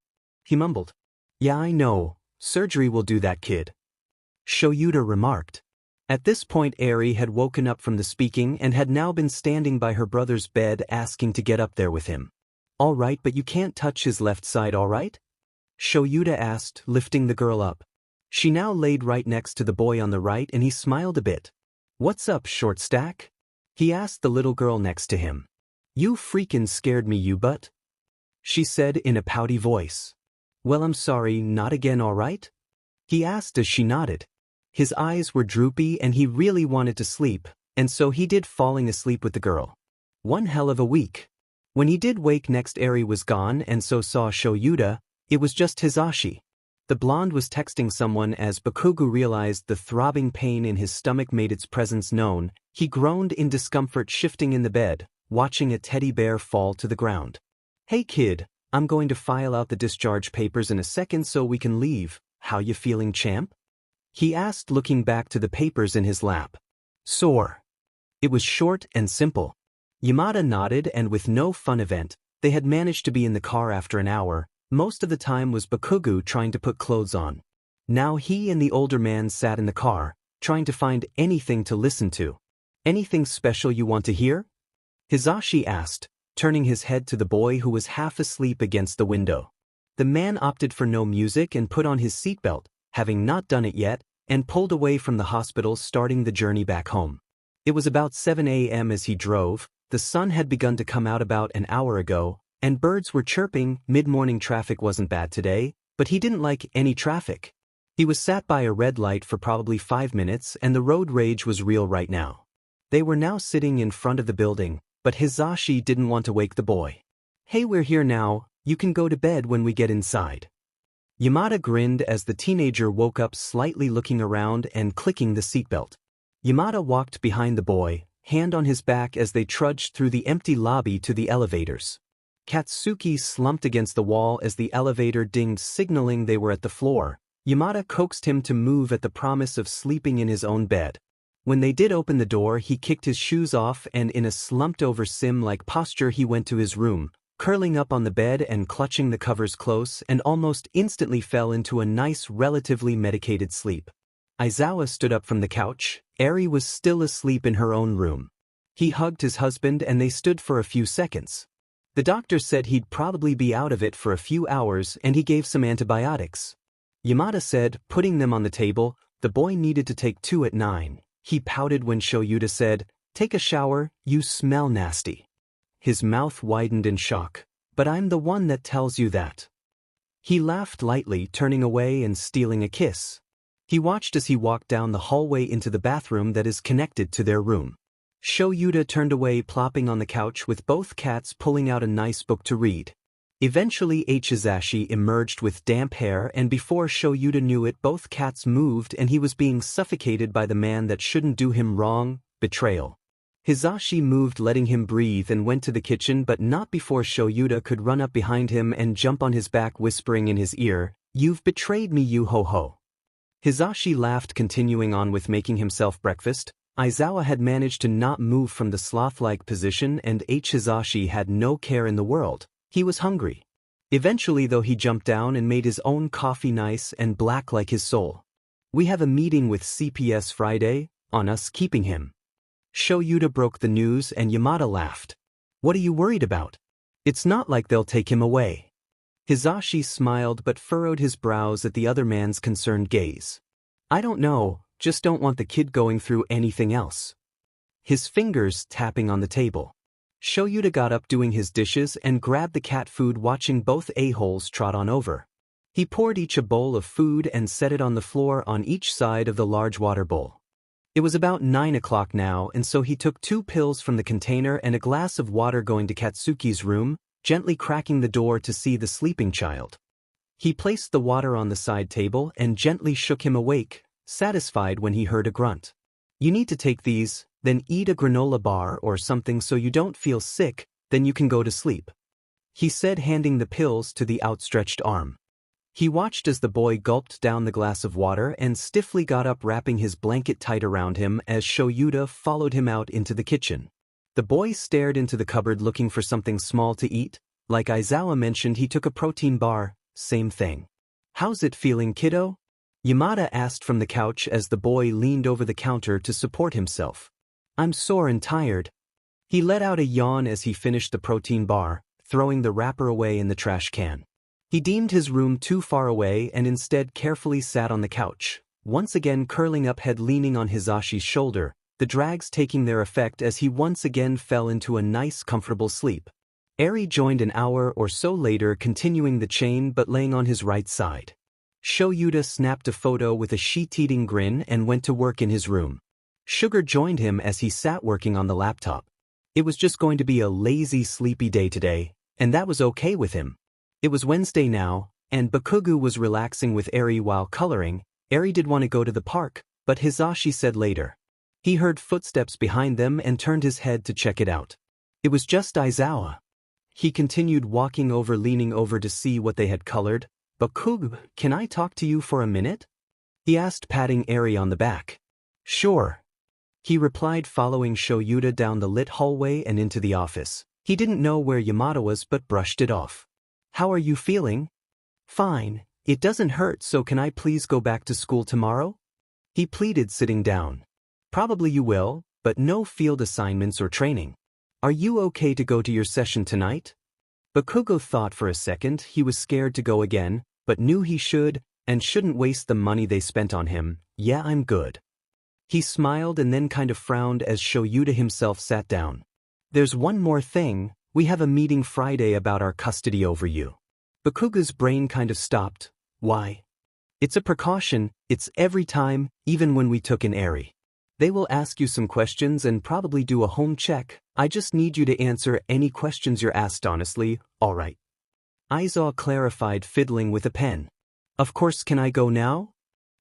He mumbled. Yeah, I know. Surgery will do that, kid. Shoyuta remarked. At this point Eri had woken up from the speaking and had now been standing by her brother's bed asking to get up there with him. All right, but you can't touch his left side, all right? Shoyuta asked, lifting the girl up. She now laid right next to the boy on the right and he smiled a bit. What's up, short stack? He asked the little girl next to him. You freaking scared me, you butt. She said in a pouty voice. Well, I'm sorry, not again, all right? He asked as she nodded. His eyes were droopy and he really wanted to sleep, and so he did, falling asleep with the girl. One hell of a week. When he did wake next, Eri was gone and so saw Shoyuta. It was just Hisashi. The blonde was texting someone as Bakugo realized the throbbing pain in his stomach made its presence known. He groaned in discomfort, shifting in the bed, watching a teddy bear fall to the ground. Hey kid, I'm going to file out the discharge papers in a second so we can leave. How you feeling, champ? He asked, looking back to the papers in his lap. Sore. It was short and simple. Yamada nodded, and with no fun event, they had managed to be in the car after an hour. Most of the time was Bakugo trying to put clothes on. Now he and the older man sat in the car, trying to find anything to listen to. Anything special you want to hear? Hisashi asked, turning his head to the boy who was half asleep against the window. The man opted for no music and put on his seatbelt, having not done it yet, and pulled away from the hospital, starting the journey back home. It was about 7 a.m. as he drove. The sun had begun to come out about an hour ago, and birds were chirping. Mid-morning traffic wasn't bad today, but he didn't like any traffic. He was sat by a red light for probably 5 minutes, and the road rage was real right now. They were now sitting in front of the building, but Hisashi didn't want to wake the boy. Hey, we're here now, you can go to bed when we get inside. Yamada grinned as the teenager woke up, slightly looking around and clicking the seatbelt. Yamada walked behind the boy, hand on his back, as they trudged through the empty lobby to the elevators. Katsuki slumped against the wall as the elevator dinged, signaling they were at the floor. Yamada coaxed him to move at the promise of sleeping in his own bed. When they did open the door, he kicked his shoes off and in a slumped-over sim-like posture he went to his room, curling up on the bed and clutching the covers close, and almost instantly fell into a nice, relatively medicated sleep. Aizawa stood up from the couch. Eri was still asleep in her own room. He hugged his husband and they stood for a few seconds. The doctor said he'd probably be out of it for a few hours and he gave some antibiotics. Yamada said, putting them on the table, the boy needed to take 2 at 9. He pouted when Shoyuta said, take a shower, you smell nasty. His mouth widened in shock. But I'm the one that tells you that. He laughed lightly, turning away and stealing a kiss. He watched as he walked down the hallway into the bathroom that is connected to their room. Shoyuta turned away, plopping on the couch with both cats, pulling out a nice book to read. Eventually Hisashi emerged with damp hair, and before Shoyuta knew it, both cats moved and he was being suffocated by the man that shouldn't do him wrong. Betrayal. Hisashi moved, letting him breathe, and went to the kitchen, but not before Shoyuta could run up behind him and jump on his back, whispering in his ear, "You've betrayed me, you ho-ho." Hisashi laughed, continuing on with making himself breakfast. Aizawa had managed to not move from the sloth-like position, and Hisashi had no care in the world. He was hungry. Eventually, though, he jumped down and made his own coffee, nice and black like his soul. "We have a meeting with CPS Friday, on us keeping him." Shoyuta broke the news, and Yamada laughed. "What are you worried about? It's not like they'll take him away." Hisashi smiled but furrowed his brows at the other man's concerned gaze. "I don't know, just don't want the kid going through anything else." His fingers tapping on the table. Shoyuta got up, doing his dishes, and grabbed the cat food, watching both a-holes trot on over. He poured each a bowl of food and set it on the floor on each side of the large water bowl. It was about 9 o'clock now, and so he took 2 pills from the container and a glass of water, going to Katsuki's room, gently cracking the door to see the sleeping child. He placed the water on the side table and gently shook him awake, satisfied when he heard a grunt. "You need to take these, then eat a granola bar or something so you don't feel sick, then you can go to sleep," he said, handing the pills to the outstretched arm. He watched as the boy gulped down the glass of water and stiffly got up, wrapping his blanket tight around him as Shoyuta followed him out into the kitchen. The boy stared into the cupboard, looking for something small to eat. Like Aizawa mentioned, he took a protein bar, same thing. "How's it feeling, kiddo?" Yamada asked from the couch as the boy leaned over the counter to support himself. "I'm sore and tired." He let out a yawn as he finished the protein bar, throwing the wrapper away in the trash can. He deemed his room too far away and instead carefully sat on the couch, once again curling up, head leaning on Hisashi's shoulder, the drags taking their effect as he once again fell into a nice comfortable sleep. Eri joined an hour or so later, continuing the chain but laying on his right side. Shoyuta snapped a photo with a sheet-eating grin and went to work in his room. Sugar joined him as he sat working on the laptop. It was just going to be a lazy, sleepy day today, and that was okay with him. It was Wednesday now, and Bakugo was relaxing with Eri while coloring. Eri did want to go to the park, but Hisashi said later. He heard footsteps behind them and turned his head to check it out. It was just Aizawa. He continued walking over, leaning over to see what they had colored. "Bakugo, can I talk to you for a minute?" he asked, patting Eri on the back. "Sure," he replied, following Shoyuta down the lit hallway and into the office. He didn't know where Yamada was but brushed it off. "How are you feeling?" "Fine, it doesn't hurt, so can I please go back to school tomorrow?" he pleaded, sitting down. "Probably you will, but no field assignments or training. Are you okay to go to your session tonight?" Bakugo thought for a second. He was scared to go again, but knew he should, and shouldn't waste the money they spent on him. "Yeah, I'm good." He smiled and then kind of frowned as Shoyuta himself sat down. "There's one more thing. We have a meeting Friday about our custody over you." Bakugo's brain kind of stopped. "Why?" "It's a precaution. It's every time, even when we took in Eri. They will ask you some questions and probably do a home check. I just need you to answer any questions you're asked honestly, all right?" Aizawa clarified, fiddling with a pen. "Of course, can I go now?"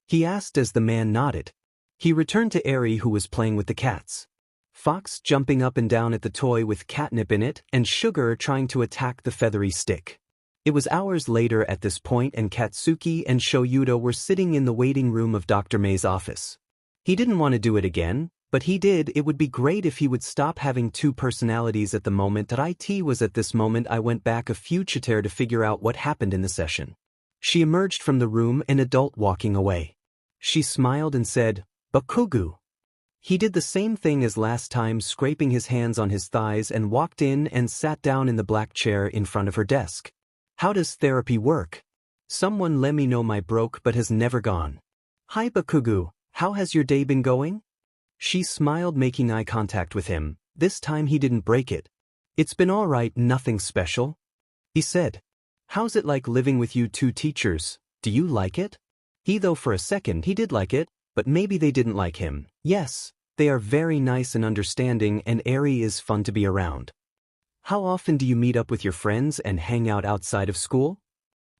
he asked as the man nodded. He returned to Eri, who was playing with the cats. Fox jumping up and down at the toy with catnip in it, and Sugar trying to attack the feathery stick. It was hours later at this point, and Katsuki and Shoyuta were sitting in the waiting room of Dr. May's office. He didn't want to do it again, but he did. It would be great if he would stop having 2 personalities at the moment that it was at this moment. I went back a few chapters to figure out what happened in the session. She emerged from the room, an adult walking away. She smiled and said, "Bakugo." He did the same thing as last time, scraping his hands on his thighs, and walked in and sat down in the black chair in front of her desk. "How does therapy work? Someone let me know, my broke but has never gone." "Hi Bakugo, how has your day been going?" She smiled, making eye contact with him. This time he didn't break it. "It's been all right, nothing special," he said. "How's it like living with you 2 teachers? Do you like it?" Though for a second he did like it, but maybe they didn't like him. "Yes, they are very nice and understanding, and Eri is fun to be around." "How often do you meet up with your friends and hang out outside of school?"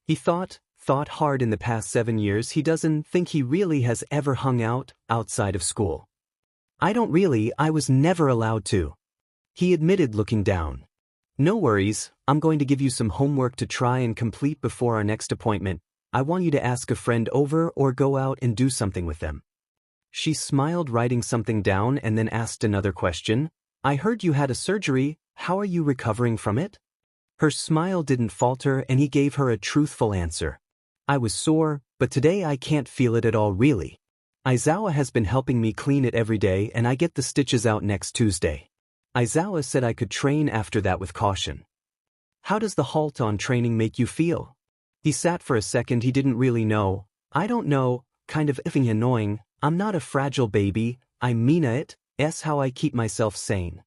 He thought hard. In the past 7 years he doesn't think he really has ever hung out outside of school. I don't really, I was never allowed to. He admitted, looking down. No worries, I'm going to give you some homework to try and complete before our next appointment. I want you to ask a friend over or go out and do something with them. She smiled, writing something down, and then asked another question. I heard you had a surgery, how are you recovering from it? Her smile didn't falter and he gave her a truthful answer. I was sore, but today I can't feel it at all really. Aizawa has been helping me clean it every day and I get the stitches out next Tuesday. Aizawa said I could train after that with caution. How does the halt on training make you feel? He sat for a second, he didn't really know. I don't know, kind of effing annoying. I'm not a fragile baby, I mean it's how I keep myself sane.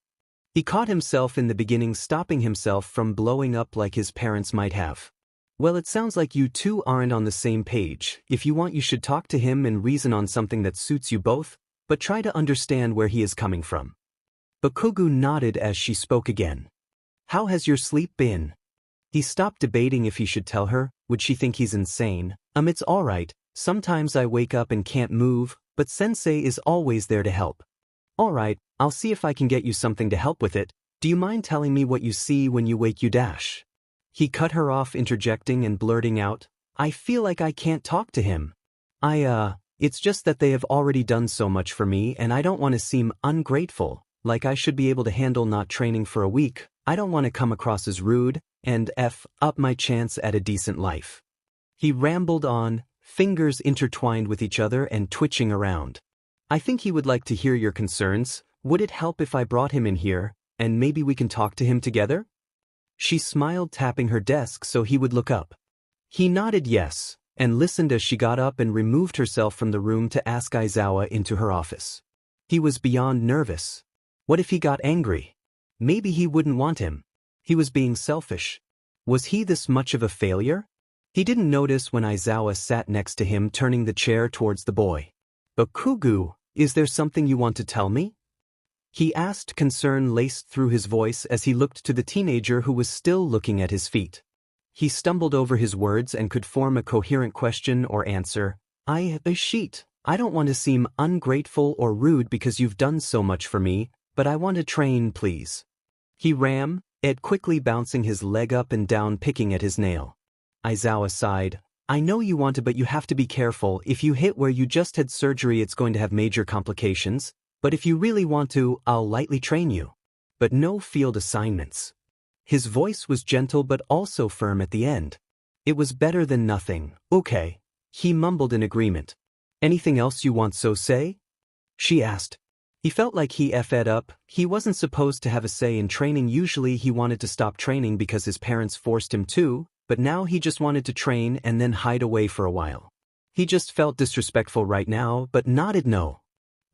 He caught himself in the beginning stopping himself from blowing up like his parents might have. Well, it sounds like you two aren't on the same page. If you want, you should talk to him and reason on something that suits you both, but try to understand where he is coming from. Bakugo nodded as she spoke again. How has your sleep been? He stopped debating if he should tell her. Would she think he's insane? It's alright, sometimes I wake up and can't move, but sensei is always there to help. Alright, I'll see if I can get you something to help with it. Do you mind telling me what you see when you wake? He cut her off, interjecting and blurting out, I feel like I can't talk to him. It's just that they have already done so much for me and I don't want to seem ungrateful, like I should be able to handle not training for a week. I don't want to come across as rude and f up my chance at a decent life. He rambled on, fingers intertwined with each other and twitching around. I think he would like to hear your concerns. Would it help if I brought him in here, and maybe we can talk to him together? She smiled, tapping her desk so he would look up. He nodded yes, and listened as she got up and removed herself from the room to ask Aizawa into her office. He was beyond nervous. What if he got angry? Maybe he wouldn't want him. He was being selfish. Was he this much of a failure? He didn't notice when Aizawa sat next to him, turning the chair towards the boy. Bakugo, is there something you want to tell me? He asked, concern laced through his voice as he looked to the teenager who was still looking at his feet. He stumbled over his words and could form a coherent question or answer. I don't want to seem ungrateful or rude because you've done so much for me, but I want to train, please. He rammed, Ed quickly bouncing his leg up and down, picking at his nail. Aizawa sighed. I know you want to, but you have to be careful. If you hit where you just had surgery, it's going to have major complications. But if you really want to, I'll lightly train you. But no field assignments. His voice was gentle but also firm at the end. It was better than nothing. Okay. He mumbled in agreement. Anything else you want so say? She asked. He felt like he effed up. He wasn't supposed to have a say in training. Usually he wanted to stop training because his parents forced him to, but now he just wanted to train and then hide away for a while. He just felt disrespectful right now, but nodded no.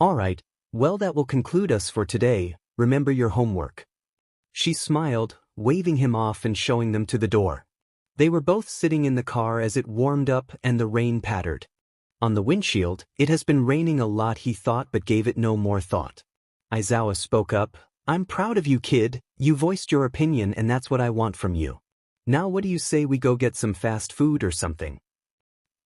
Alright, well, that will conclude us for today. Remember your homework. She smiled, waving him off and showing them to the door. They were both sitting in the car as it warmed up and the rain pattered. On the windshield, it has been raining a lot, he thought, but gave it no more thought. Aizawa spoke up. I'm proud of you, kid. You voiced your opinion and that's what I want from you. Now what do you say we go get some fast food or something?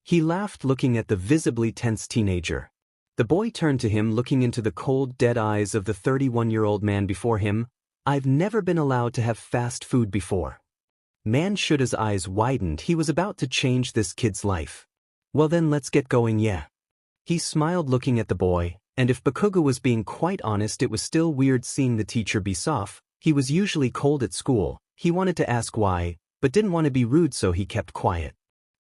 He laughed, looking at the visibly tense teenager. The boy turned to him, looking into the cold, dead eyes of the 31-year-old man before him. I've never been allowed to have fast food before. Man Shuta's eyes widened. He was about to change this kid's life. Well then, let's get going, yeah. He smiled, looking at the boy, and if Bakugo was being quite honest, it was still weird seeing the teacher be soft. He was usually cold at school. He wanted to ask why, but didn't want to be rude, so he kept quiet.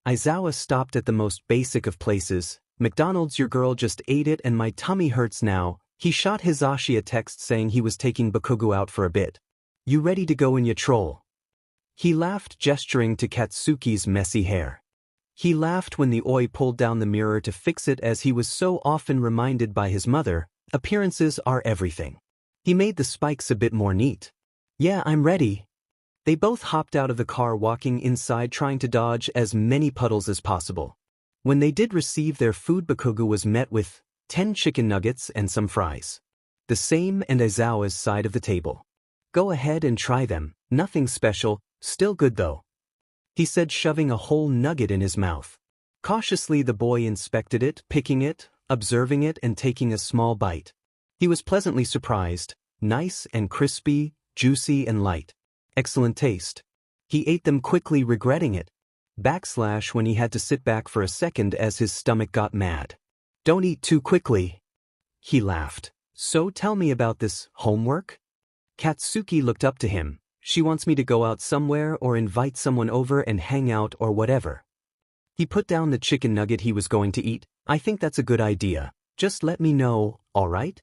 Aizawa stopped at the most basic of places. McDonald's, your girl just ate it and my tummy hurts now. He shot Hizashi a text saying he was taking Bakugo out for a bit. You ready to go in, ya troll? He laughed, gesturing to Katsuki's messy hair. He laughed when the oi pulled down the mirror to fix it, as he was so often reminded by his mother, appearances are everything. He made the spikes a bit more neat. Yeah, I'm ready. They both hopped out of the car, walking inside, trying to dodge as many puddles as possible. When they did receive their food, Bakugo was met with 10 chicken nuggets and some fries. The same and Aizawa's side of the table. Go ahead and try them, nothing special, still good though. He said, shoving a whole nugget in his mouth. Cautiously the boy inspected it, picking it, observing it and taking a small bite. He was pleasantly surprised. Nice and crispy, juicy and light. Excellent taste. He ate them quickly, regretting it. When he had to sit back for a second as his stomach got mad. Don't eat too quickly. He laughed. So tell me about this homework? Katsuki looked up to him. She wants me to go out somewhere or invite someone over and hang out or whatever. He put down the chicken nugget he was going to eat. I think that's a good idea. Just let me know, alright?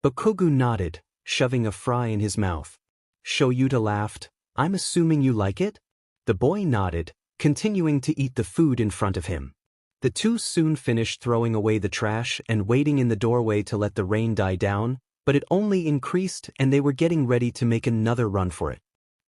Bakugo nodded, shoving a fry in his mouth. Shoyuta laughed. I'm assuming you like it? The boy nodded, continuing to eat the food in front of him. The two soon finished throwing away the trash and waiting in the doorway to let the rain die down, but it only increased and they were getting ready to make another run for it.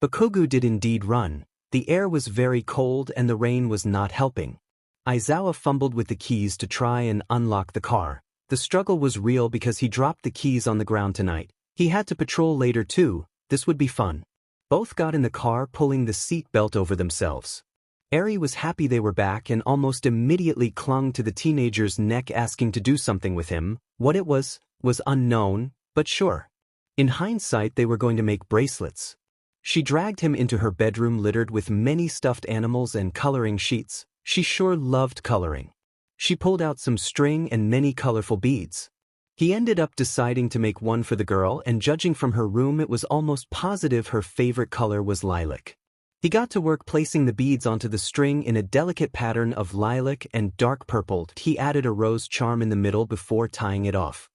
Bakugo did indeed run. The air was very cold and the rain was not helping. Aizawa fumbled with the keys to try and unlock the car. The struggle was real because he dropped the keys on the ground tonight. He had to patrol later too. This would be fun. Both got in the car, pulling the seat belt over themselves. Eri was happy they were back and almost immediately clung to the teenager's neck, asking to do something with him. What it was unknown, but sure. In hindsight, they were going to make bracelets. She dragged him into her bedroom littered with many stuffed animals and coloring sheets. She sure loved coloring. She pulled out some string and many colorful beads. He ended up deciding to make one for the girl, and judging from her room, it was almost positive her favorite color was lilac. He got to work placing the beads onto the string in a delicate pattern of lilac and dark purple. He added a rose charm in the middle before tying it off.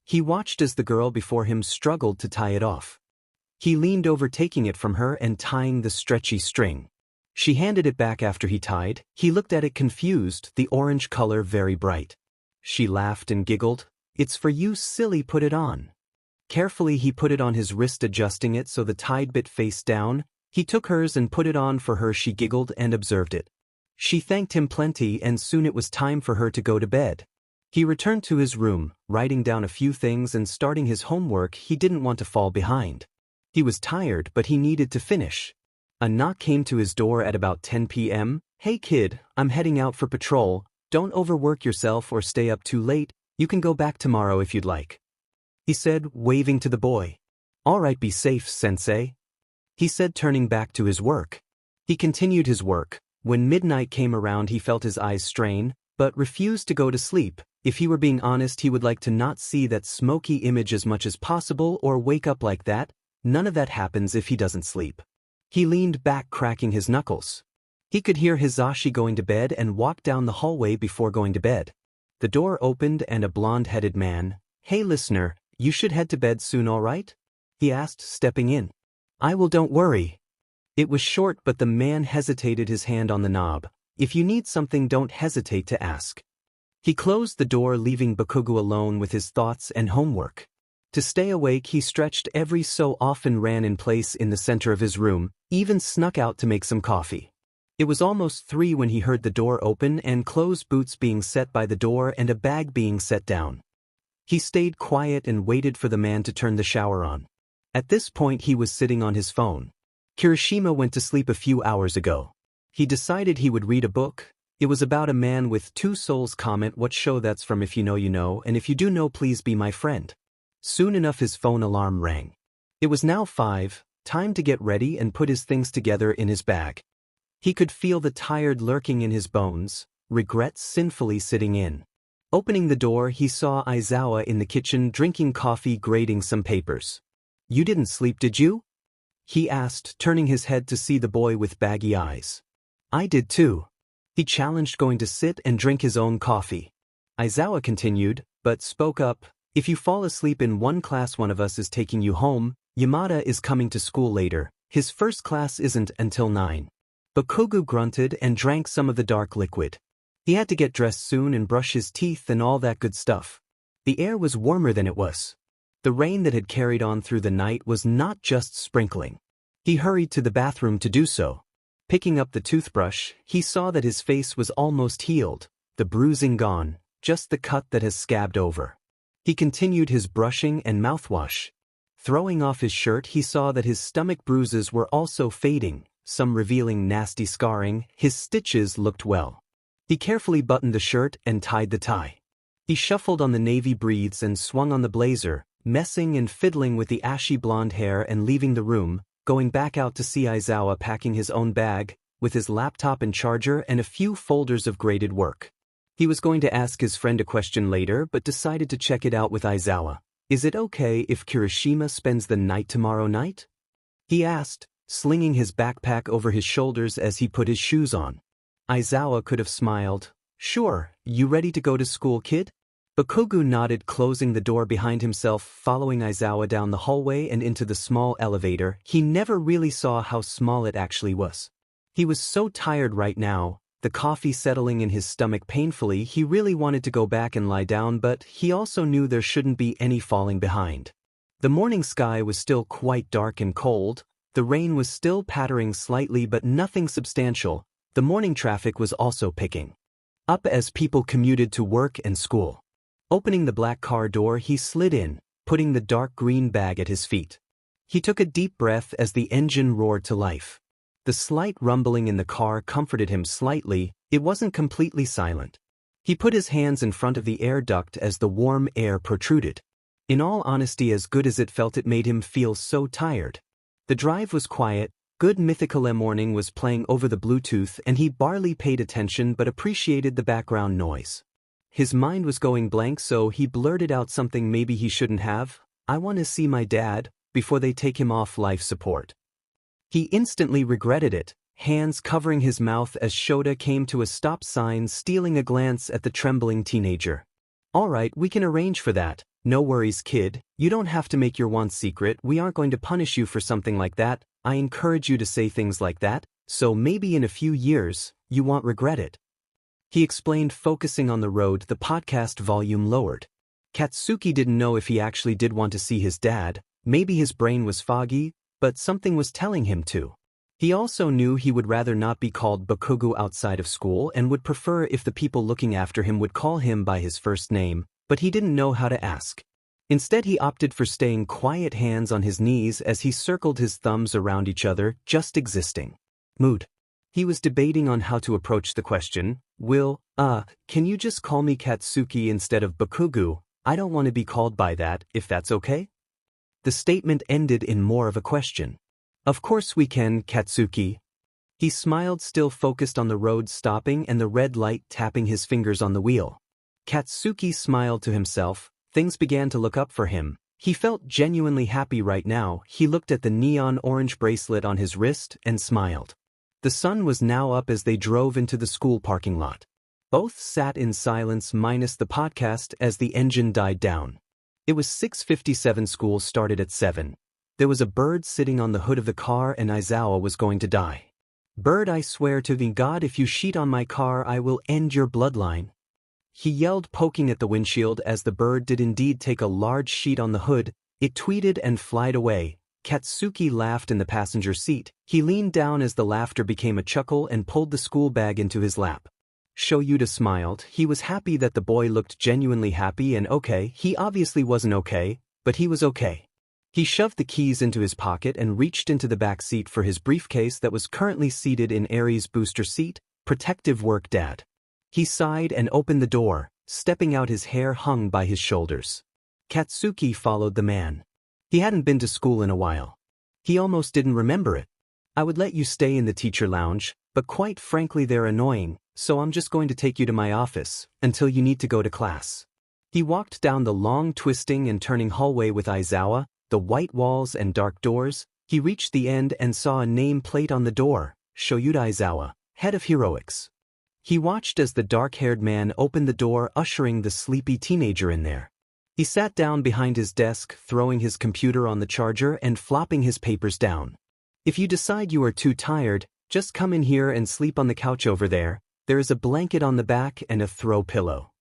He watched as the girl before him struggled to tie it off. He leaned over, taking it from her and tying the stretchy string. She handed it back after he tied. He looked at it confused, the orange color very bright. She laughed and giggled. It's for you, silly, put it on. Carefully he put it on his wrist, adjusting it so the tied bit faced down. He took hers and put it on for her. She giggled and observed it. She thanked him plenty, and soon it was time for her to go to bed. He returned to his room, writing down a few things and starting his homework. He didn't want to fall behind. He was tired, but he needed to finish. A knock came to his door at about 10 p.m. Hey kid, I'm heading out for patrol. Don't overwork yourself or stay up too late. You can go back tomorrow if you'd like, he said, waving to the boy. All right, be safe, sensei, he said, turning back to his work. He continued his work. When midnight came around, he felt his eyes strain, but refused to go to sleep. If he were being honest, he would like to not see that smoky image as much as possible or wake up like that. None of that happens if he doesn't sleep. He leaned back, cracking his knuckles. He could hear Hisashi going to bed and walked down the hallway before going to bed. The door opened and a blonde-headed man. Hey listener, you should head to bed soon, all right? He asked, stepping in. I will, don't worry. It was short, but the man hesitated, his hand on the knob. If you need something, don't hesitate to ask. He closed the door, leaving Bakugo alone with his thoughts and homework. To stay awake, he stretched every so often, ran in place in the center of his room, even snuck out to make some coffee. It was almost 3 when he heard the door open and close, boots being set by the door and a bag being set down. He stayed quiet and waited for the man to turn the shower on. At this point he was sitting on his phone. Kirishima went to sleep a few hours ago. He decided he would read a book. It was about a man with 2 souls. Comment what show that's from. If you know, you know, and if you do know, please be my friend. Soon enough his phone alarm rang. It was now 5, time to get ready and put his things together in his bag. He could feel the tired lurking in his bones, regret sinfully sitting in. Opening the door, he saw Aizawa in the kitchen drinking coffee, grading some papers. You didn't sleep, did you? He asked, turning his head to see the boy with baggy eyes. I did too. He challenged, going to sit and drink his own coffee. Aizawa continued, but spoke up. If you fall asleep in one class, one of us is taking you home. Yamada is coming to school later. His first class isn't until 9. Bakugo grunted and drank some of the dark liquid. He had to get dressed soon and brush his teeth and all that good stuff. The air was warmer than it was. The rain that had carried on through the night was not just sprinkling. He hurried to the bathroom to do so. Picking up the toothbrush, he saw that his face was almost healed, the bruising gone, just the cut that has scabbed over. He continued his brushing and mouthwash. Throwing off his shirt, he saw that his stomach bruises were also fading, some revealing nasty scarring. His stitches looked well. He carefully buttoned the shirt and tied the tie. He shuffled on the navy breeds and swung on the blazer, messing and fiddling with the ashy blonde hair and leaving the room, going back out to see Aizawa packing his own bag, with his laptop and charger and a few folders of graded work. He was going to ask his friend a question later but decided to check it out with Aizawa. "Is it okay if Kirishima spends the night tomorrow night?" he asked, slinging his backpack over his shoulders as he put his shoes on. Aizawa could have smiled. "Sure, you ready to go to school, kid?" Bakugo nodded, closing the door behind himself, following Aizawa down the hallway and into the small elevator. He never really saw how small it actually was. He was so tired right now, the coffee settling in his stomach painfully. He really wanted to go back and lie down, but he also knew there shouldn't be any falling behind. The morning sky was still quite dark and cold, the rain was still pattering slightly but nothing substantial. The morning traffic was also picking up as people commuted to work and school. Opening the black car door, he slid in, putting the dark green bag at his feet. He took a deep breath as the engine roared to life. The slight rumbling in the car comforted him slightly. It wasn't completely silent. He put his hands in front of the air duct as the warm air protruded. In all honesty, as good as it felt, it made him feel so tired. The drive was quiet. Good Mythical Morning was playing over the Bluetooth and he barely paid attention but appreciated the background noise. His mind was going blank, so he blurted out something maybe he shouldn't have. "I want to see my dad," before they take him off life support. He instantly regretted it, hands covering his mouth as Shota came to a stop sign, stealing a glance at the trembling teenager. "All right, we can arrange for that. No worries, kid. You don't have to make your wants secret. We aren't going to punish you for something like that. I encourage you to say things like that, so maybe in a few years, you won't regret it," he explained, focusing on the road, the podcast volume lowered. Katsuki didn't know if he actually did want to see his dad. Maybe his brain was foggy, but something was telling him to. He also knew he would rather not be called Bakugo outside of school and would prefer if the people looking after him would call him by his first name, but he didn't know how to ask. Instead, he opted for staying quiet, hands on his knees as he circled his thumbs around each other, just existing. Mood. He was debating on how to approach the question. Can you just call me Katsuki instead of Bakugo? I don't want to be called by that, if that's okay?" The statement ended in more of a question. "Of course we can, Katsuki." He smiled, still focused on the road, stopping and the red light tapping his fingers on the wheel. Katsuki smiled to himself. Things began to look up for him. He felt genuinely happy right now. He looked at the neon orange bracelet on his wrist and smiled. The sun was now up as they drove into the school parking lot. Both sat in silence minus the podcast as the engine died down. It was 6:57. School started at 7. There was a bird sitting on the hood of the car and Aizawa was going to die. "Bird, I swear to the God, if you cheat on my car, I will end your bloodline," he yelled, poking at the windshield. As the bird did indeed take a large sheet on the hood, it tweeted and flied away. Katsuki laughed in the passenger seat. He leaned down as the laughter became a chuckle and pulled the school bag into his lap. Shoyuta smiled. He was happy that the boy looked genuinely happy and okay. He obviously wasn't okay, but he was okay. He shoved the keys into his pocket and reached into the back seat for his briefcase that was currently seated in Aries' booster seat. "Protective work, Dad." He sighed and opened the door, stepping out, his hair hung by his shoulders. Katsuki followed the man. He hadn't been to school in a while. He almost didn't remember it. "I would let you stay in the teacher lounge, but quite frankly they're annoying, so I'm just going to take you to my office until you need to go to class." He walked down the long, twisting and turning hallway with Aizawa, the white walls and dark doors. He reached the end and saw a name plate on the door, Shoyuta Aizawa, head of heroics. He watched as the dark-haired man opened the door, ushering the sleepy teenager in there. He sat down behind his desk, throwing his computer on the charger and flopping his papers down. "If you decide you are too tired, just come in here and sleep on the couch over there. There is a blanket on the back and a throw pillow,"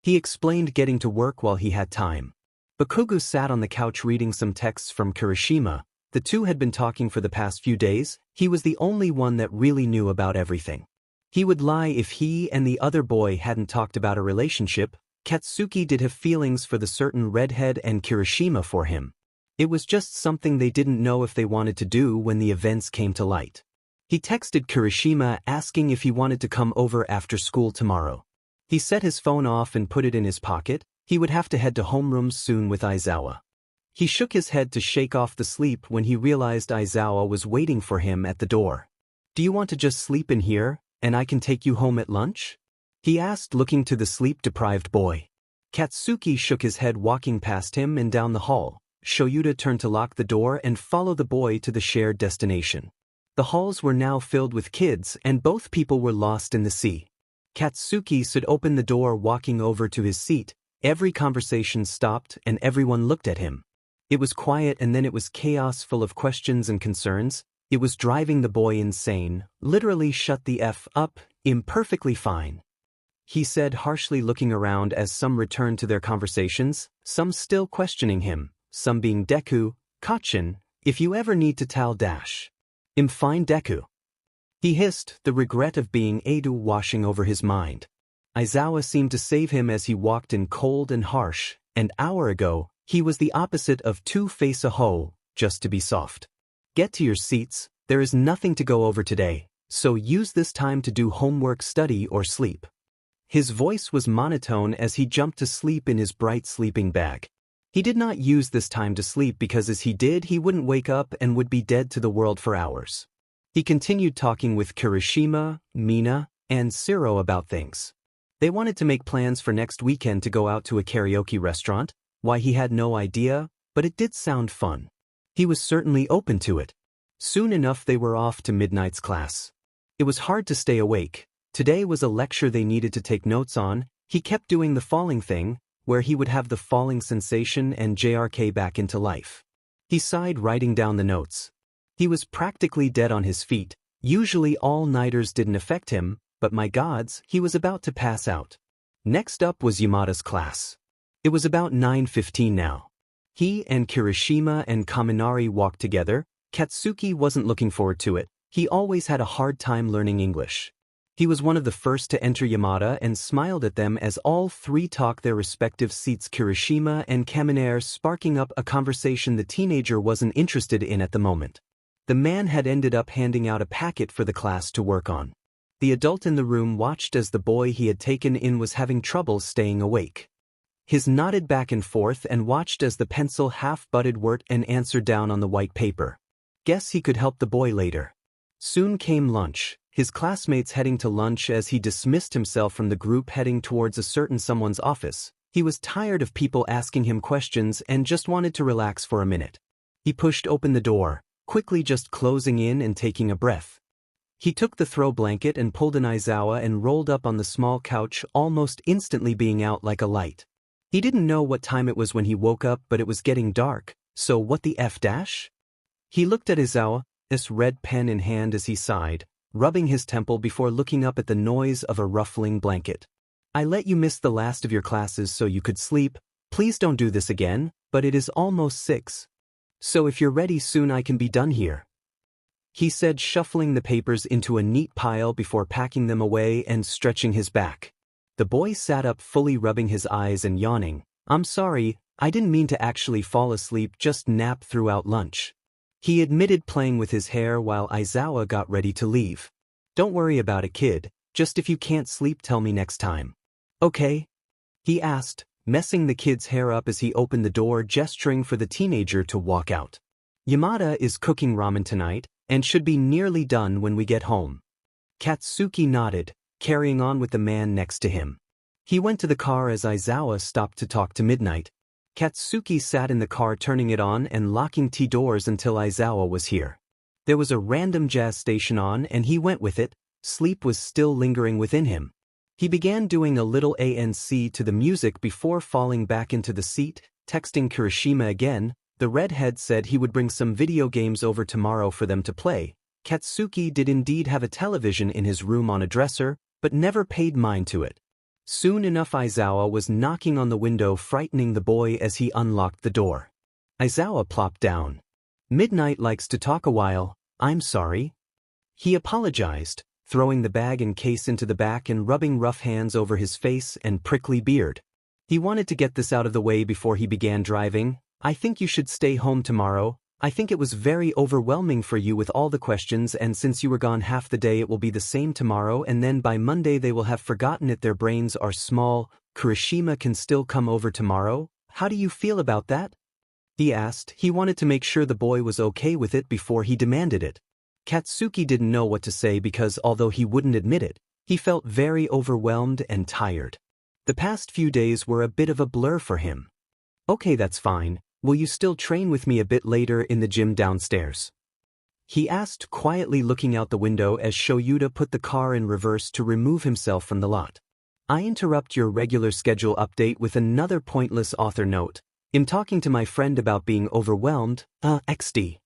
he explained, getting to work while he had time. Bakugo sat on the couch reading some texts from Kirishima. The two had been talking for the past few days. He was the only one that really knew about everything. He would lie if he and the other boy hadn't talked about a relationship. Katsuki did have feelings for the certain redhead and Kirishima for him. It was just something they didn't know if they wanted to do when the events came to light. He texted Kirishima asking if he wanted to come over after school tomorrow. He set his phone off and put it in his pocket. He would have to head to homeroom soon with Aizawa. He shook his head to shake off the sleep when he realized Aizawa was waiting for him at the door. "Do you want to just sleep in here, and I can take you home at lunch?" he asked, looking to the sleep-deprived boy. Katsuki shook his head, walking past him and down the hall. Shoyuta turned to lock the door and follow the boy to the shared destination. The halls were now filled with kids and both people were lost in the sea. Katsuki stood open the door, walking over to his seat. Every conversation stopped and everyone looked at him. It was quiet and then it was chaos, full of questions and concerns. It was driving the boy insane. "Literally shut the F up, imperfectly fine," he said harshly, looking around as some returned to their conversations, some still questioning him, some being Deku, "Kachin, if you ever need to tell dash. I'm fine Deku," he hissed, the regret of being Edo washing over his mind. Aizawa seemed to save him as he walked in, cold and harsh. An hour ago, he was the opposite of two-face a hoe, just to be soft. "Get to your seats, there is nothing to go over today, so use this time to do homework, study, or sleep." His voice was monotone as he jumped to sleep in his bright sleeping bag. He did not use this time to sleep because as he did, he wouldn't wake up and would be dead to the world for hours. He continued talking with Kirishima, Mina, and Siro about things. They wanted to make plans for next weekend to go out to a karaoke restaurant. Why, he had no idea, but it did sound fun. He was certainly open to it. Soon enough they were off to Midnight's class. It was hard to stay awake. Today was a lecture they needed to take notes on. He kept doing the falling thing, where he would have the falling sensation and JRK back into life. He sighed, writing down the notes. He was practically dead on his feet. Usually all-nighters didn't affect him, but my gods, he was about to pass out. Next up was Yamada's class. It was about 9:15 now. He and Kirishima and Kaminari walked together. Katsuki wasn't looking forward to it. He always had a hard time learning English. He was one of the first to enter Yamada and smiled at them as all three talked their respective seats, Kirishima and Kaminari sparking up a conversation the teenager wasn't interested in at the moment. The man had ended up handing out a packet for the class to work on. The adult in the room watched as the boy he had taken in was having trouble staying awake. His nodded back and forth and watched as the pencil half-butted word an answer down on the white paper. Guess he could help the boy later. Soon came lunch, his classmates heading to lunch as he dismissed himself from the group, heading towards a certain someone's office. He was tired of people asking him questions and just wanted to relax for a minute. He pushed open the door, quickly just closing in and taking a breath. He took the throw blanket and pulled an Aizawa and rolled up on the small couch, almost instantly being out like a light. He didn't know what time it was when he woke up, but it was getting dark, so what the F dash? He looked at Aizawa, this red pen in hand as he sighed, rubbing his temple before looking up at the noise of a ruffling blanket. "I let you miss the last of your classes so you could sleep. Please don't do this again, but it is almost 6. So if you're ready soon I can be done here," he said, shuffling the papers into a neat pile before packing them away and stretching his back. The boy sat up, fully rubbing his eyes and yawning. "I'm sorry, I didn't mean to actually fall asleep, just nap throughout lunch," he admitted, playing with his hair while Aizawa got ready to leave. "Don't worry about it, kid, just if you can't sleep tell me next time." "Okay?" he asked, messing the kid's hair up as he opened the door, gesturing for the teenager to walk out. "Yamada is cooking ramen tonight, and should be nearly done when we get home." Katsuki nodded, carrying on with the man next to him. He went to the car as Aizawa stopped to talk to Midnight. Katsuki sat in the car, turning it on and locking T doors until Aizawa was here. There was a random jazz station on and he went with it. Sleep was still lingering within him. He began doing a little ANC to the music before falling back into the seat, texting Kirishima again. The redhead said he would bring some video games over tomorrow for them to play. Katsuki did indeed have a television in his room on a dresser, but never paid mind to it. Soon enough Aizawa was knocking on the window, frightening the boy as he unlocked the door. Aizawa plopped down. "Midnight likes to talk a while, I'm sorry," he apologized, throwing the bag and case into the back and rubbing rough hands over his face and prickly beard. He wanted to get this out of the way before he began driving. "I think you should stay home tomorrow. I think it was very overwhelming for you with all the questions, and since you were gone half the day it will be the same tomorrow, and then by Monday they will have forgotten it. Their brains are small. Kirishima can still come over tomorrow. How do you feel about that?" He asked. He wanted to make sure the boy was okay with it before he demanded it. Katsuki didn't know what to say because although he wouldn't admit it, he felt very overwhelmed and tired. The past few days were a bit of a blur for him. Okay, that's fine. Will you still train with me a bit later in the gym downstairs? He asked, quietly looking out the window as Shoyuta put the car in reverse to remove himself from the lot. I interrupt your regular schedule update with another pointless author note. I'm talking to my friend about being overwhelmed, XD.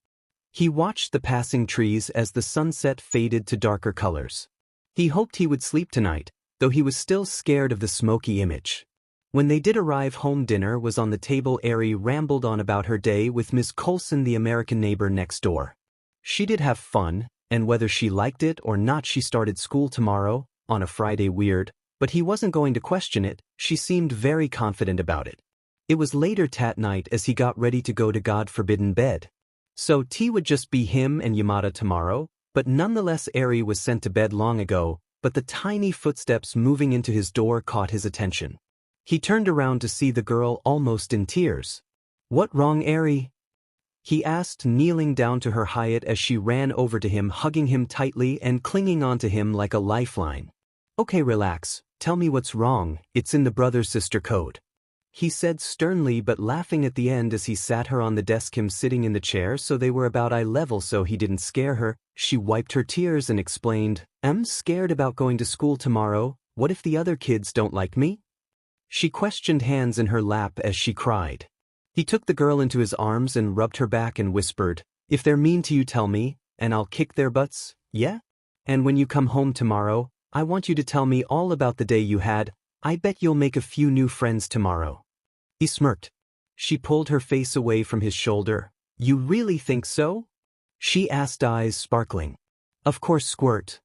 He watched the passing trees as the sunset faded to darker colors. He hoped he would sleep tonight, though he was still scared of the smoky image. When they did arrive home, dinner was on the table. Eri rambled on about her day with Miss Coulson, the American neighbor next door. She did have fun, and whether she liked it or not, she started school tomorrow, on a Friday. Weird, but he wasn't going to question it. She seemed very confident about it. It was later that night as he got ready to go to God forbidden bed. So tea would just be him and Yamada tomorrow, but nonetheless Eri was sent to bed long ago, but the tiny footsteps moving into his door caught his attention. He turned around to see the girl almost in tears. What wrong, Eri? He asked, kneeling down to her height as she ran over to him, hugging him tightly and clinging onto him like a lifeline. Okay, relax, tell me what's wrong. It's in the brother-sister code. He said sternly but laughing at the end as he sat her on the desk, him sitting in the chair so they were about eye level so he didn't scare her. She wiped her tears and explained, I'm scared about going to school tomorrow. What if the other kids don't like me? She questioned, hands in her lap as she cried. He took the girl into his arms and rubbed her back and whispered, if they're mean to you, tell me, and I'll kick their butts, yeah? And when you come home tomorrow, I want you to tell me all about the day you had. I bet you'll make a few new friends tomorrow. He smirked. She pulled her face away from his shoulder. You really think so? She asked, eyes sparkling. Of course, squirt.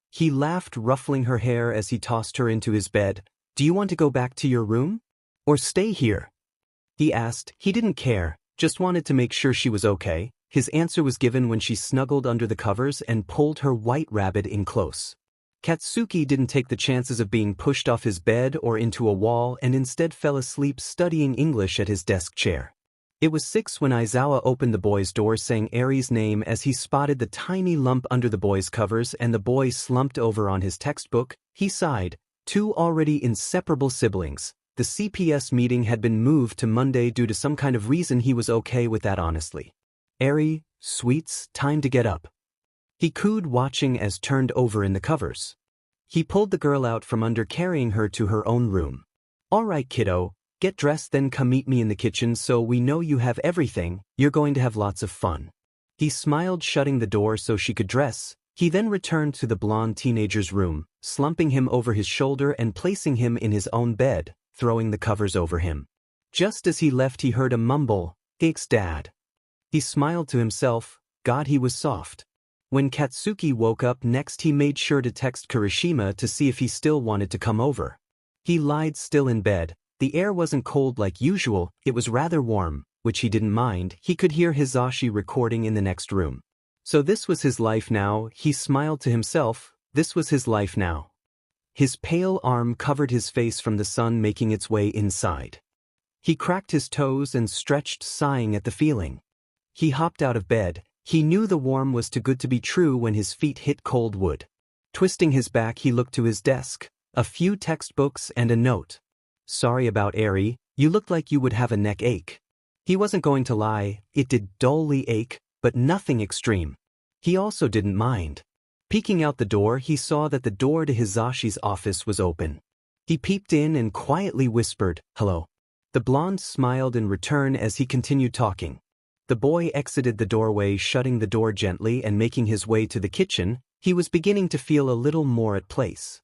He laughed, ruffling her hair as he tossed her into his bed. Do you want to go back to your room? Or stay here? He asked. He didn't care, just wanted to make sure she was okay. His answer was given when she snuggled under the covers and pulled her white rabbit in close. Katsuki didn't take the chances of being pushed off his bed or into a wall and instead fell asleep studying English at his desk chair. It was 6 when Aizawa opened the boy's door, saying Eri's name as he spotted the tiny lump under the boy's covers and the boy slumped over on his textbook. He sighed. 2 already inseparable siblings. The CPS meeting had been moved to Monday due to some kind of reason. He was okay with that, honestly. Eri, sweets, time to get up. He cooed, watching as turned over in the covers. He pulled the girl out from under, carrying her to her own room. All right, kiddo, get dressed, then come meet me in the kitchen so we know you have everything. You're going to have lots of fun. He smiled, shutting the door so she could dress. He then returned to the blonde teenager's room, slumping him over his shoulder and placing him in his own bed, throwing the covers over him. Just as he left, he heard a mumble, "Thanks, Dad." He smiled to himself. God, he was soft. When Katsuki woke up next, he made sure to text Kirishima to see if he still wanted to come over. He lied still in bed. The air wasn't cold like usual, it was rather warm, which he didn't mind. He could hear Hizashi recording in the next room. So this was his life now, he smiled to himself. This was his life now. His pale arm covered his face from the sun making its way inside. He cracked his toes and stretched, sighing at the feeling. He hopped out of bed. He knew the warm was too good to be true when his feet hit cold wood. Twisting his back, he looked to his desk. A few textbooks and a note. Sorry about Eri, you looked like you would have a neck ache. He wasn't going to lie, it did dully ache, but nothing extreme. He also didn't mind. Peeking out the door, he saw that the door to Hizashi's office was open. He peeped in and quietly whispered, "Hello." The blonde smiled in return as he continued talking. The boy exited the doorway, shutting the door gently and making his way to the kitchen. He was beginning to feel a little more at place.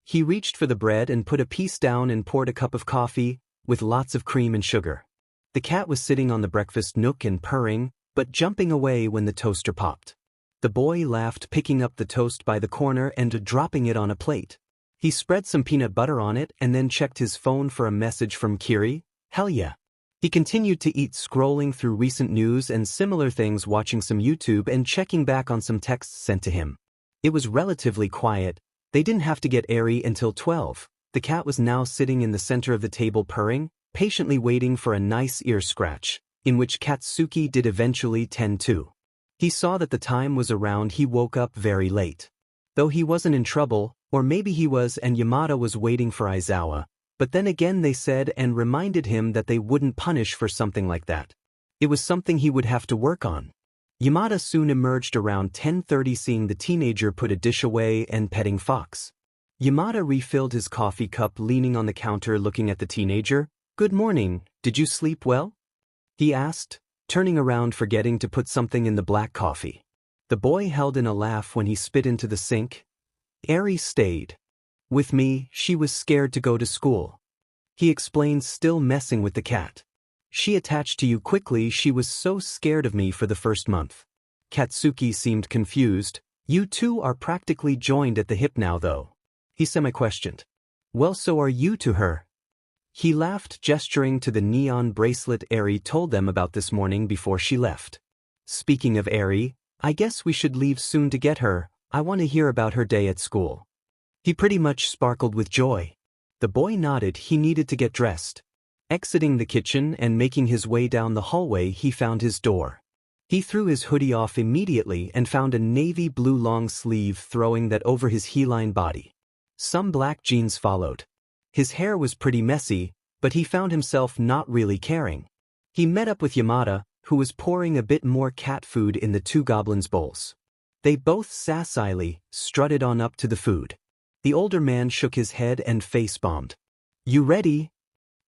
He reached for the bread and put a piece down and poured a cup of coffee, with lots of cream and sugar. The cat was sitting on the breakfast nook and purring, but jumping away when the toaster popped. The boy laughed, picking up the toast by the corner and dropping it on a plate. He spread some peanut butter on it and then checked his phone for a message from Kiri. Hell yeah. He continued to eat, scrolling through recent news and similar things, watching some YouTube and checking back on some texts sent to him. It was relatively quiet. They didn't have to get Eri until 12. The cat was now sitting in the center of the table, purring, patiently waiting for a nice ear scratch. in which Katsuki did eventually tend to. He saw that the time was around. He woke up very late. Though he wasn't in trouble, or maybe he was, and Yamada was waiting for Aizawa, but then again they said and reminded him that they wouldn't punish for something like that. It was something he would have to work on. Yamada soon emerged around 10:30, seeing the teenager put a dish away and petting Fox. Yamada refilled his coffee cup, leaning on the counter looking at the teenager. "Good morning, did you sleep well?" he asked, turning around forgetting to put something in the black coffee. The boy held in a laugh when he spit into the sink. "Eri stayed with me, she was scared to go to school," he explained, still messing with the cat. "She attached to you quickly, she was so scared of me for the first month." Katsuki seemed confused. "You two are practically joined at the hip now though," he semi-questioned. "Well, so are you to her." He laughed, gesturing to the neon bracelet Eri told them about this morning before she left. "Speaking of Eri, I guess we should leave soon to get her. I want to hear about her day at school." He pretty much sparkled with joy. The boy nodded. He needed to get dressed. Exiting the kitchen and making his way down the hallway, he found his door. He threw his hoodie off immediately and found a navy blue long sleeve, throwing that over his heel-line body. Some black jeans followed. His hair was pretty messy, but he found himself not really caring. He met up with Yamada, who was pouring a bit more cat food in the two goblins' bowls. They both sassilely strutted on up to the food. The older man shook his head and face-bombed. "You ready?"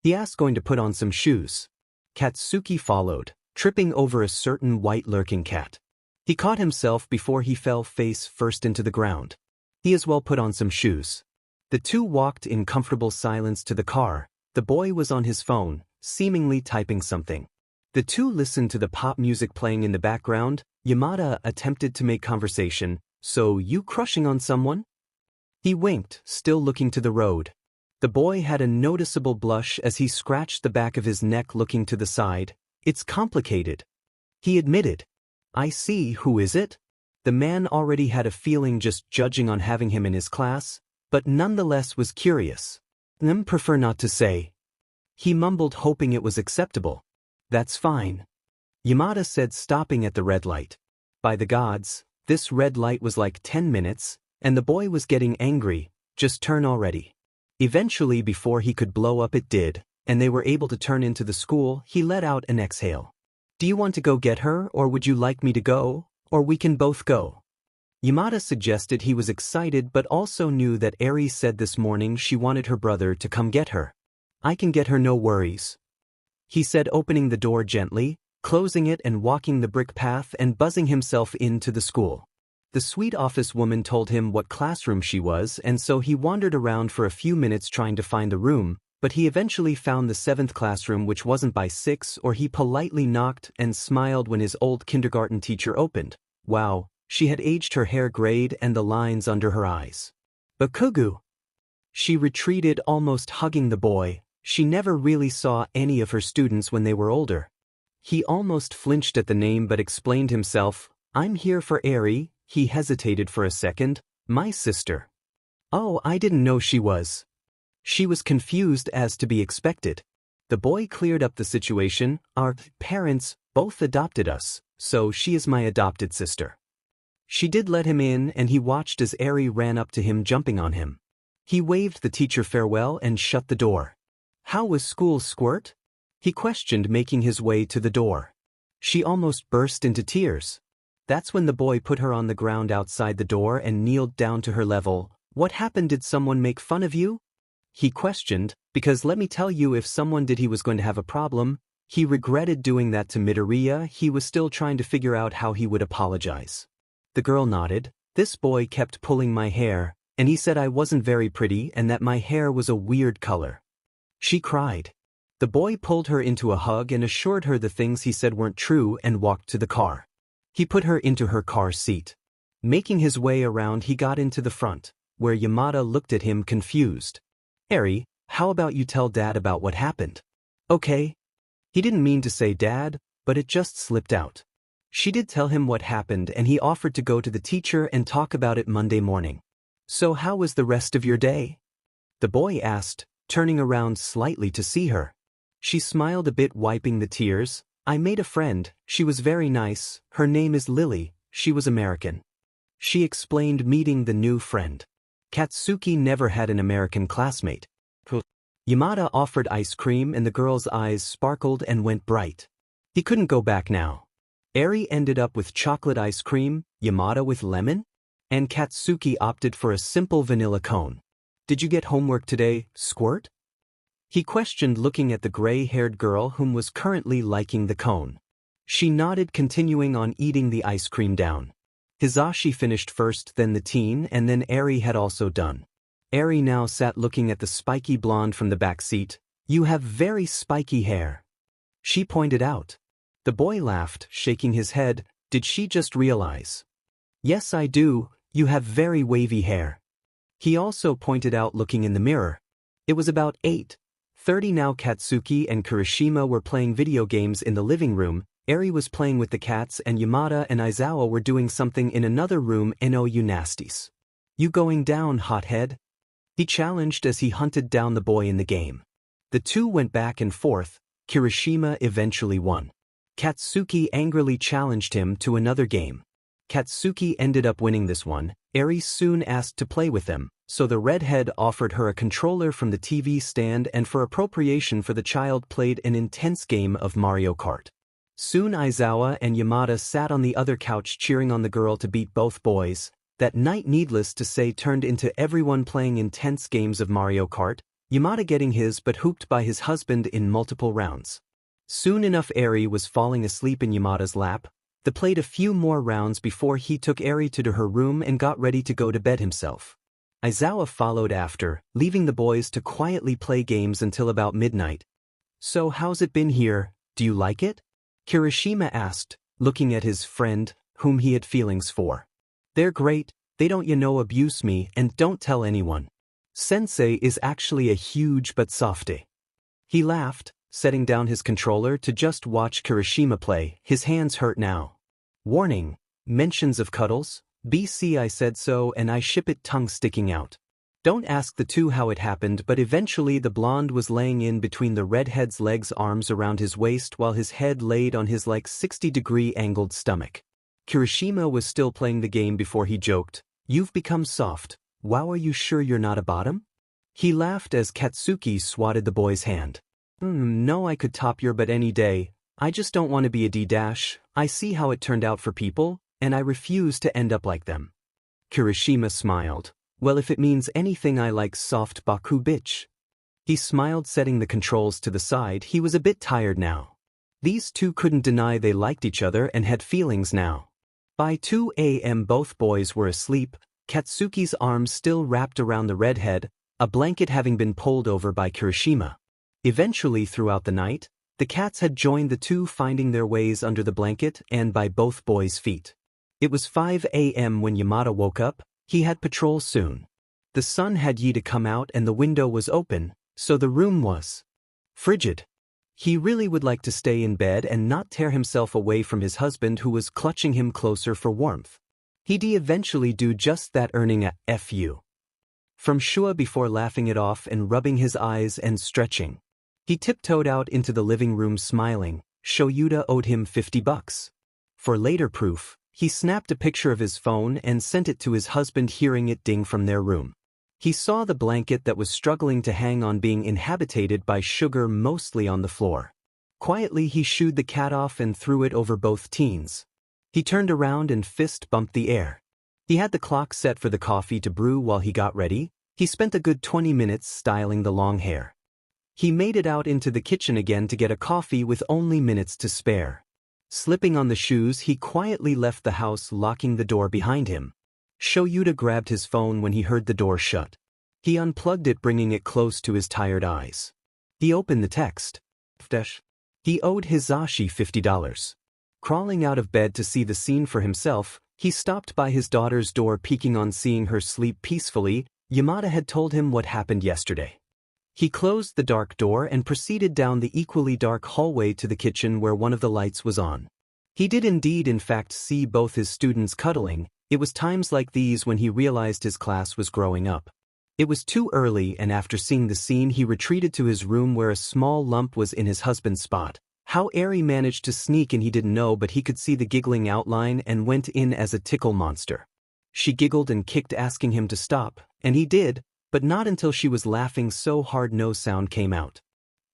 he asked, going to put on some shoes. Katsuki followed, tripping over a certain white lurking cat. He caught himself before he fell face first into the ground. He as well put on some shoes. The two walked in comfortable silence to the car. The boy was on his phone, seemingly typing something. The two listened to the pop music playing in the background. Yamada attempted to make conversation. "So you crushing on someone?" He winked, still looking to the road. The boy had a noticeable blush as he scratched the back of his neck, looking to the side. "It's complicated," he admitted. "I see, who is it?" The man already had a feeling, just judging on having him in his class, but nonetheless was curious. Prefer not to say," he mumbled, hoping it was acceptable. "That's fine," Yamada said, stopping at the red light. By the gods, this red light was like 10 minutes, and the boy was getting angry. "Just turn already." Eventually, before he could blow up, it did, and they were able to turn into the school. He let out an exhale. "Do you want to go get her, or would you like me to go? Or we can both go?" Yamada suggested. He was excited but also knew that Eri said this morning she wanted her brother to come get her. "I can get her, no worries," he said, opening the door gently, closing it and walking the brick path and buzzing himself into the school. The sweet office woman told him what classroom she was, and so he wandered around for a few minutes trying to find the room, but he eventually found the 7th classroom, which wasn't by 6, or he politely knocked and smiled when his old kindergarten teacher opened. Wow, she had aged, her hair grayed and the lines under her eyes. "Bakugu!" She retreated, almost hugging the boy. She never really saw any of her students when they were older. He almost flinched at the name but explained himself. "I'm here for Eri." He hesitated for a second. "My sister." "Oh, I didn't know she was." She was confused, as to be expected. The boy cleared up the situation. "Our parents both adopted us, so she is my adopted sister." She did let him in, and he watched as Eri ran up to him, jumping on him. He waved the teacher farewell and shut the door. "How was school, Squirt?" he questioned, making his way to the door. She almost burst into tears. That's when the boy put her on the ground outside the door and kneeled down to her level. "What happened? Did someone make fun of you?" he questioned, because let me tell you, if someone did, he was going to have a problem. He regretted doing that to Midoriya. He was still trying to figure out how he would apologize. The girl nodded. "This boy kept pulling my hair, and he said I wasn't very pretty and that my hair was a weird color." She cried. The boy pulled her into a hug and assured her the things he said weren't true and walked to the car. He put her into her car seat. Making his way around, he got into the front, where Yamada looked at him confused. "Eri, how about you tell Dad about what happened?" "Okay." He didn't mean to say Dad, but it just slipped out. She did tell him what happened, and he offered to go to the teacher and talk about it Monday morning. "So how was the rest of your day?" the boy asked, turning around slightly to see her. She smiled a bit, wiping the tears. I made a friend, she was very nice, her name is Lily, she was American. She explained, meeting the new friend. Katsuki never had an American classmate. Yamada offered ice cream and the girl's eyes sparkled and went bright. He couldn't go back now. Eri ended up with chocolate ice cream, Yamada with lemon, and Katsuki opted for a simple vanilla cone. Did you get homework today, Squirt? He questioned, looking at the gray-haired girl whom was currently liking the cone. She nodded, continuing on eating the ice cream down. Hizashi finished first, then the teen, and then Eri had also done. Eri now sat looking at the spiky blonde from the back seat. You have very spiky hair, she pointed out. The boy laughed, shaking his head. Did she just realize? Yes, I do, you have very wavy hair. He also pointed out, looking in the mirror. It was about 8:30 now. Katsuki and Kirishima were playing video games in the living room. Eri was playing with the cats and Yamada and Aizawa were doing something in another room. No, you nasties. You going down, hothead? He challenged as he hunted down the boy in the game. The two went back and forth. Kirishima eventually won. Katsuki angrily challenged him to another game. Katsuki ended up winning this one. Eri soon asked to play with them, so the redhead offered her a controller from the TV stand, and for appropriation for the child played an intense game of Mario Kart. Soon Aizawa and Yamada sat on the other couch cheering on the girl to beat both boys. That night, needless to say, turned into everyone playing intense games of Mario Kart, Yamada getting his but hooped by his husband in multiple rounds. Soon enough, Eri was falling asleep in Yamada's lap. They played a few more rounds before he took Eri to her room and got ready to go to bed himself. Aizawa followed after, leaving the boys to quietly play games until about midnight. So how's it been here, do you like it? Kirishima asked, looking at his friend, whom he had feelings for. They're great, they don't abuse me, and don't tell anyone. Sensei is actually a huge but softy. He laughed, setting down his controller to just watch Kirishima play. His hands hurt now. Warning, mentions of cuddles, BC I said so and I ship it, tongue sticking out. Don't ask the two how it happened, but eventually the blonde was laying in between the redhead's legs, arms around his waist while his head laid on his 60-degree angled stomach. Kirishima was still playing the game before he joked, "You've become soft. Wow, are you sure you're not a bottom?" He laughed as Katsuki swatted the boy's hand. No, I could top your butt any day. I just don't want to be a D-. I see how it turned out for people, and I refuse to end up like them. Kirishima smiled. Well, if it means anything, I like soft Baku bitch. He smiled, setting the controls to the side. He was a bit tired now. These two couldn't deny they liked each other and had feelings now. By 2 a.m. both boys were asleep, Katsuki's arms still wrapped around the redhead, a blanket having been pulled over by Kirishima. Eventually, throughout the night, the cats had joined the two, finding their ways under the blanket and by both boys' feet. It was 5 a.m. when Yamada woke up. He had patrol soon. The sun had yet to come out and the window was open, so the room was frigid. He really would like to stay in bed and not tear himself away from his husband, who was clutching him closer for warmth. He'd eventually do just that, earning a "F-U" from Shua before laughing it off and rubbing his eyes and stretching. He tiptoed out into the living room smiling. Shoyuta owed him $50. For later proof, he snapped a picture of his phone and sent it to his husband, hearing it ding from their room. He saw the blanket that was struggling to hang on being inhabited by sugar mostly on the floor. Quietly he shooed the cat off and threw it over both teens. He turned around and fist bumped the air. He had the clock set for the coffee to brew while he got ready. He spent a good 20 minutes styling the long hair. He made it out into the kitchen again to get a coffee with only minutes to spare. Slipping on the shoes, he quietly left the house, locking the door behind him. Shoyuta grabbed his phone when he heard the door shut. He unplugged it, bringing it close to his tired eyes. He opened the text. He owed Hizashi $50. Crawling out of bed to see the scene for himself, he stopped by his daughter's door, peeking on, seeing her sleep peacefully. Yamada had told him what happened yesterday. He closed the dark door and proceeded down the equally dark hallway to the kitchen, where one of the lights was on. He did indeed in fact see both his students cuddling. It was times like these when he realized his class was growing up. It was too early, and after seeing the scene he retreated to his room, where a small lump was in his husband's spot. How Eri managed to sneak in he didn't know, but he could see the giggling outline and went in as a tickle monster. She giggled and kicked, asking him to stop, and he did, but not until she was laughing so hard no sound came out.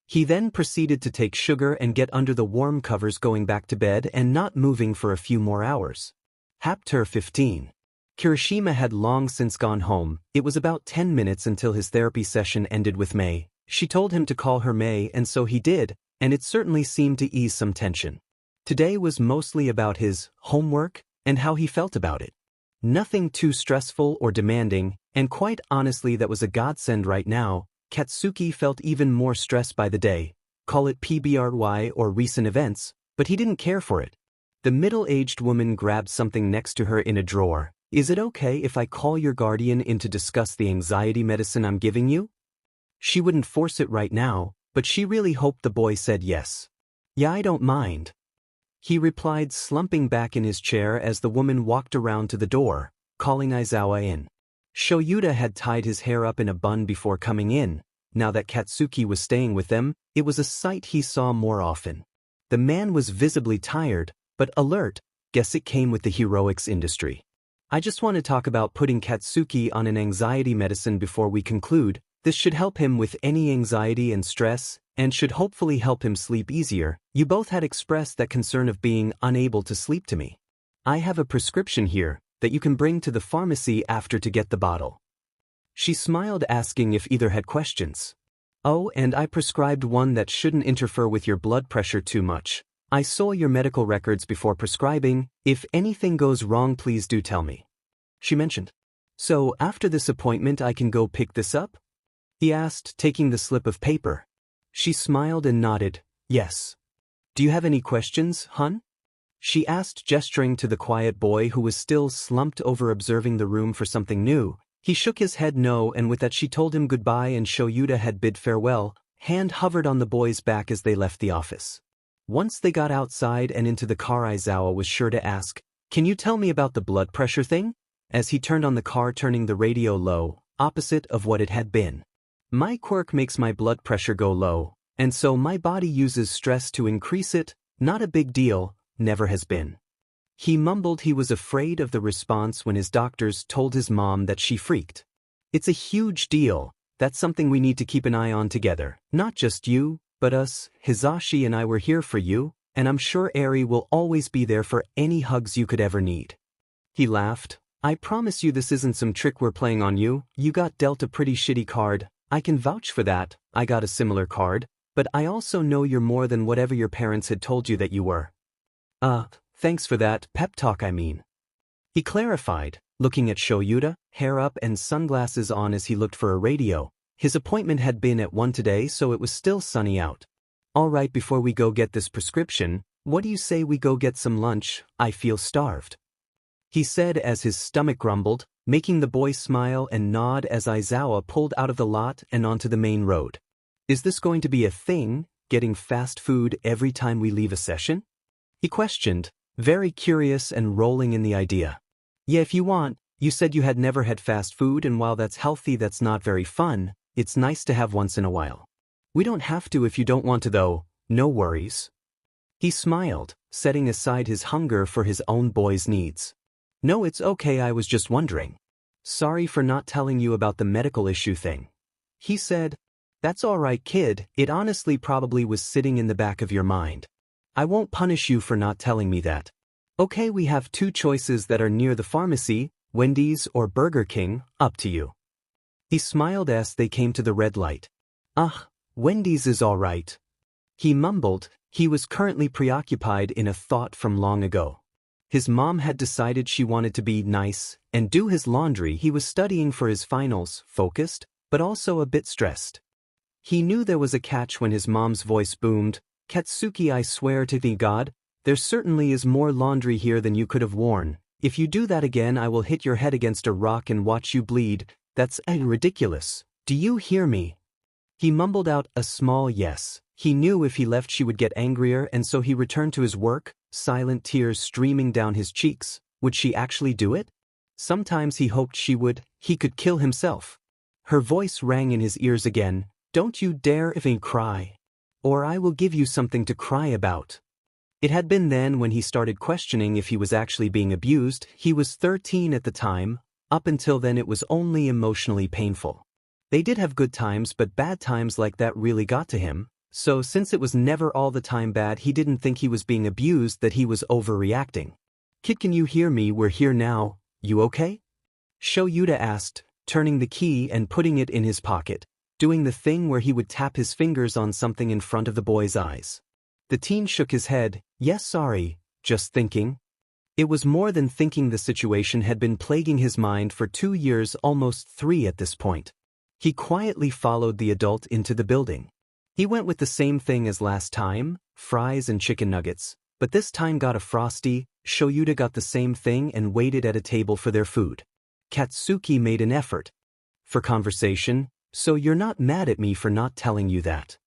He then proceeded to take sugar and get under the warm covers, going back to bed and not moving for a few more hours. Chapter 15. Kirishima had long since gone home. It was about 10 minutes until his therapy session ended with Mei. She told him to call her Mei, and so he did, and it certainly seemed to ease some tension. Today was mostly about his homework and how he felt about it. Nothing too stressful or demanding, and quite honestly that was a godsend right now. Katsuki felt even more stressed by the day, call it PBRY or recent events, but he didn't care for it. The middle-aged woman grabbed something next to her in a drawer. Is it okay if I call your guardian in to discuss the anxiety medicine I'm giving you? She wouldn't force it right now, but she really hoped the boy said yes. Yeah, I don't mind, he replied, slumping back in his chair as the woman walked around to the door, calling Aizawa in. Shoyuta had tied his hair up in a bun before coming in. Now that Katsuki was staying with them, it was a sight he saw more often. The man was visibly tired, but alert. Guess it came with the heroics industry. I just want to talk about putting Katsuki on an anxiety medicine before we conclude. This should help him with any anxiety and stress, and should hopefully help him sleep easier. You both had expressed that concern of being unable to sleep to me. I have a prescription here that you can bring to the pharmacy after to get the bottle. She smiled, asking if either had questions. Oh, and I prescribed one that shouldn't interfere with your blood pressure too much. I saw your medical records before prescribing. If anything goes wrong, please do tell me, she mentioned. So after this appointment I can go pick this up? He asked, taking the slip of paper. She smiled and nodded, yes. Do you have any questions, hun? She asked, gesturing to the quiet boy who was still slumped over observing the room for something new. He shook his head no, and with that she told him goodbye, and Shoyuta had bid farewell. Hand hovered on the boy's back as they left the office. Once they got outside and into the car, Aizawa was sure to ask, "Can you tell me about the blood pressure thing?" as he turned on the car, turning the radio low, opposite of what it had been. My quirk makes my blood pressure go low, and so my body uses stress to increase it. Not a big deal, never has been. He mumbled he was afraid of the response when his doctors told his mom that she freaked. It's a huge deal. That's something we need to keep an eye on together. Not just you, but us. Hizashi and I were here for you, and I'm sure Eri will always be there for any hugs you could ever need. He laughed. I promise you this isn't some trick we're playing on you. You got dealt a pretty shitty card. I can vouch for that. I got a similar card, but I also know you're more than whatever your parents had told you that you were. Thanks for that pep talk, I mean. He clarified, looking at Shoyuta, hair up and sunglasses on as he looked for a radio. His appointment had been at 1 today, so it was still sunny out. All right, before we go get this prescription, what do you say we go get some lunch? I feel starved, he said as his stomach grumbled, making the boy smile and nod as Aizawa pulled out of the lot and onto the main road. Is this going to be a thing, getting fast food every time we leave a session? He questioned, very curious and rolling in the idea. Yeah, if you want. You said you had never had fast food, and while that's healthy, that's not very fun. It's nice to have once in a while. We don't have to if you don't want to though, no worries. He smiled, setting aside his hunger for his own boy's needs. No, it's okay, I was just wondering. Sorry for not telling you about the medical issue thing, he said. That's all right, kid, it honestly probably was sitting in the back of your mind. I won't punish you for not telling me that. Okay, we have 2 choices that are near the pharmacy, Wendy's or Burger King, up to you. He smiled as they came to the red light. Wendy's is all right, he mumbled. He was currently preoccupied in a thought from long ago. His mom had decided she wanted to be nice and do his laundry. He was studying for his finals, focused, but also a bit stressed. He knew there was a catch when his mom's voice boomed. Katsuki, I swear to thee God, there certainly is more laundry here than you could have worn. If you do that again, I will hit your head against a rock and watch you bleed. That's ridiculous. Do you hear me? He mumbled out a small yes. He knew if he left she would get angrier, and so he returned to his work, silent tears streaming down his cheeks. Would she actually do it? Sometimes he hoped she would. He could kill himself. Her voice rang in his ears again. Don't you dare even cry. or I will give you something to cry about. It had been then when he started questioning if he was actually being abused. He was 13 at the time. Up until then it was only emotionally painful. They did have good times, but bad times like that really got to him, so since it was never all the time bad, he didn't think he was being abused, that he was overreacting. Kid, can you hear me? We're here now. You okay? Sho Yuta asked, turning the key and putting it in his pocket, doing the thing where he would tap his fingers on something in front of the boy's eyes. The teen shook his head. Yes, sorry, just thinking. It was more than thinking. The situation had been plaguing his mind for 2 years, almost 3 at this point. He quietly followed the adult into the building. He went with the same thing as last time, fries and chicken nuggets, but this time got a Frosty. Sho Yuta got the same thing and waited at a table for their food. Katsuki made an effort for conversation. So you're not mad at me for not telling you that?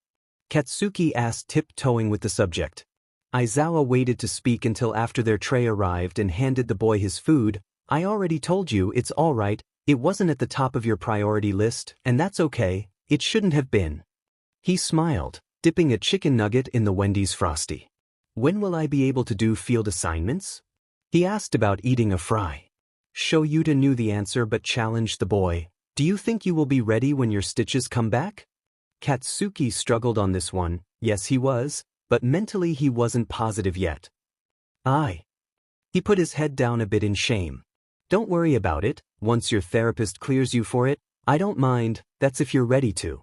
Katsuki asked, tiptoeing with the subject. Aizawa waited to speak until after their tray arrived and handed the boy his food. I already told you, it's all right. It wasn't at the top of your priority list, and that's okay. It shouldn't have been. He smiled, dipping a chicken nugget in the Wendy's Frosty. When will I be able to do field assignments? He asked about eating a fry. Sho Yuta knew the answer but challenged the boy. Do you think you will be ready when your stitches come back? Katsuki struggled on this one. Yes, he was, but mentally he wasn't positive yet. He put his head down a bit in shame. Don't worry about it. Once your therapist clears you for it, I don't mind. That's if you're ready to.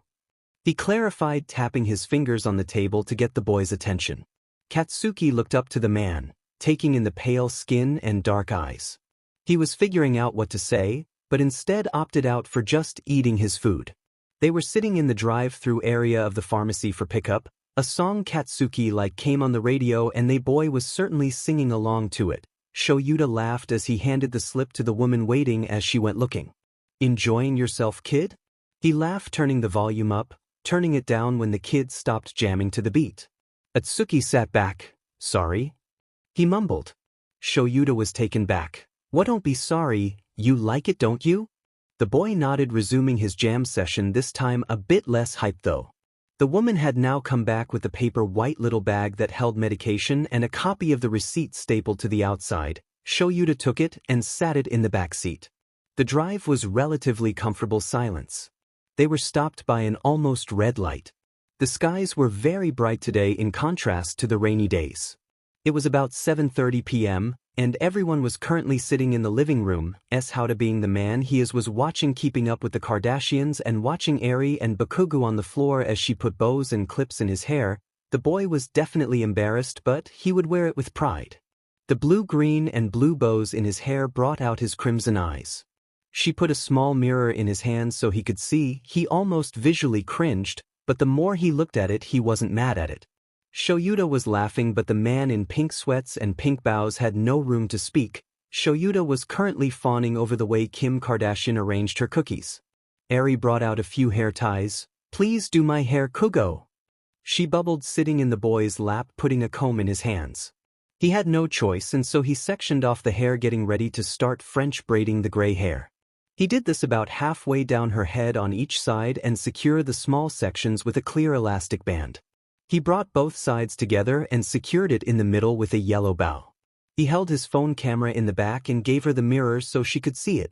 He clarified, tapping his fingers on the table to get the boy's attention. Katsuki looked up to the man, taking in the pale skin and dark eyes. He was figuring out what to say, but instead opted out for just eating his food. They were sitting in the drive-through area of the pharmacy for pickup. A song Katsuki liked came on the radio and the boy was certainly singing along to it. Sho Yuta laughed as he handed the slip to the woman waiting as she went looking. Enjoying yourself, kid? He laughed, turning the volume up, turning it down when the kid stopped jamming to the beat. Atsuki sat back. Sorry? He mumbled. Sho Yuta was taken back. What, don't be sorry, you like it, don't you? The boy nodded, resuming his jam session, this time a bit less hyped though. The woman had now come back with a paper white little bag that held medication and a copy of the receipt stapled to the outside. Sho Yuta took it and sat it in the back seat. The drive was relatively comfortable silence. They were stopped by an almost red light. The skies were very bright today in contrast to the rainy days. It was about 7:30 p.m., and everyone was currently sitting in the living room. Houta, being the man he is, was watching Keeping Up with the Kardashians and watching Eri and Bakugo on the floor as she put bows and clips in his hair. The boy was definitely embarrassed, but he would wear it with pride. The blue-green and blue bows in his hair brought out his crimson eyes. She put a small mirror in his hand so he could see. He almost visually cringed, but the more he looked at it, he wasn't mad at it. Sho Yuta was laughing, but the man in pink sweats and pink bows had no room to speak. Sho Yuta was currently fawning over the way Kim Kardashian arranged her cookies. Eri brought out a few hair ties. Please do my hair, Kugo. She bubbled, sitting in the boy's lap, putting a comb in his hands. He had no choice, and so he sectioned off the hair, getting ready to start French braiding the gray hair. He did this about halfway down her head on each side and secured the small sections with a clear elastic band. He brought both sides together and secured it in the middle with a yellow bow. He held his phone camera in the back and gave her the mirror so she could see it.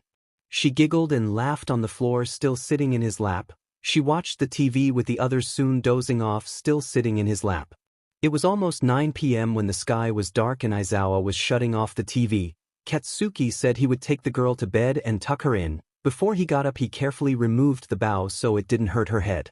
She giggled and laughed on the floor, still sitting in his lap. She watched the TV with the others, soon dozing off, still sitting in his lap. It was almost 9 p.m. when the sky was dark and Aizawa was shutting off the TV. Katsuki said he would take the girl to bed and tuck her in. Before he got up, he carefully removed the bow so it didn't hurt her head.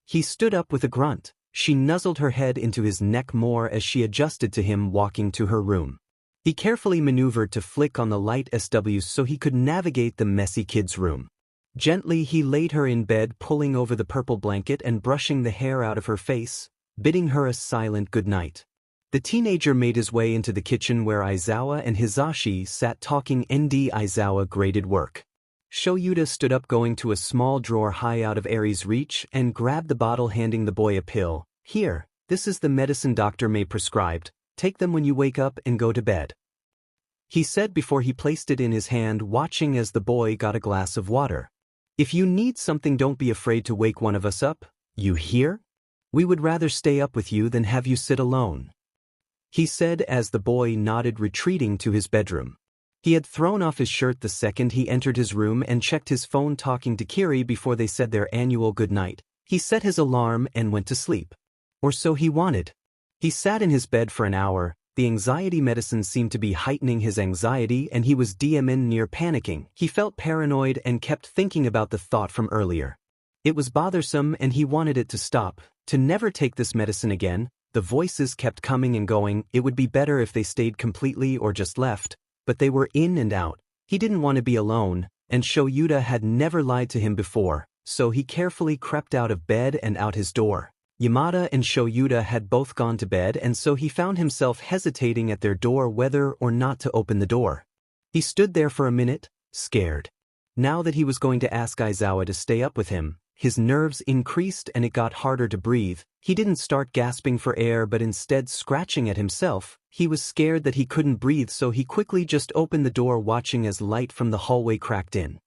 He stood up with a grunt. She nuzzled her head into his neck more as she adjusted to him walking to her room. He carefully maneuvered to flick on the light SWs so he could navigate the messy kid's room. Gently he laid her in bed, pulling over the purple blanket and brushing the hair out of her face, bidding her a silent good night. The teenager made his way into the kitchen where Aizawa and Hizashi sat talking. Aizawa graded work. Sho Yuta stood up, going to a small drawer high out of Eri's reach, and grabbed the bottle, handing the boy a pill. Here, this is the medicine Dr. May prescribed. Take them when you wake up and go to bed, he said before he placed it in his hand, watching as the boy got a glass of water. If you need something, don't be afraid to wake one of us up. You hear? We would rather stay up with you than have you sit alone," he said as the boy nodded, retreating to his bedroom. He had thrown off his shirt the second he entered his room and checked his phone, talking to Kiri before they said their annual goodnight. He set his alarm and went to sleep. Or so he wanted. He sat in his bed for an hour. The anxiety medicine seemed to be heightening his anxiety, and he was near panicking. He felt paranoid and kept thinking about the thought from earlier. It was bothersome and he wanted it to stop, to never take this medicine again. The voices kept coming and going. It would be better if they stayed completely or just left, but they were in and out. He didn't want to be alone, and Shoyuta had never lied to him before, so he carefully crept out of bed and out his door. Yamada and Shoyuta had both gone to bed, and so he found himself hesitating at their door whether or not to open the door. He stood there for a minute, scared. Now that he was going to ask Aizawa to stay up with him, his nerves increased and it got harder to breathe. He didn't start gasping for air but instead scratching at himself. He was scared that he couldn't breathe, so he quickly just opened the door, watching as light from the hallway cracked in.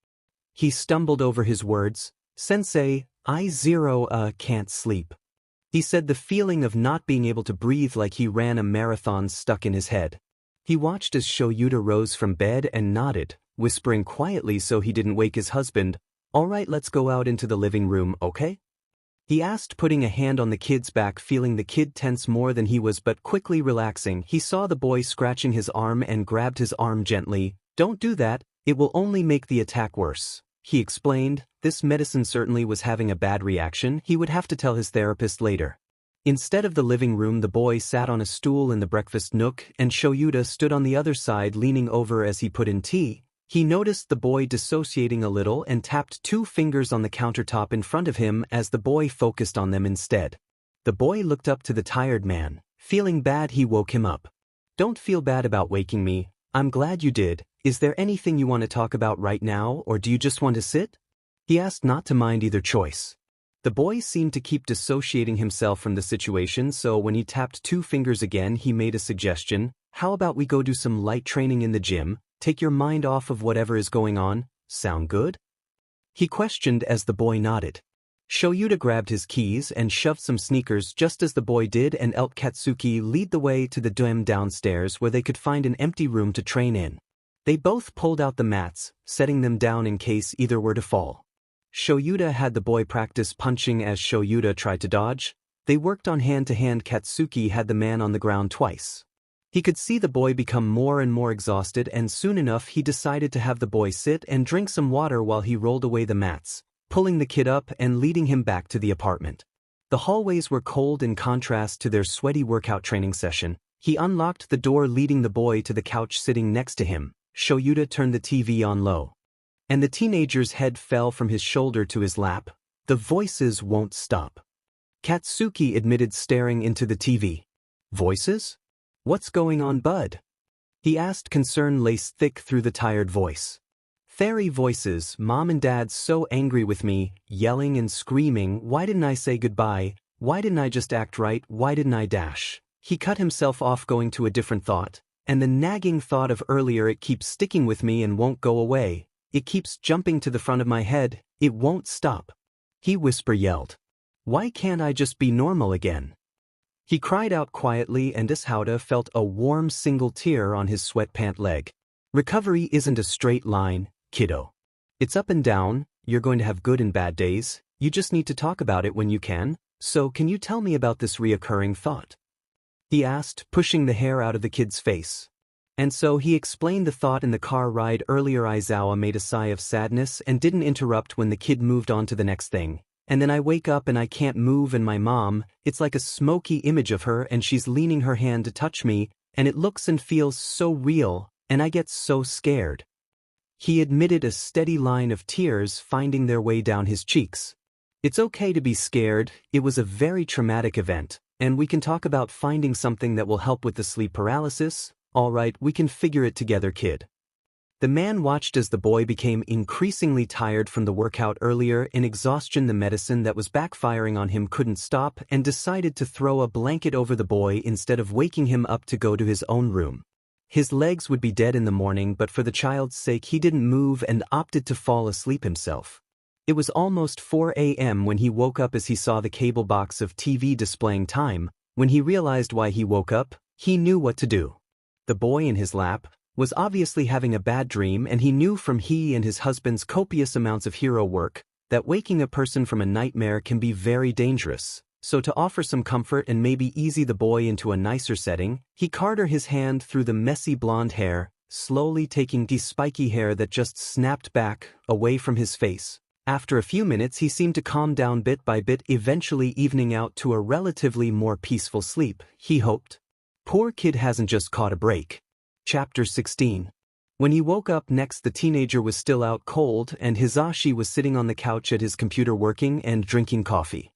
He stumbled over his words. "Sensei, I can't sleep," he said, the feeling of not being able to breathe like he ran a marathon stuck in his head. He watched as Shoyuta rose from bed and nodded, whispering quietly so he didn't wake his husband. "All right, let's go out into the living room, okay?" he asked, putting a hand on the kid's back, feeling the kid tense more than he was but quickly relaxing. He saw the boy scratching his arm and grabbed his arm gently. "Don't do that, it will only make the attack worse," he explained. This medicine certainly was having a bad reaction. He would have to tell his therapist later. Instead of the living room, the boy sat on a stool in the breakfast nook, and Shoyuta stood on the other side, leaning over as he put in tea. He noticed the boy dissociating a little and tapped 2 fingers on the countertop in front of him as the boy focused on them instead. The boy looked up to the tired man. Feeling bad, he woke him up. "Don't feel bad about waking me. I'm glad you did. Is there anything you want to talk about right now, or do you just want to sit?" he asked, not to mind either choice. The boy seemed to keep dissociating himself from the situation, so when he tapped 2 fingers again, he made a suggestion. "How about we go do some light training in the gym? Take your mind off of whatever is going on. Sound good?" he questioned as the boy nodded. Shoyuta grabbed his keys and shoved some sneakers just as the boy did, and helped Katsuki lead the way to the gym downstairs where they could find an empty room to train in. They both pulled out the mats, setting them down in case either were to fall. Shoyuta had the boy practice punching as Shoyuta tried to dodge. They worked on hand-to-hand. Katsuki had the man on the ground twice. He could see the boy become more and more exhausted, and soon enough he decided to have the boy sit and drink some water while he rolled away the mats, pulling the kid up and leading him back to the apartment. The hallways were cold in contrast to their sweaty workout training session. He unlocked the door, leading the boy to the couch sitting next to him. Shoyuta turned the TV on low, and the teenager's head fell from his shoulder to his lap. "The voices won't stop," Katsuki admitted, staring into the TV. "Voices? What's going on, bud?" he asked, concern laced thick through the tired voice. "Fairy voices. Mom and Dad's so angry with me, yelling and screaming. Why didn't I say goodbye? Why didn't I just act right? Why didn't I dash?" He cut himself off, going to a different thought. "And the nagging thought of earlier, it keeps sticking with me and won't go away. It keeps jumping to the front of my head. It won't stop," he yelled. "Why can't I just be normal again?" He cried out quietly, and Ishauda felt a warm single tear on his sweatpant leg. "Recovery isn't a straight line, kiddo. It's up and down. You're going to have good and bad days. You just need to talk about it when you can. So can you tell me about this reoccurring thought?" he asked, pushing the hair out of the kid's face. And so he explained the thought in the car ride earlier. Aizawa made a sigh of sadness and didn't interrupt when the kid moved on to the next thing. "And then I wake up and I can't move, and my mom, it's like a smoky image of her, and she's leaning her hand to touch me, and it looks and feels so real, and I get so scared." He admitted, a steady line of tears finding their way down his cheeks. "It's okay to be scared. It was a very traumatic event, and we can talk about finding something that will help with the sleep paralysis. All right, we can figure it together, kid." The man watched as the boy became increasingly tired from the workout earlier. In exhaustion, the medicine that was backfiring on him couldn't stop, and decided to throw a blanket over the boy instead of waking him up to go to his own room. His legs would be dead in the morning, but for the child's sake he didn't move and opted to fall asleep himself. It was almost 4 a.m. when he woke up as he saw the cable box of TV displaying time. When he realized why he woke up, he knew what to do. The boy in his lap was obviously having a bad dream, and he knew from he and his husband's copious amounts of hero work that waking a person from a nightmare can be very dangerous. So to offer some comfort and maybe ease the boy into a nicer setting, he carted his hand through the messy blonde hair, slowly taking the spiky hair that just snapped back away from his face. After a few minutes he seemed to calm down bit by bit, eventually evening out to a relatively more peaceful sleep, he hoped. Poor kid hasn't just caught a break. Chapter 16. When he woke up next, the teenager was still out cold and Hisashi was sitting on the couch at his computer working and drinking coffee.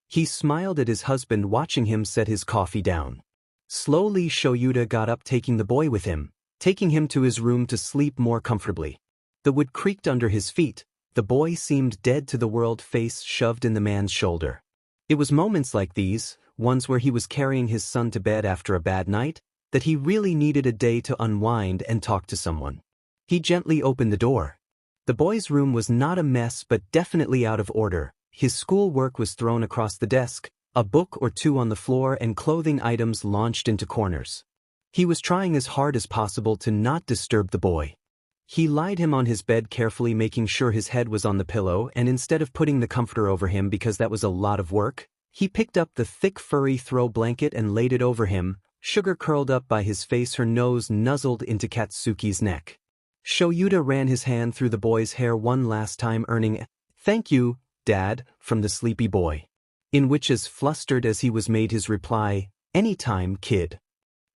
He smiled at his husband watching him set his coffee down. Slowly Shoyuta got up, taking the boy with him, taking him to his room to sleep more comfortably. The wood creaked under his feet. The boy seemed dead to the world, face shoved in the man's shoulder. It was moments like these, ones where he was carrying his son to bed after a bad night, that he really needed a day to unwind and talk to someone. He gently opened the door. The boy's room was not a mess but definitely out of order. His school work was thrown across the desk, a book or two on the floor, and clothing items launched into corners. He was trying as hard as possible to not disturb the boy. He laid him on his bed carefully, making sure his head was on the pillow, and instead of putting the comforter over him because that was a lot of work, he picked up the thick furry throw blanket and laid it over him, Sugar curled up by his face, her nose nuzzled into Katsuki's neck. Shoyuta ran his hand through the boy's hair one last time, earning "Thank you, Dad," from the sleepy boy. In which, as flustered as he was, made his reply, "Anytime, kid."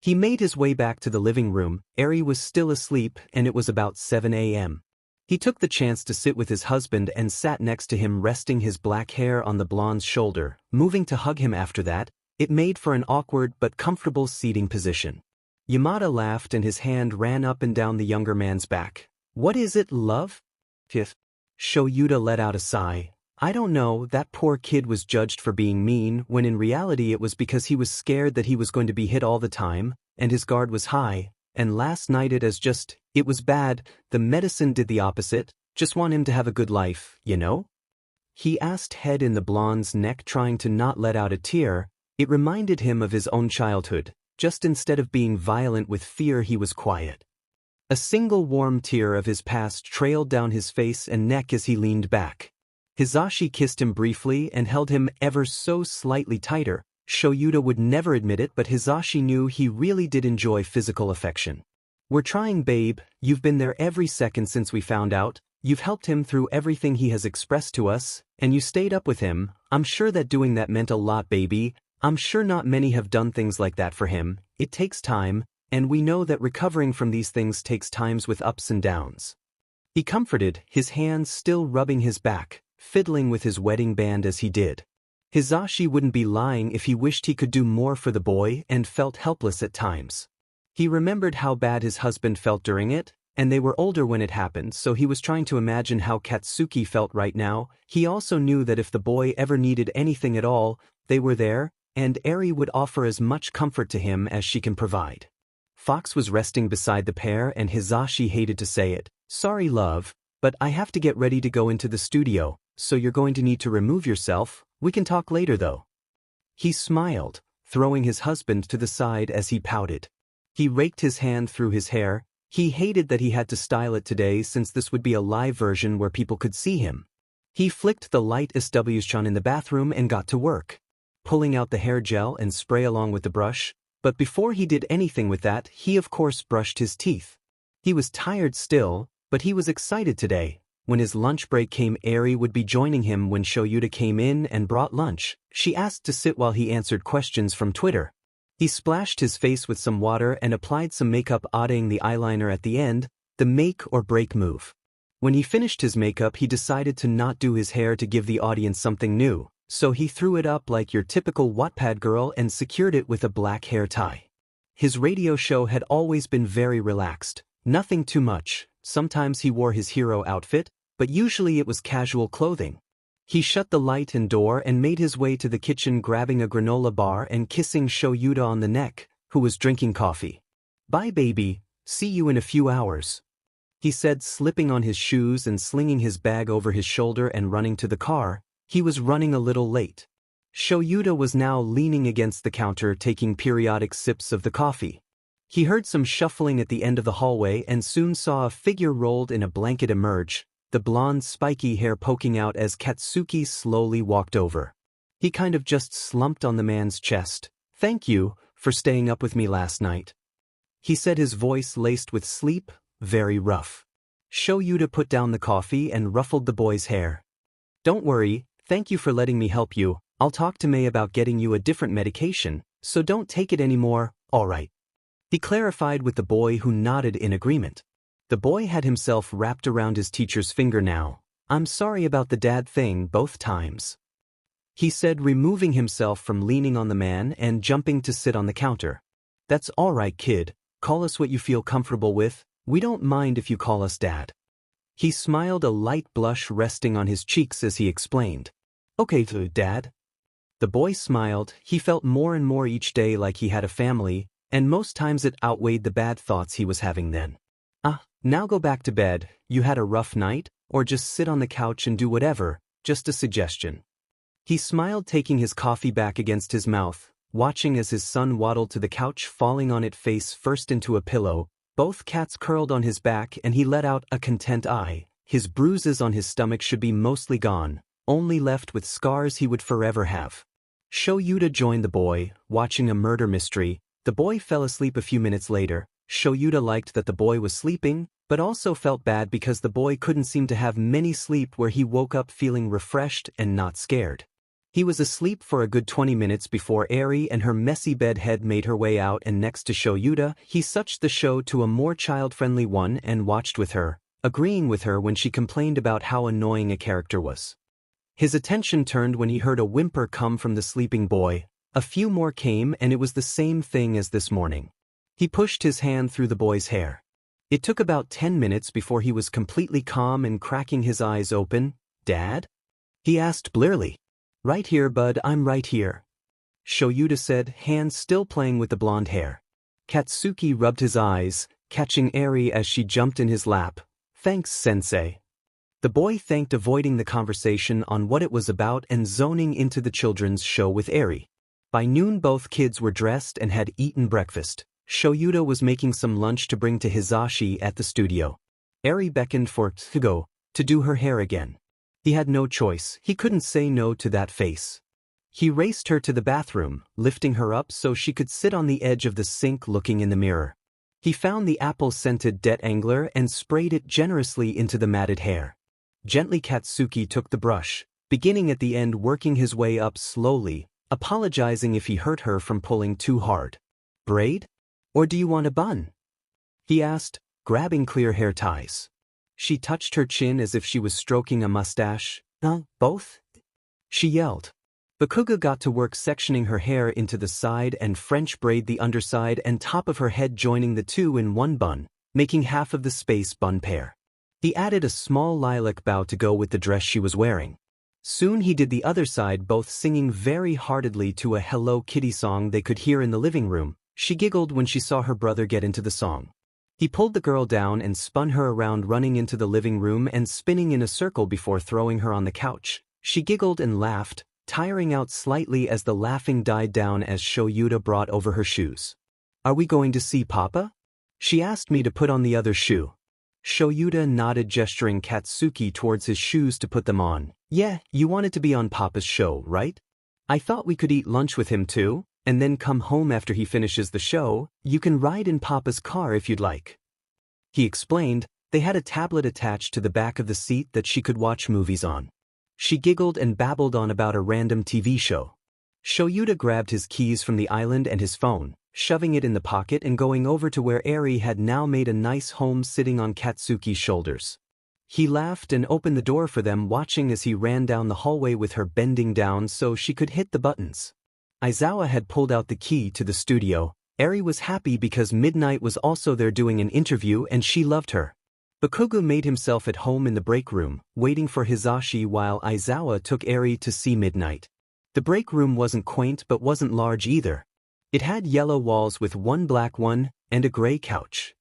He made his way back to the living room. Eri was still asleep, and it was about 7 a.m. He took the chance to sit with his husband and sat next to him, resting his black hair on the blonde's shoulder. Moving to hug him after that, it made for an awkward but comfortable seating position. Yamada laughed and his hand ran up and down the younger man's back. "What is it, love?" "Pff." Shoyuta let out a sigh. "I don't know, that poor kid was judged for being mean, when in reality it was because he was scared that he was going to be hit all the time, and his guard was high, and last night it was bad. The medicine did the opposite, just want him to have a good life, you know?" He asked, head in the blonde's neck, trying to not let out a tear. It reminded him of his own childhood, just instead of being violent with fear he was quiet. A single warm tear of his past trailed down his face and neck as he leaned back. Hisashi kissed him briefly and held him ever so slightly tighter. Shoyuta would never admit it, but Hisashi knew he really did enjoy physical affection. "We're trying, babe. You've been there every second since we found out. You've helped him through everything he has expressed to us, and you stayed up with him. I'm sure that doing that meant a lot, baby. I'm sure not many have done things like that for him. It takes time, and we know that recovering from these things takes times with ups and downs." He comforted, his hands still rubbing his back, fiddling with his wedding band as he did. Hisashi wouldn't be lying if he wished he could do more for the boy and felt helpless at times. He remembered how bad his husband felt during it, and they were older when it happened, so he was trying to imagine how Katsuki felt right now. He also knew that if the boy ever needed anything at all, they were there, and Eri would offer as much comfort to him as she can provide. Fox was resting beside the pair, and Hisashi hated to say it. "Sorry, love, but I have to get ready to go into the studio, so you're going to need to remove yourself. We can talk later though." He smiled, throwing his husband to the side as he pouted. He raked his hand through his hair. He hated that he had to style it today, since this would be a live version where people could see him. He flicked the light SW's-chan in the bathroom and got to work, pulling out the hair gel and spray along with the brush. But before he did anything with that, he of course brushed his teeth. He was tired still, but he was excited today. When his lunch break came, Eri would be joining him. When Shoyuta came in and brought lunch, she asked to sit while he answered questions from Twitter. He splashed his face with some water and applied some makeup, adding the eyeliner at the end, the make or break move. When he finished his makeup, he decided to not do his hair to give the audience something new, so he threw it up like your typical Wattpad girl and secured it with a black hair tie. His radio show had always been very relaxed, nothing too much. Sometimes he wore his hero outfit, but usually it was casual clothing. He shut the light and door and made his way to the kitchen, grabbing a granola bar and kissing Shoyuta on the neck, who was drinking coffee. "Bye, baby. See you in a few hours." he said, slipping on his shoes and slinging his bag over his shoulder and running to the car. He was running a little late. Shoyuta was now leaning against the counter taking periodic sips of the coffee. He heard some shuffling at the end of the hallway and soon saw a figure rolled in a blanket emerge, the blonde spiky hair poking out as Katsuki slowly walked over. He kind of just slumped on the man's chest. "Thank you for staying up with me last night," he said, his voice laced with sleep, very rough. Shoyuta put down the coffee and ruffled the boy's hair. "Don't worry, thank you for letting me help you. I'll talk to May about getting you a different medication, so don't take it anymore, all right?" He clarified with the boy, who nodded in agreement. The boy had himself wrapped around his teacher's finger now. "I'm sorry about the dad thing both times," he said, removing himself from leaning on the man and jumping to sit on the counter. "That's all right, kid. Call us what you feel comfortable with. We don't mind if you call us Dad." He smiled, a light blush resting on his cheeks as he explained. "Okay, Dad." The boy smiled. He felt more and more each day like he had a family, and most times it outweighed the bad thoughts he was having then. Now go back to bed. You had a rough night? Or just sit on the couch and do whatever, just a suggestion." He smiled, taking his coffee back against his mouth, watching as his son waddled to the couch, falling on it face first into a pillow. Both cats curled on his back and he let out a content "I." His bruises on his stomach should be mostly gone, only left with scars he would forever have. Shoyuta joined the boy, watching a murder mystery. The boy fell asleep a few minutes later. Shoyuta liked that the boy was sleeping, but also felt bad because the boy couldn't seem to have many sleep where he woke up feeling refreshed and not scared. He was asleep for a good 20 minutes before Eri and her messy bedhead made her way out, and next to Shoyuta, he switched the show to a more child-friendly one and watched with her, agreeing with her when she complained about how annoying a character was. His attention turned when he heard a whimper come from the sleeping boy. A few more came and it was the same thing as this morning. He pushed his hand through the boy's hair. It took about 10 minutes before he was completely calm and cracking his eyes open. "Dad?" he asked blearily. "Right here, bud, I'm right here," Shoyuta said, hands still playing with the blonde hair. Katsuki rubbed his eyes, catching Eri as she jumped in his lap. "Thanks, sensei." The boy thanked, avoiding the conversation on what it was about and zoning into the children's show with Eri. By noon both kids were dressed and had eaten breakfast. Shoyuta was making some lunch to bring to Hizashi at the studio. Eri beckoned for Tsugo to do her hair again. He had no choice. He couldn't say no to that face. He raced her to the bathroom, lifting her up so she could sit on the edge of the sink looking in the mirror. He found the apple-scented detangler and sprayed it generously into the matted hair. Gently Katsuki took the brush, beginning at the end, working his way up slowly, apologizing if he hurt her from pulling too hard. "Braid? Or do you want a bun?" he asked, grabbing clear hair ties. She touched her chin as if she was stroking a mustache. Both?" she yelled. Bakuga got to work sectioning her hair into the side and French braid the underside and top of her head, joining the two in one bun, making half of the space bun pair. He added a small lilac bow to go with the dress she was wearing. Soon he did the other side, both singing very heartedly to a Hello Kitty song they could hear in the living room. She giggled when she saw her brother get into the song. He pulled the girl down and spun her around, running into the living room and spinning in a circle before throwing her on the couch. She giggled and laughed, tiring out slightly as the laughing died down as Shoyuta brought over her shoes. "Are we going to see Papa?" She asked me to put on the other shoe. Shoyuta nodded, gesturing Katsuki towards his shoes to put them on. "Yeah, you wanted to be on Papa's show, right? I thought we could eat lunch with him too, and then come home after he finishes the show. You can ride in Papa's car if you'd like," he explained. They had a tablet attached to the back of the seat that she could watch movies on. She giggled and babbled on about a random TV show. Shoyuta grabbed his keys from the island and his phone, shoving it in the pocket and going over to where Eri had now made a nice home sitting on Katsuki's shoulders. He laughed and opened the door for them, watching as he ran down the hallway with her bending down so she could hit the buttons. Aizawa had pulled out the key to the studio. Eri was happy because Midnight was also there doing an interview and she loved her. Bakuga made himself at home in the break room, waiting for Hizashi while Aizawa took Eri to see Midnight. The break room wasn't quaint but wasn't large either. It had yellow walls with one black one and a gray couch.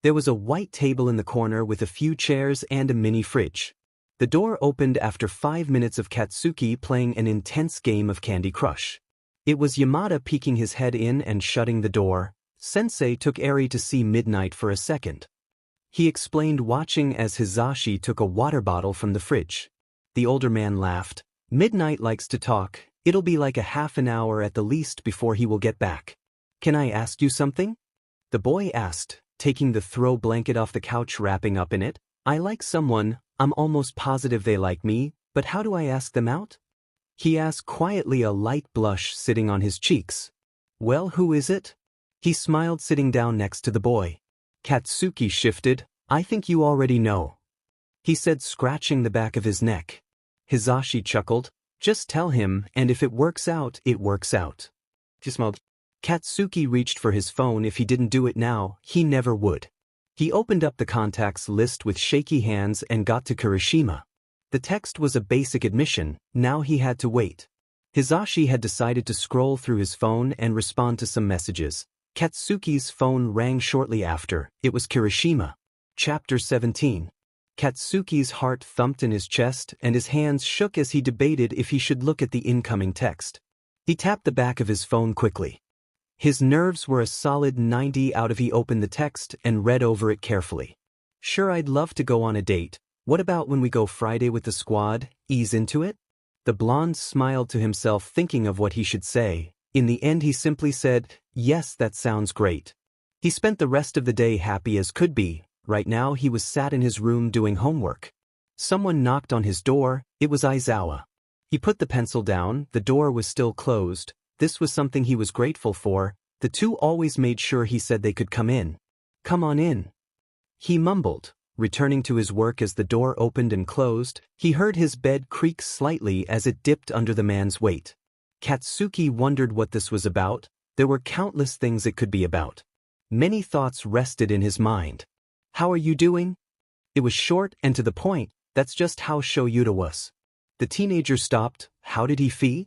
There was a white table in the corner with a few chairs and a mini fridge. The door opened after 5 minutes of Katsuki playing an intense game of Candy Crush. It was Yamada peeking his head in and shutting the door. Sensei took Eri to see Midnight for a second. He explained watching as Hizashi took a water bottle from the fridge. The older man laughed. Midnight likes to talk. It'll be like a half an hour at the least before he will get back. Can I ask you something? The boy asked, taking the throw blanket off the couch, wrapping up in it. I like someone. I'm almost positive they like me, but how do I ask them out? He asked quietly, a light blush sitting on his cheeks. Well, who is it? He smiled, sitting down next to the boy. Katsuki shifted. I think you already know, he said, scratching the back of his neck. Hizashi chuckled. Just tell him, and if it works out, it works out. He smiled. Katsuki reached for his phone. If he didn't do it now, he never would. He opened up the contacts list with shaky hands and got to Kirishima. The text was a basic admission. Now he had to wait. Hizashi had decided to scroll through his phone and respond to some messages. Katsuki's phone rang shortly after. It was Kirishima. Chapter 17. Katsuki's heart thumped in his chest and his hands shook as he debated if he should look at the incoming text. He tapped the back of his phone quickly. His nerves were a solid 90 out of. He opened the text and read over it carefully. Sure, I'd love to go on a date. What about when we go Friday with the squad? Ease into it? The blonde smiled to himself, thinking of what he should say. In the end, he simply said, yes, that sounds great. He spent the rest of the day happy as could be. Right now he was sat in his room doing homework. Someone knocked on his door. It was Aizawa. He put the pencil down. The door was still closed. This was something he was grateful for. The two always made sure he said they could come in. Come on in, he mumbled, returning to his work. As the door opened and closed, he heard his bed creak slightly as it dipped under the man's weight. Katsuki wondered what this was about. There were countless things it could be about. Many thoughts rested in his mind. How are you doing? It was short and to the point. That's just how Shoyuta was. The teenager stopped. How did he feel?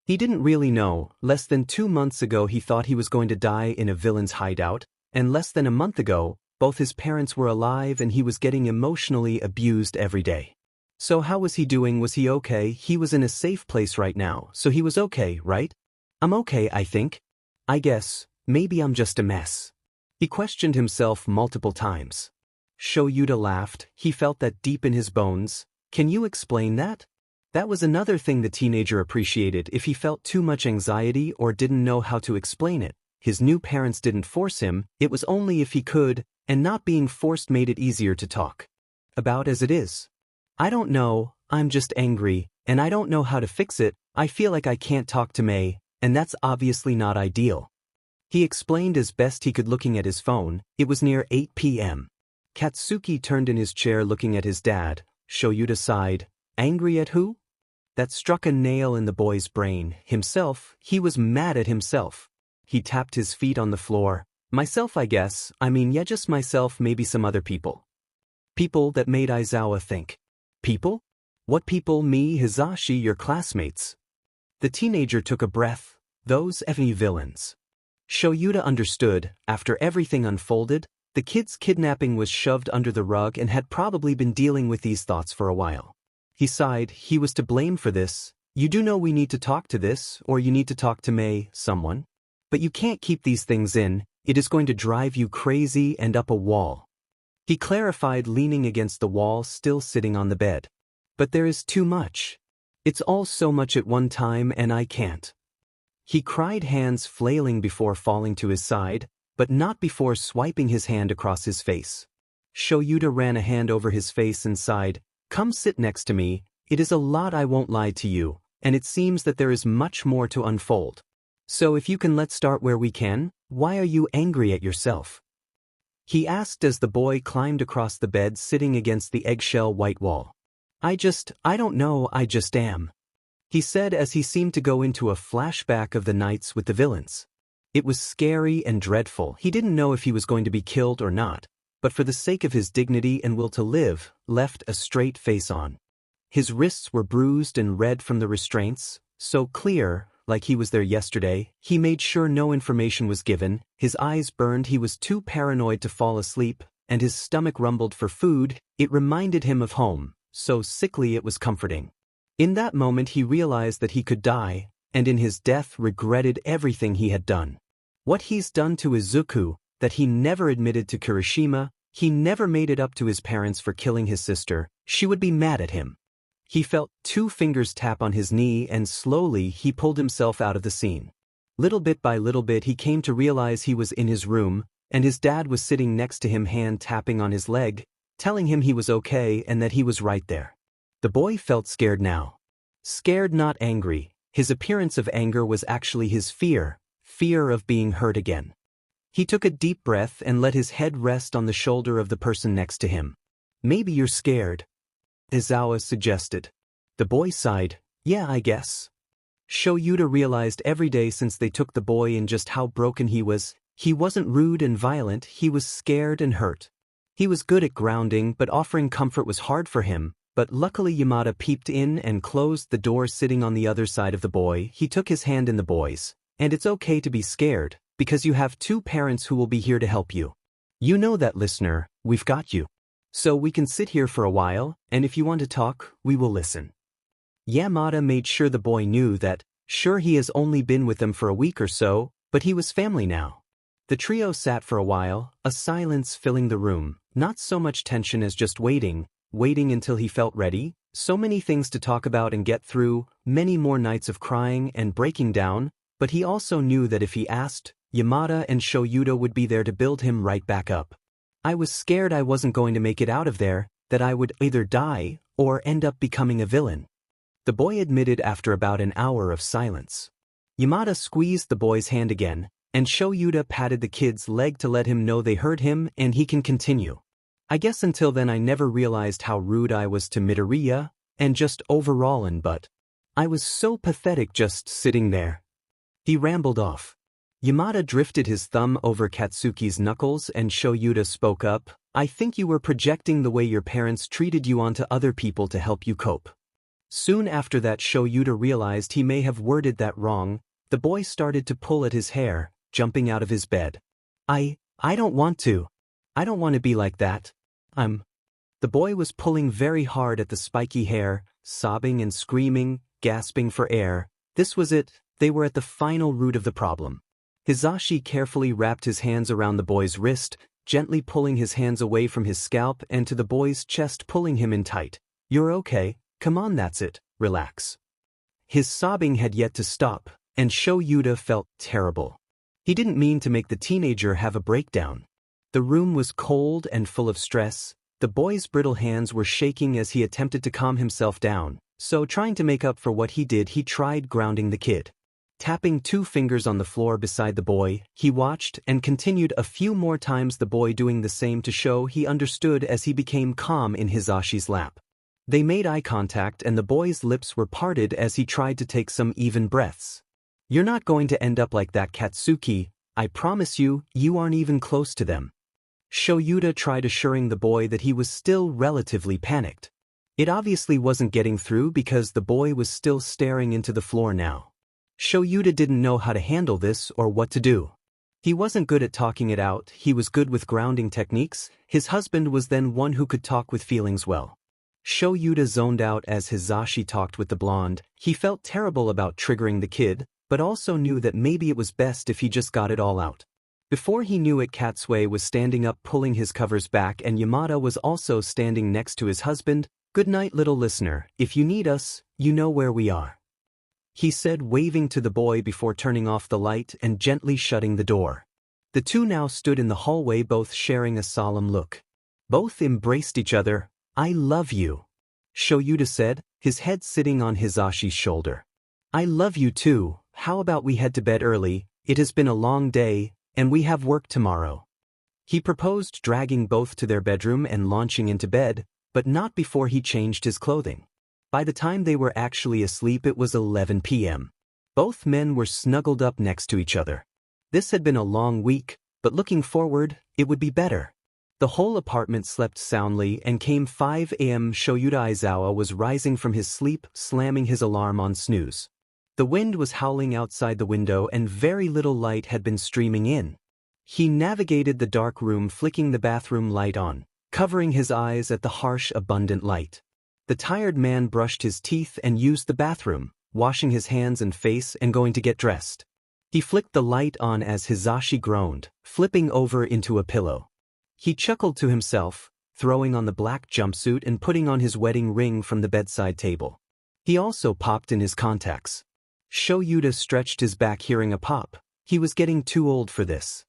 He didn't really know. Less than 2 months ago he thought he was going to die in a villain's hideout, and less than a month ago, both his parents were alive and he was getting emotionally abused every day. So how was he doing? Was he okay? He was in a safe place right now, so he was okay, right? I'm okay, I think. I guess, maybe I'm just a mess. He questioned himself multiple times. Shoyuta laughed. He felt that deep in his bones. Can you explain that? That was another thing the teenager appreciated. If he felt too much anxiety or didn't know how to explain it, his new parents didn't force him. It was only if he could, and not being forced made it easier to talk about as it is. I don't know, I'm just angry, and I don't know how to fix it. I feel like I can't talk to Mei, and that's obviously not ideal. He explained as best he could, looking at his phone. It was near 8 p.m. Katsuki turned in his chair looking at his dad. Shoyuta sighed. Angry at who? That struck a nail in the boy's brain. Himself. He was mad at himself. He tapped his feet on the floor. Myself, I guess. I mean, yeah, just myself, maybe some other people. People that made Aizawa think. People? What people? Me, Hizashi, your classmates. The teenager took a breath. Those effing villains. Shoyuta understood. After everything unfolded, the kid's kidnapping was shoved under the rug and had probably been dealing with these thoughts for a while. He sighed. He was to blame for this. You do know we need to talk to this, or you need to talk to Mei, someone. But you can't keep these things in. It is going to drive you crazy and up a wall. He clarified, leaning against the wall, still sitting on the bed. But there is too much. It's all so much at one time and I can't. He cried, hands flailing before falling to his side, but not before swiping his hand across his face. Shoyuta ran a hand over his face and sighed. Come sit next to me. It is a lot, I won't lie to you, and it seems that there is much more to unfold. So if you can, let's start where we can. Why are you angry at yourself? He asked as the boy climbed across the bed, sitting against the eggshell white wall. I don't know, I just am. He said as he seemed to go into a flashback of the nights with the villains. It was scary and dreadful. He didn't know if he was going to be killed or not, but for the sake of his dignity and will to live, left a straight face on. His wrists were bruised and red from the restraints, so clear, like he was there yesterday. He made sure no information was given. His eyes burned. He was too paranoid to fall asleep, and his stomach rumbled for food. It reminded him of home, so sickly it was comforting. In that moment he realized that he could die, and in his death regretted everything he had done. What he's done to Izuku, that he never admitted to Kirishima, he never made it up to his parents for killing his sister, she would be mad at him. He felt 2 fingers tap on his knee and slowly he pulled himself out of the scene. Little bit by little bit he came to realize he was in his room, and his dad was sitting next to him, hand tapping on his leg, telling him he was okay and that he was right there. The boy felt scared now. Scared, not angry. His appearance of anger was actually his fear of being hurt again. He took a deep breath and let his head rest on the shoulder of the person next to him. Maybe you're scared, Izawa suggested. The boy sighed. Yeah, I guess. Shoyuta realized every day since they took the boy in just how broken he was. He wasn't rude and violent, he was scared and hurt. He was good at grounding, but offering comfort was hard for him. But luckily Yamada peeped in and closed the door, sitting on the other side of the boy. He took his hand in the boy's. And it's okay to be scared, because you have 2 parents who will be here to help you. You know that, listener, we've got you. So we can sit here for a while, and if you want to talk, we will listen. Yamada made sure the boy knew that, sure, he has only been with them for a week or so, but he was family now. The trio sat for a while, a silence filling the room, not so much tension as just waiting until he felt ready. So many things to talk about and get through, many more nights of crying and breaking down, but he also knew that if he asked, Yamada and Shoyuta would be there to build him right back up. I was scared I wasn't going to make it out of there, that I would either die or end up becoming a villain. The boy admitted after about an hour of silence. Yamada squeezed the boy's hand again, and Shoyuta patted the kid's leg to let him know they heard him and he can continue. I guess until then I never realized how rude I was to Midoriya, and just overall, but I was so pathetic just sitting there. He rambled off. Yamada drifted his thumb over Katsuki's knuckles and Shoyuta spoke up. I think you were projecting the way your parents treated you onto other people to help you cope. Soon after that Shoyuta realized he may have worded that wrong. The boy started to pull at his hair, jumping out of his bed. I don't want to. I don't want to be like that. The boy was pulling very hard at the spiky hair, sobbing and screaming, gasping for air. This was it, they were at the final root of the problem. Hizashi carefully wrapped his hands around the boy's wrist, gently pulling his hands away from his scalp and to the boy's chest, pulling him in tight. You're okay, come on, that's it, relax. His sobbing had yet to stop, and Shoyuta felt terrible. He didn't mean to make the teenager have a breakdown. The room was cold and full of stress. The boy's brittle hands were shaking as he attempted to calm himself down, so trying to make up for what he did, he tried grounding the kid. Tapping 2 fingers on the floor beside the boy, he watched and continued a few more times, the boy doing the same to show he understood as he became calm in Hizashi's lap. They made eye contact and the boy's lips were parted as he tried to take some even breaths. You're not going to end up like that, Katsuki, I promise you, you aren't even close to them. Shoyuta tried assuring the boy that he was still relatively panicked. It obviously wasn't getting through because the boy was still staring into the floor now. Shoyuta didn't know how to handle this or what to do. He wasn't good at talking it out, he was good with grounding techniques. His husband was then one who could talk with feelings well. Shoyuta zoned out as Hizashi talked with the blonde. He felt terrible about triggering the kid, but also knew that maybe it was best if he just got it all out. Before he knew it, Katsue was standing up pulling his covers back and Yamada was also standing next to his husband. Good night, little listener, if you need us, you know where we are, he said, waving to the boy before turning off the light and gently shutting the door. The two now stood in the hallway, both sharing a solemn look. Both embraced each other. I love you, Shoyuta said, his head sitting on Hizashi's shoulder. I love you too. How about we head to bed early? It has been a long day, and we have work tomorrow. He proposed, dragging both to their bedroom and launching into bed, but not before he changed his clothing. By the time they were actually asleep, it was 11 p.m. Both men were snuggled up next to each other. This had been a long week, but looking forward, it would be better. The whole apartment slept soundly and came 5 a.m. Shoyuta Aizawa was rising from his sleep, slamming his alarm on snooze. The wind was howling outside the window and very little light had been streaming in. He navigated the dark room, flicking the bathroom light on, covering his eyes at the harsh, abundant light. The tired man brushed his teeth and used the bathroom, washing his hands and face and going to get dressed. He flicked the light on as Hisashi groaned, flipping over into a pillow. He chuckled to himself, throwing on the black jumpsuit and putting on his wedding ring from the bedside table. He also popped in his contacts. Yuta stretched his back, hearing a pop. He was getting too old for this.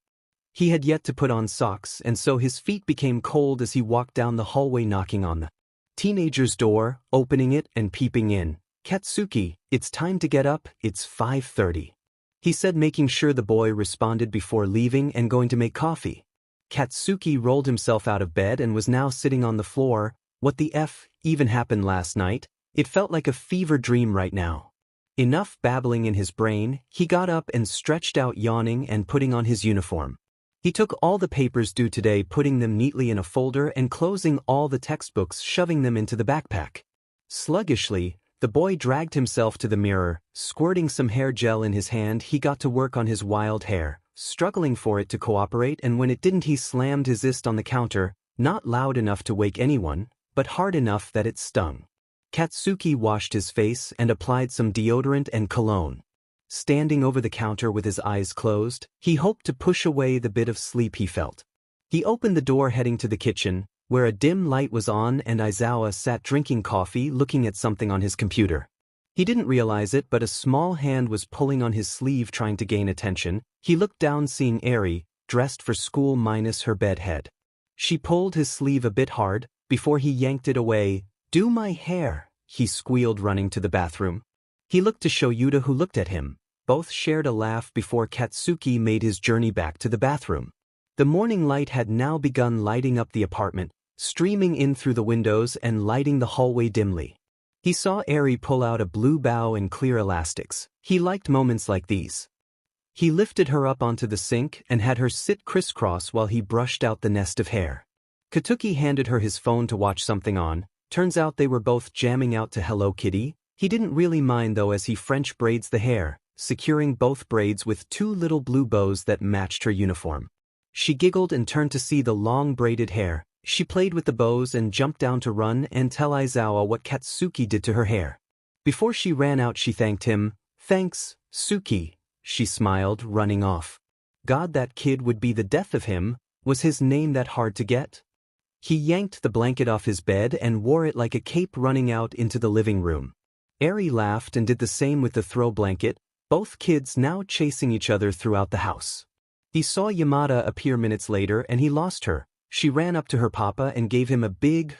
He had yet to put on socks, and so his feet became cold as he walked down the hallway, knocking on the teenager's door, opening it and peeping in. "Katsuki, it's time to get up, it's 5:30. He said, making sure the boy responded before leaving and going to make coffee. Katsuki rolled himself out of bed and was now sitting on the floor. What the F even happened last night? It felt like a fever dream right now. Enough babbling in his brain, he got up and stretched out, yawning and putting on his uniform. He took all the papers due today, putting them neatly in a folder and closing all the textbooks, shoving them into the backpack. Sluggishly, the boy dragged himself to the mirror, squirting some hair gel in his hand. He got to work on his wild hair, struggling for it to cooperate, and when it didn't, he slammed his fist on the counter, not loud enough to wake anyone, but hard enough that it stung. Katsuki washed his face and applied some deodorant and cologne. Standing over the counter with his eyes closed, he hoped to push away the bit of sleep he felt. He opened the door, heading to the kitchen, where a dim light was on and Aizawa sat drinking coffee, looking at something on his computer. He didn't realize it, but a small hand was pulling on his sleeve, trying to gain attention. He looked down, seeing Eri, dressed for school minus her bed head. She pulled his sleeve a bit hard, before he yanked it away. "Do my hair," he squealed, running to the bathroom. He looked to Yuta, who looked at him. Both shared a laugh before Katsuki made his journey back to the bathroom. The morning light had now begun lighting up the apartment, streaming in through the windows and lighting the hallway dimly. He saw Eri pull out a blue bow and clear elastics. He liked moments like these. He lifted her up onto the sink and had her sit crisscross while he brushed out the nest of hair. Katsuki handed her his phone to watch something on. Turns out they were both jamming out to Hello Kitty. He didn't really mind though, as he French braids the hair, securing both braids with two little blue bows that matched her uniform. She giggled and turned to see the long braided hair. She played with the bows and jumped down to run and tell Aizawa what Katsuki did to her hair. Before she ran out, she thanked him. "Thanks, Suki," she smiled, running off. God, that kid would be the death of him. Was his name that hard to get? He yanked the blanket off his bed and wore it like a cape, running out into the living room. Eri laughed and did the same with the throw blanket, both kids now chasing each other throughout the house. He saw Yamada appear minutes later and he lost her. She ran up to her papa and gave him a big,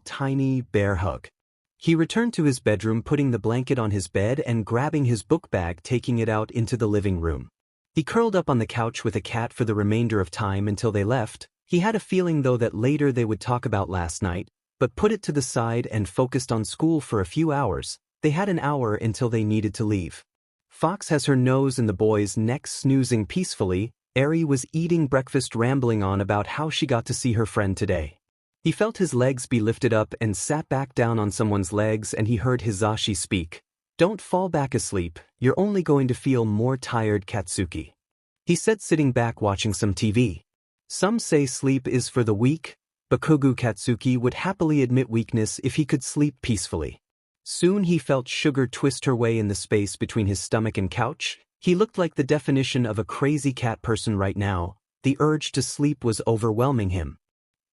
tiny bear hug. He returned to his bedroom, putting the blanket on his bed and grabbing his book bag, taking it out into the living room. He curled up on the couch with a cat for the remainder of time until they left. He had a feeling though that later they would talk about last night, but put it to the side and focused on school for a few hours. They had an hour until they needed to leave. Fox has her nose in the boy's neck, snoozing peacefully. Eri was eating breakfast, rambling on about how she got to see her friend today. He felt his legs be lifted up and sat back down on someone's legs, and he heard Hisashi speak. "Don't fall back asleep, you're only going to feel more tired, Katsuki," he said, sitting back watching some TV. Some say sleep is for the weak, but Katsuki would happily admit weakness if he could sleep peacefully. Soon he felt sugar twist her way in the space between his stomach and couch. He looked like the definition of a crazy cat person right now. The urge to sleep was overwhelming him.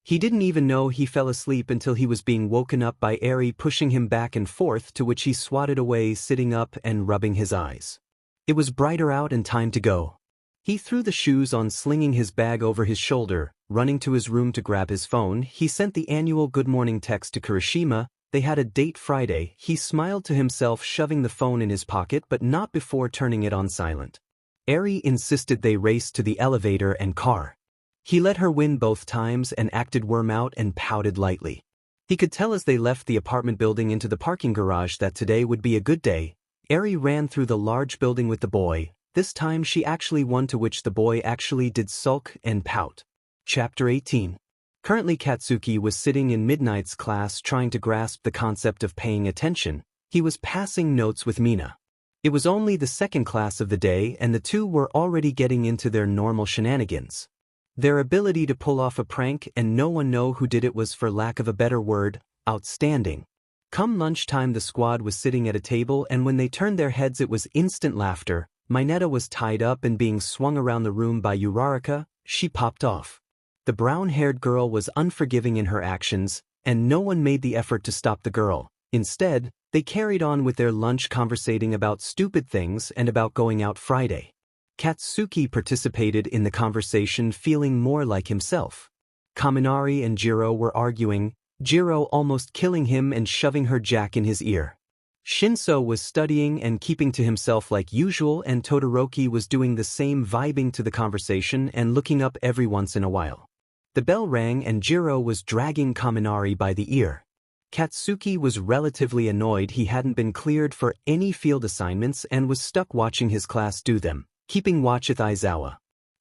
He didn't even know he fell asleep until he was being woken up by Eri pushing him back and forth, to which he swatted away, sitting up and rubbing his eyes. It was brighter out and time to go. He threw the shoes on, slinging his bag over his shoulder. Running to his room to grab his phone, he sent the annual good morning text to Kirishima. They had a date Friday. He smiled to himself, shoving the phone in his pocket, but not before turning it on silent. Eri insisted they race to the elevator and car. He let her win both times and acted worm out and pouted lightly. He could tell as they left the apartment building into the parking garage that today would be a good day. Eri ran through the large building with the boy. This time she actually won, to which the boy actually did sulk and pout. Chapter 18. Currently Katsuki was sitting in Midnight's class, trying to grasp the concept of paying attention. He was passing notes with Mina. It was only the second class of the day and the two were already getting into their normal shenanigans. Their ability to pull off a prank and no one know who did it was, for lack of a better word, outstanding. Come lunchtime, the squad was sitting at a table and when they turned their heads it was instant laughter. Mineta was tied up and being swung around the room by Uraraka. She popped off. The brown-haired girl was unforgiving in her actions, and no one made the effort to stop the girl. Instead, they carried on with their lunch, conversating about stupid things and about going out Friday. Katsuki participated in the conversation, feeling more like himself. Kaminari and Jiro were arguing, Jiro almost killing him and shoving her jack in his ear. Shinso was studying and keeping to himself like usual, and Todoroki was doing the same, vibing to the conversation and looking up every once in a while. The bell rang and Jiro was dragging Kaminari by the ear. Katsuki was relatively annoyed he hadn't been cleared for any field assignments and was stuck watching his class do them, keeping watch with Aizawa.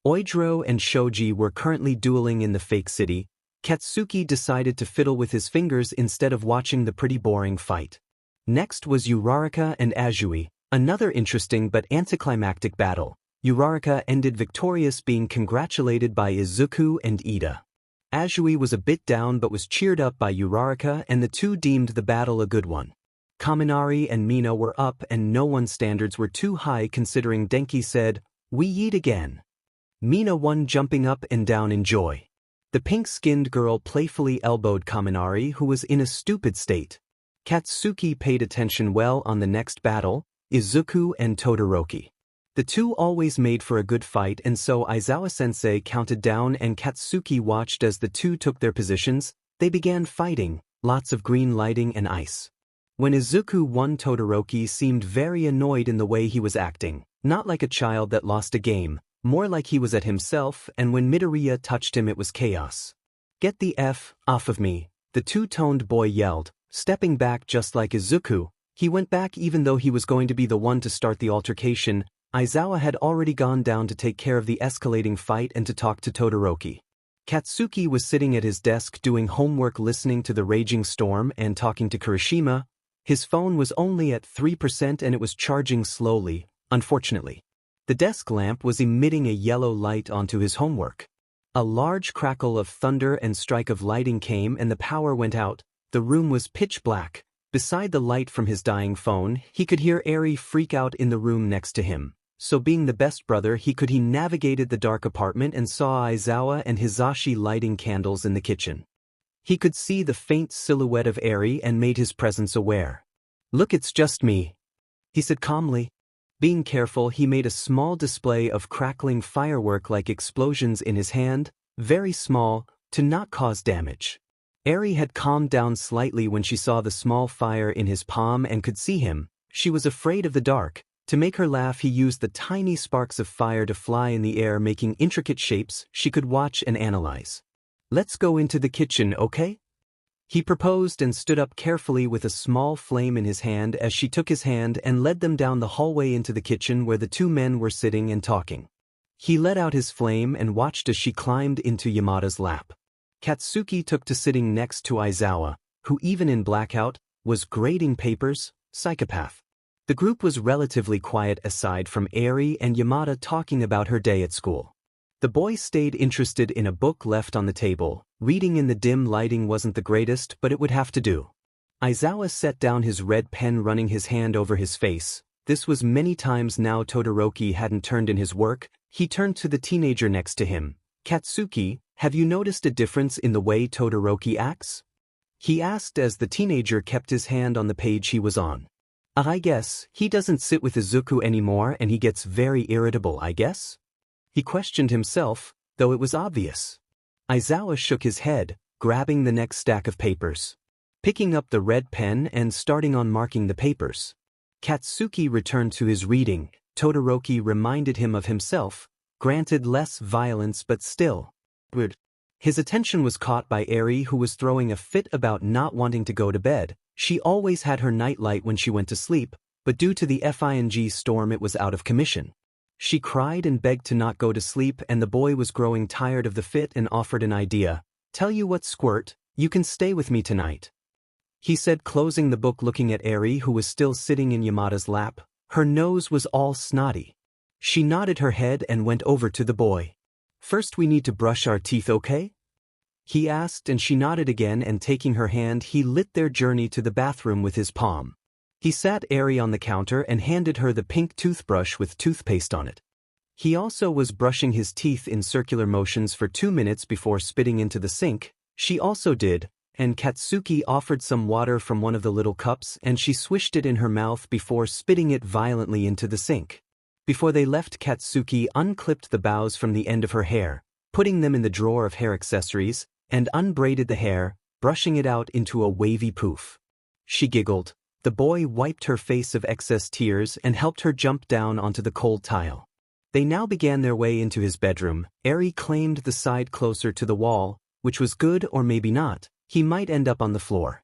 Oijiro and Shoji were currently dueling in the fake city. Katsuki decided to fiddle with his fingers instead of watching the pretty boring fight. Next was Uraraka and Azui, another interesting but anticlimactic battle. Uraraka ended victorious, being congratulated by Izuku and Ida. Azui was a bit down but was cheered up by Uraraka and the two deemed the battle a good one. Kaminari and Mina were up and no one's standards were too high considering Denki said, "We eat again." Mina won, jumping up and down in joy. The pink-skinned girl playfully elbowed Kaminari, who was in a stupid state. Katsuki paid attention well on the next battle, Izuku and Todoroki. The two always made for a good fight, and so Aizawa-sensei counted down and Katsuki watched as the two took their positions. They began fighting, lots of green lighting and ice. When Izuku won, Todoroki seemed very annoyed in the way he was acting, not like a child that lost a game, more like he was at himself, and when Midoriya touched him it was chaos. "Get the F off of me," the two-toned boy yelled, stepping back just like Izuku. He went back even though he was going to be the one to start the altercation. Aizawa had already gone down to take care of the escalating fight and to talk to Todoroki. Katsuki was sitting at his desk doing homework, listening to the raging storm and talking to Kirishima. His phone was only at 3% and it was charging slowly, unfortunately. The desk lamp was emitting a yellow light onto his homework. A large crackle of thunder and strike of lightning came and the power went out. The room was pitch black. Beside the light from his dying phone, he could hear Eri freak out in the room next to him. So being the best brother he navigated the dark apartment and saw Aizawa and Hisashi lighting candles in the kitchen. He could see the faint silhouette of Eri and made his presence aware. "Look, it's just me," he said calmly. Being careful, he made a small display of crackling firework like explosions in his hand, very small, to not cause damage. Eri had calmed down slightly when she saw the small fire in his palm and could see him. She was afraid of the dark. To make her laugh, he used the tiny sparks of fire to fly in the air, making intricate shapes she could watch and analyze. "Let's go into the kitchen, okay?" he proposed and stood up carefully with a small flame in his hand as she took his hand and led them down the hallway into the kitchen where the two men were sitting and talking. He let out his flame and watched as she climbed into Yamada's lap. Katsuki took to sitting next to Aizawa, who even in blackout, was grading papers, psychopath. The group was relatively quiet aside from Eri and Yamada talking about her day at school. The boy stayed interested in a book left on the table. Reading in the dim lighting wasn't the greatest, but it would have to do. Aizawa set down his red pen, running his hand over his face. This was many times now Todoroki hadn't turned in his work. He turned to the teenager next to him. "Katsuki, have you noticed a difference in the way Todoroki acts?" he asked as the teenager kept his hand on the page he was on. "I guess he doesn't sit with Izuku anymore and he gets very irritable, I guess?" he questioned himself, though it was obvious. Aizawa shook his head, grabbing the next stack of papers. Picking up the red pen and starting on marking the papers. Katsuki returned to his reading. Todoroki reminded him of himself, granted less violence but still. Weird. His attention was caught by Eri, who was throwing a fit about not wanting to go to bed. She always had her nightlight when she went to sleep, but due to the FING storm it was out of commission. She cried and begged to not go to sleep, and the boy was growing tired of the fit and offered an idea. "Tell you what, Squirt, you can stay with me tonight," he said, closing the book, looking at Eri, who was still sitting in Yamada's lap. Her nose was all snotty. She nodded her head and went over to the boy. "First we need to brush our teeth, okay?" he asked, and she nodded again, and taking her hand he lit their journey to the bathroom with his palm. He sat Eri on the counter and handed her the pink toothbrush with toothpaste on it. He also was brushing his teeth in circular motions for 2 minutes before spitting into the sink. She also did, and Katsuki offered some water from one of the little cups and she swished it in her mouth before spitting it violently into the sink. Before they left, Katsuki unclipped the bows from the end of her hair, putting them in the drawer of hair accessories, and unbraided the hair, brushing it out into a wavy poof. She giggled. The boy wiped her face of excess tears and helped her jump down onto the cold tile. They now began their way into his bedroom. Eri claimed the side closer to the wall, which was good, or maybe not. He might end up on the floor.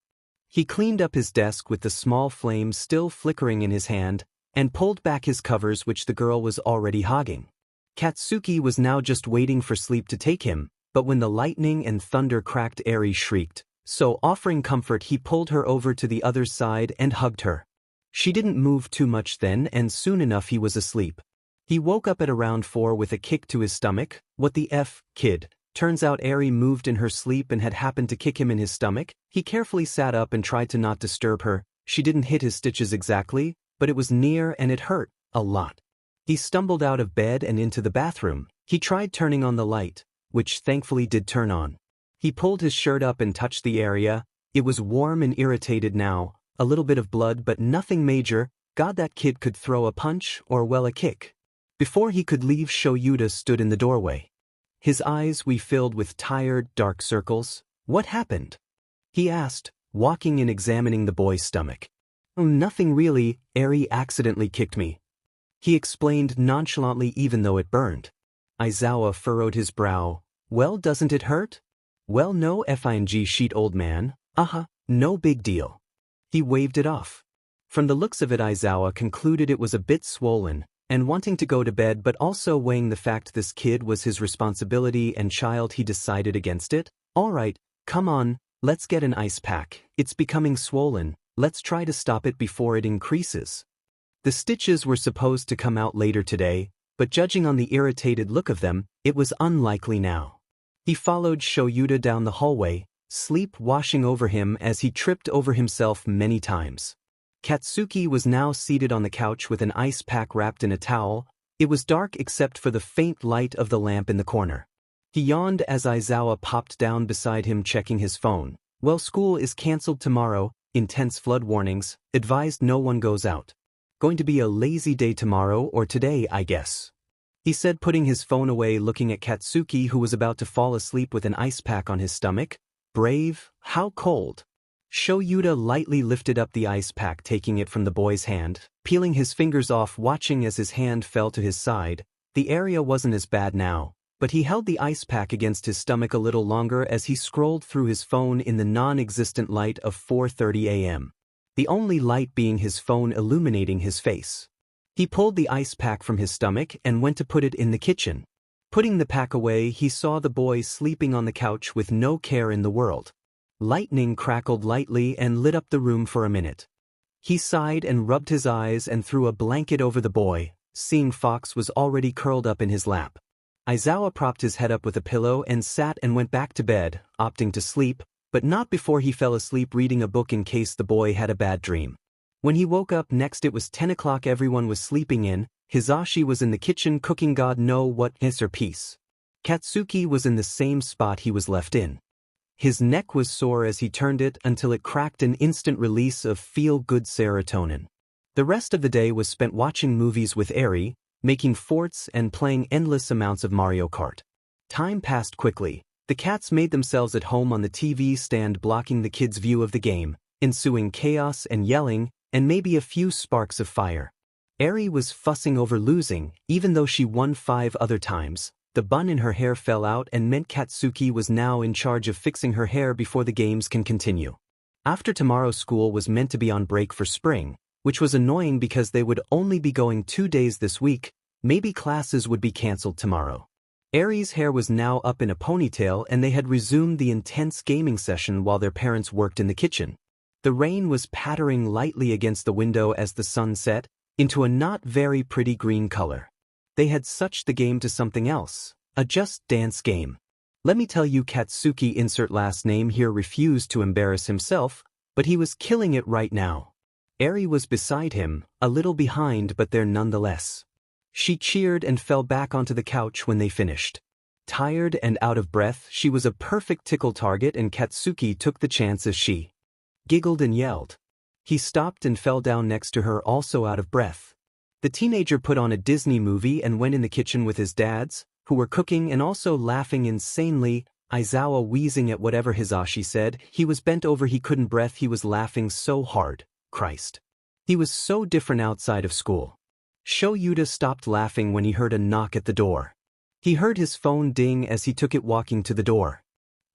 He cleaned up his desk with the small flame still flickering in his hand, and pulled back his covers, which the girl was already hogging. Katsuki was now just waiting for sleep to take him, but when the lightning and thunder cracked, Eri shrieked. So, offering comfort, he pulled her over to the other side and hugged her. She didn't move too much then, and soon enough he was asleep. He woke up at around 4 with a kick to his stomach. "What the F, kid?" Turns out Eri moved in her sleep and had happened to kick him in his stomach. He carefully sat up and tried to not disturb her. She didn't hit his stitches exactly, but it was near and it hurt a lot. He stumbled out of bed and into the bathroom. He tried turning on the light, which thankfully did turn on. He pulled his shirt up and touched the area. It was warm and irritated now, a little bit of blood but nothing major. God, that kid could throw a punch or, well, a kick. Before he could leave, Shoyuta stood in the doorway. His eyes filled with tired, dark circles. "What happened?" he asked, walking in examining the boy's stomach. "Oh, nothing really. Eri accidentally kicked me," he explained nonchalantly, even though it burned. Aizawa furrowed his brow. "Well, doesn't it hurt?" "Well, no fing sheet, old man. No big deal." He waved it off. From the looks of it, Aizawa concluded it was a bit swollen, and wanting to go to bed but also weighing the fact this kid was his responsibility and child, he decided against it. "All right, come on, let's get an ice pack. It's becoming swollen. Let's try to stop it before it increases." The stitches were supposed to come out later today, but judging on the irritated look of them, it was unlikely now. He followed Shoyuta down the hallway, sleep washing over him as he tripped over himself many times. Katsuki was now seated on the couch with an ice pack wrapped in a towel. It was dark except for the faint light of the lamp in the corner. He yawned as Aizawa popped down beside him, checking his phone. "Well, school is cancelled tomorrow. Intense flood warnings. Advised no one goes out. Going to be a lazy day tomorrow, or today, I guess," he said, putting his phone away, looking at Katsuki, who was about to fall asleep with an ice pack on his stomach. "Brave. How cold?" Shoyuta lightly lifted up the ice pack, taking it from the boy's hand, peeling his fingers off, watching as his hand fell to his side. The area wasn't as bad now, but he held the ice pack against his stomach a little longer as he scrolled through his phone in the non-existent light of 4:30 a.m., the only light being his phone illuminating his face. He pulled the ice pack from his stomach and went to put it in the kitchen. Putting the pack away, he saw the boy sleeping on the couch with no care in the world. Lightning crackled lightly and lit up the room for a minute. He sighed and rubbed his eyes and threw a blanket over the boy, seeing Fox was already curled up in his lap. Aizawa propped his head up with a pillow and sat and went back to bed, opting to sleep, but not before he fell asleep reading a book in case the boy had a bad dream. When he woke up next, it was 10 o'clock. Everyone was sleeping in. Hizashi was in the kitchen cooking God know what his or piece. Katsuki was in the same spot he was left in. His neck was sore as he turned it until it cracked, an instant release of feel-good serotonin. The rest of the day was spent watching movies with Eri, making forts and playing endless amounts of Mario Kart. Time passed quickly. The cats made themselves at home on the TV stand, blocking the kids' view of the game, ensuing chaos and yelling, and maybe a few sparks of fire. Eri was fussing over losing, even though she won 5 other times. The bun in her hair fell out and meant Katsuki was now in charge of fixing her hair before the games can continue. After tomorrow, school was meant to be on break for spring, which was annoying because they would only be going 2 days this week. Maybe classes would be cancelled tomorrow. Eri's hair was now up in a ponytail and they had resumed the intense gaming session while their parents worked in the kitchen. The rain was pattering lightly against the window as the sun set, into a not very pretty green color. They had switched the game to something else, a Just Dance game. Let me tell you, Katsuki insert last name here refused to embarrass himself, but he was killing it right now. Eri was beside him, a little behind but there nonetheless. She cheered and fell back onto the couch when they finished. Tired and out of breath, she was a perfect tickle target and Katsuki took the chance as she giggled and yelled. He stopped and fell down next to her, also out of breath. The teenager put on a Disney movie and went in the kitchen with his dads, who were cooking and also laughing insanely, Aizawa wheezing at whatever Hisashi said. He was bent over, he couldn't breathe, he was laughing so hard. Christ. He was so different outside of school. Shoyuta stopped laughing when he heard a knock at the door. He heard his phone ding as he took it, walking to the door.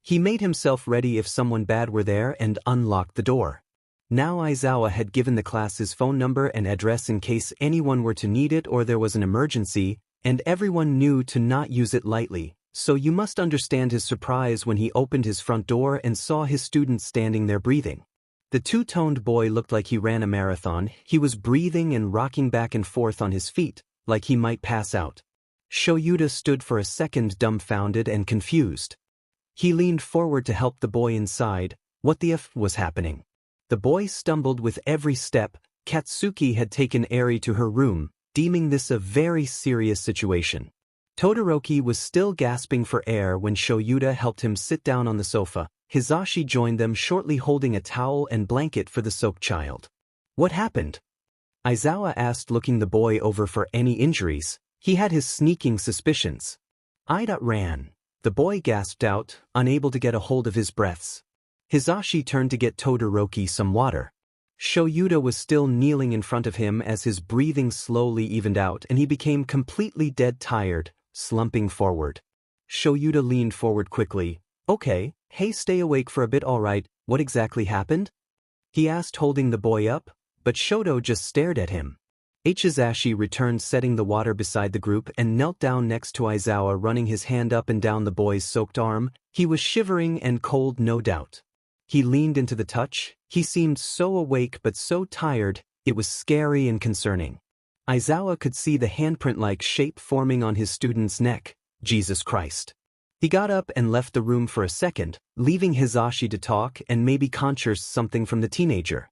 He made himself ready if someone bad were there and unlocked the door. Now Aizawa had given the class his phone number and address in case anyone were to need it or there was an emergency, and everyone knew to not use it lightly, so you must understand his surprise when he opened his front door and saw his students standing there breathing. The two-toned boy looked like he ran a marathon. He was breathing and rocking back and forth on his feet, like he might pass out. Shoyuta stood for a second dumbfounded and confused. He leaned forward to help the boy inside. What the f was happening? The boy stumbled with every step. Katsuki had taken Eri to her room, deeming this a very serious situation. Todoroki was still gasping for air when Shoyuta helped him sit down on the sofa. Hisashi joined them shortly, holding a towel and blanket for the soaked child. What happened? Aizawa asked, looking the boy over for any injuries. He had his sneaking suspicions. I ran. The boy gasped out, unable to get a hold of his breaths. Hisashi turned to get Todoroki some water. Shoyuta was still kneeling in front of him as his breathing slowly evened out and he became completely dead tired, slumping forward. Shoyuta leaned forward quickly. Okay, hey, stay awake for a bit, alright, what exactly happened? He asked, holding the boy up, but Shoto just stared at him. Hisashi returned, setting the water beside the group and knelt down next to Aizawa, running his hand up and down the boy's soaked arm. He was shivering and cold, no doubt. He leaned into the touch. He seemed so awake but so tired, it was scary and concerning. Aizawa could see the handprint-like shape forming on his student's neck. Jesus Christ. He got up and left the room for a second, leaving Hisashi to talk and maybe conjure something from the teenager.